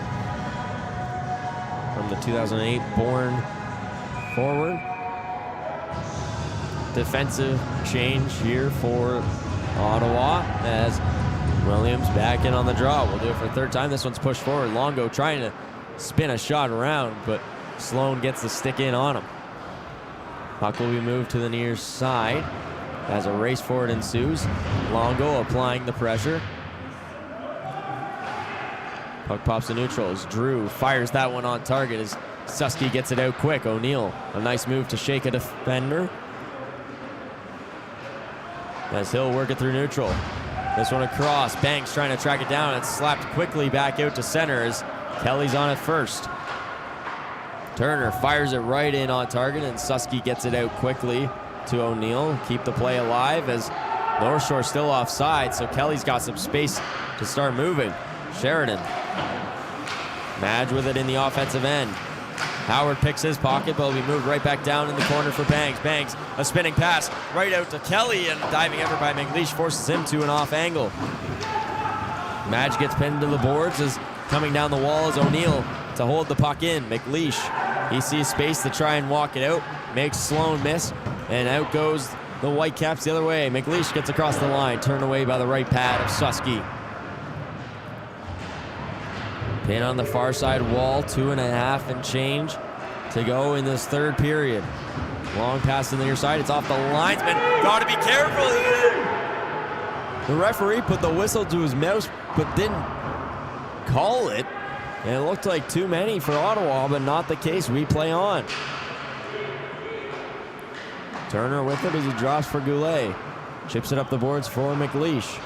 from the 2008 born forward. Defensive change here for Ottawa as Williams back in on the draw. We'll do it for a third time. This one's pushed forward. Longo trying to spin a shot around, but Sloan gets the stick in on him. Puck will be moved to the near side as a race forward ensues. Longo applying the pressure. Puck pops to neutral as Drew fires that one on target as Susky gets it out quick. O'Neill, a nice move to shake a defender. As Hill working through neutral. This one across. Banks trying to track it down. It's slapped quickly back out to center as Kelly's on it first. Turner fires it right in on target, and Susky gets it out quickly to O'Neill. Keep the play alive as North Shore still offside, so Kelly's got some space to start moving. Sheridan. Madge with it in the offensive end. Howard picks his pocket, but will be moved right back down in the corner for Banks. Banks, a spinning pass right out to Kelly, and diving effort by McLeish forces him to an off angle. Madge gets pinned to the boards as coming down the wall is O'Neill to hold the puck in. McLeish, he sees space to try and walk it out, makes Sloan miss, and out goes the Whitecaps the other way. McLeish gets across the line, turned away by the right pad of Susky. Pin on the far side wall, 2.5 and change to go in this third period. Long pass to the near side, it's off the linesman. Gotta be careful here. The referee put the whistle to his mouth, but didn't call it. And it looked like too many for Ottawa, but not the case. We play on. Turner with it as he drops for Goulet. Chips it up the boards for McLeish.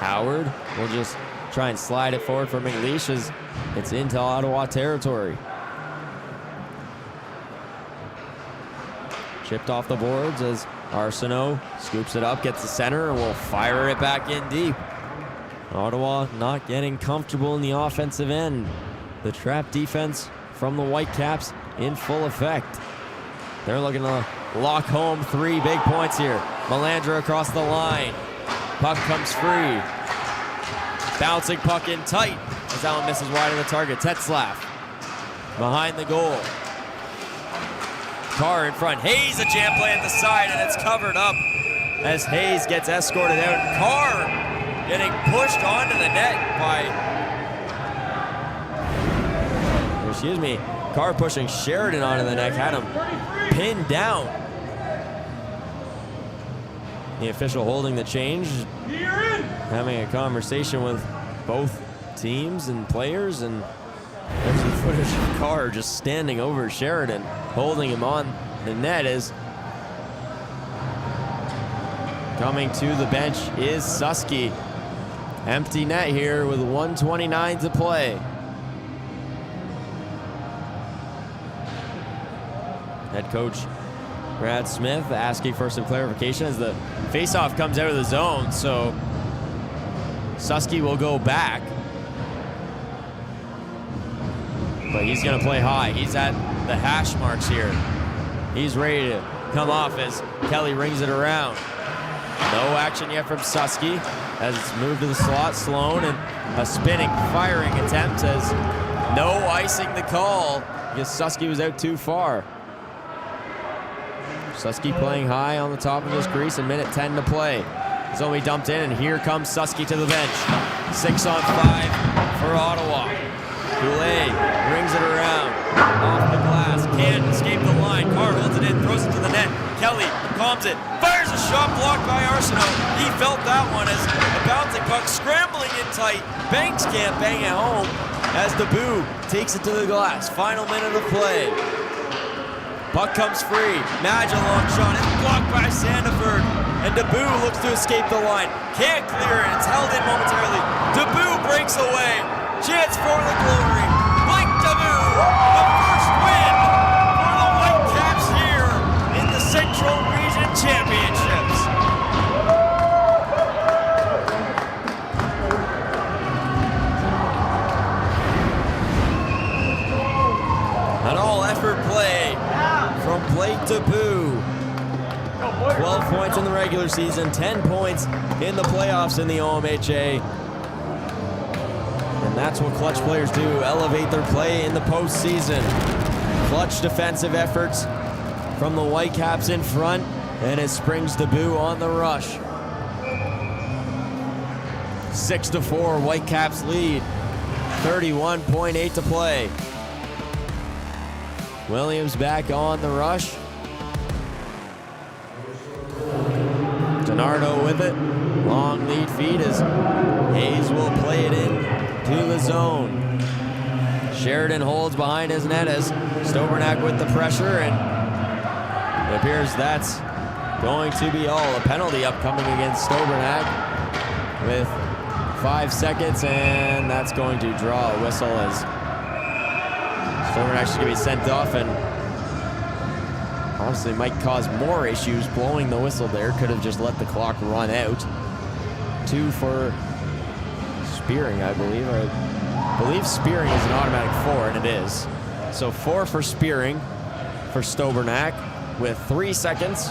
Howard will just try and slide it forward for McLeish as it's into Ottawa territory. Chipped off the boards as Arsenault scoops it up, gets the center, and will fire it back in deep. Ottawa not getting comfortable in the offensive end. The trap defense from the Whitecaps in full effect. They're looking to lock home 3 big points here. Melandra across the line. Puck comes free. Bouncing puck in tight as that one misses wide of the target. Tetzlaff behind the goal. Carr in front. Hayes, a jam play at the side, and it's covered up as Hayes gets escorted out. Carr getting pushed onto the net by, Carr pushing Sheridan onto the net, had him pinned down. The official holding the change, having a conversation with both teams and players, and there's the footage of Carr just standing over Sheridan, holding him on the net. As coming to the bench is Susky. Empty net here with 1:29 to play. Head coach Brad Smith asking for some clarification as the faceoff comes out of the zone, so Susky will go back. But he's gonna play high. He's at the hash marks here. He's ready to come off as Kelly rings it around. No action yet from Susky as it's moved to the slot. Sloan, and a spinning, firing attempt as no icing the call because Susky was out too far. Susky playing high on the top of his crease, a minute 10 to play. It's only dumped in, and here comes Susky to the bench. 6 on 5 for Ottawa. Goulet brings it around, off the glass, can't escape the line. Carr holds it in, throws it to the net. Kelly calms it, fires a shot blocked by Arsenault. He felt that one as a bouncing puck scrambling in tight. Banks can't bang it home as Debut takes it to the glass. Final minute of play. Puck comes free. Madge a long shot. It's blocked by Sandiford. And Debut looks to escape the line. Can't clear it. It's held in momentarily. Debut breaks away. Chance for the glory. Blake Debut, the first win for the Whitecaps here in the Central Region Championships. An all-effort play from Blake Debut. 12 points in the regular season, 10 points in the playoffs in the OMHA. And that's what clutch players do, elevate their play in the postseason. Clutch defensive efforts from the Whitecaps in front, and it springs Debut on the rush. 6-4, Whitecaps lead. 31.8 to play. Williams back on the rush. Donardo with it. Long lead feed as Hayes will play it in to the zone. Sheridan holds behind his net as Stobernack with the pressure, and it appears that's going to be all. A penalty upcoming against Stobernack with 5 seconds, and that's going to draw a whistle as Stobernack's going to be sent off, and honestly might cause more issues. Blowing the whistle there could have just let the clock run out. 2 for spearing, I believe. I believe spearing is an automatic 4, and it is. So 4 for spearing for Stobernack with 3 seconds.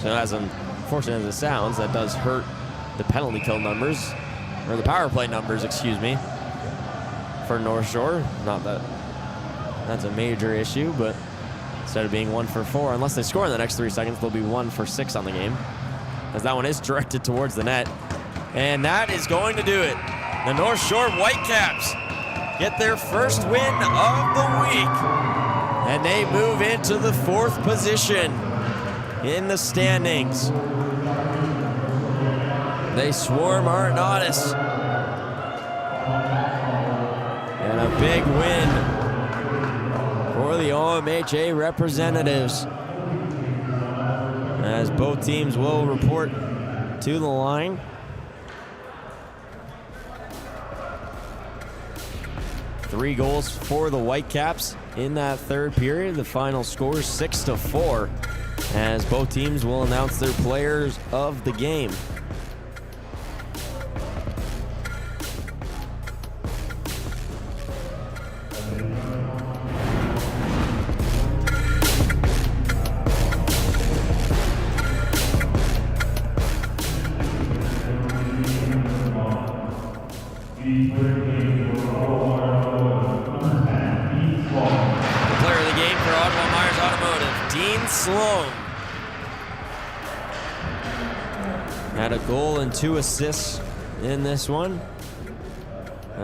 So as unfortunate as it sounds, that does hurt the penalty kill numbers, or the power play numbers, excuse me, for North Shore. Not that that's a major issue, but instead of being 1 for 4, unless they score in the next 3 seconds, they'll be 1 for 6 on the game, as that one is directed towards the net. And that is going to do it. The North Shore Whitecaps get their first win of the week, and they move into the 4th position in the standings. They swarm Arnottis. And a big win for the OMHA representatives, as both teams will report to the line. Three goals for the Whitecaps in that third period. The final score 6-4, as both teams will announce their players of the game. Had a goal and 2 assists in this one.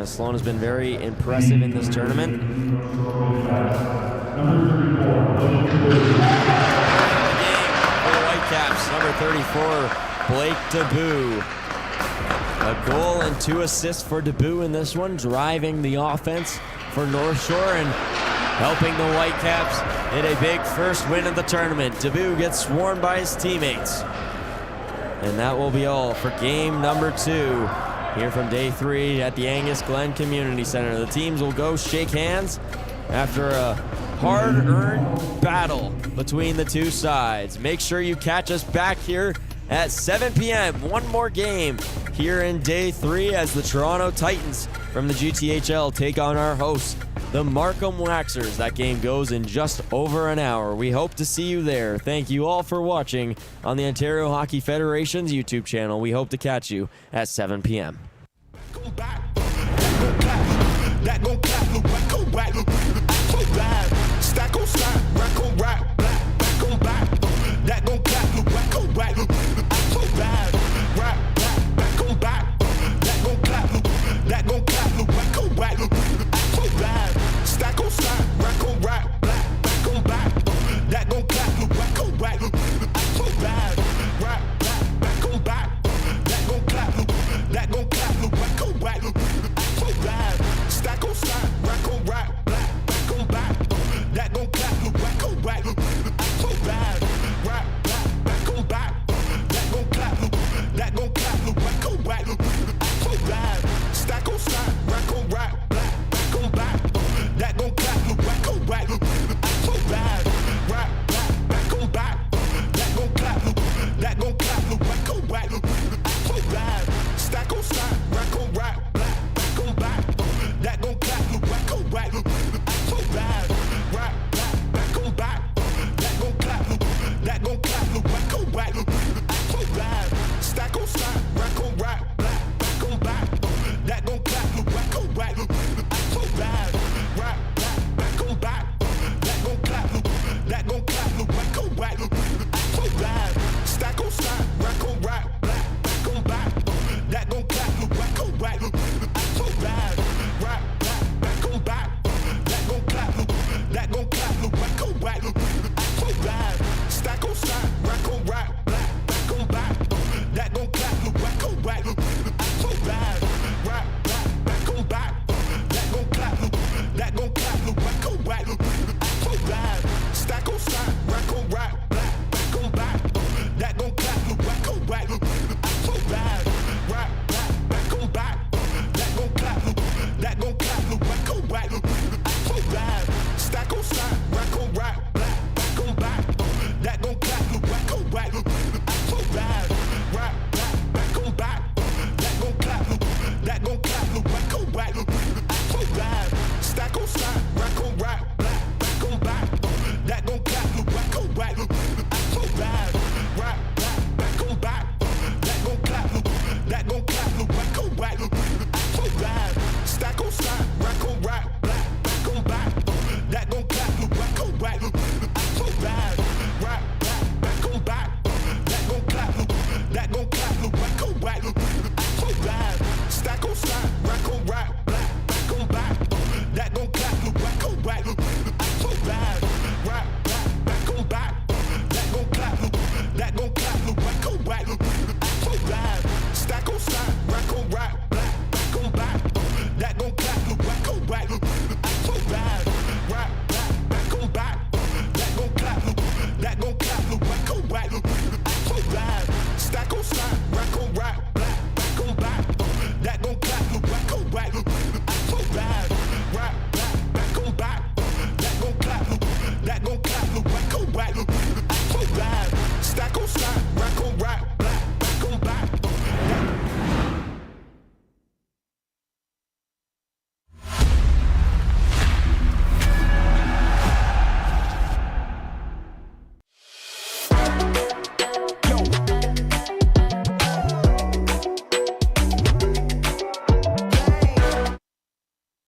Sloan has been very impressive in this tournament. Game for the Whitecaps, number 34, Blake Debut. A goal and 2 assists for Debut in this one, driving the offense for North Shore and helping the Whitecaps in a big first win of the tournament. Debut gets swarmed by his teammates. And that will be all for game number 2 here from day 3 at the Angus Glen Community Centre. The teams will go shake hands after a hard-earned battle between the two sides. Make sure you catch us back here at 7 p.m. One more game here in day 3 as the Toronto Titans from the GTHL take on our hosts, the Markham Waxers. That game goes in just over an hour. We hope to see you there. Thank you all for watching on the Ontario Hockey Federation's YouTube channel. We hope to catch you at 7 p.m. Stack on stack, rack on rack, black, back on back. That gon' clap, whack on whack. whack. I so bad. Rap, back on back. That gon' clap, that gon' clap. Whack on whack. I so bad. Stack on stack, rack on rack.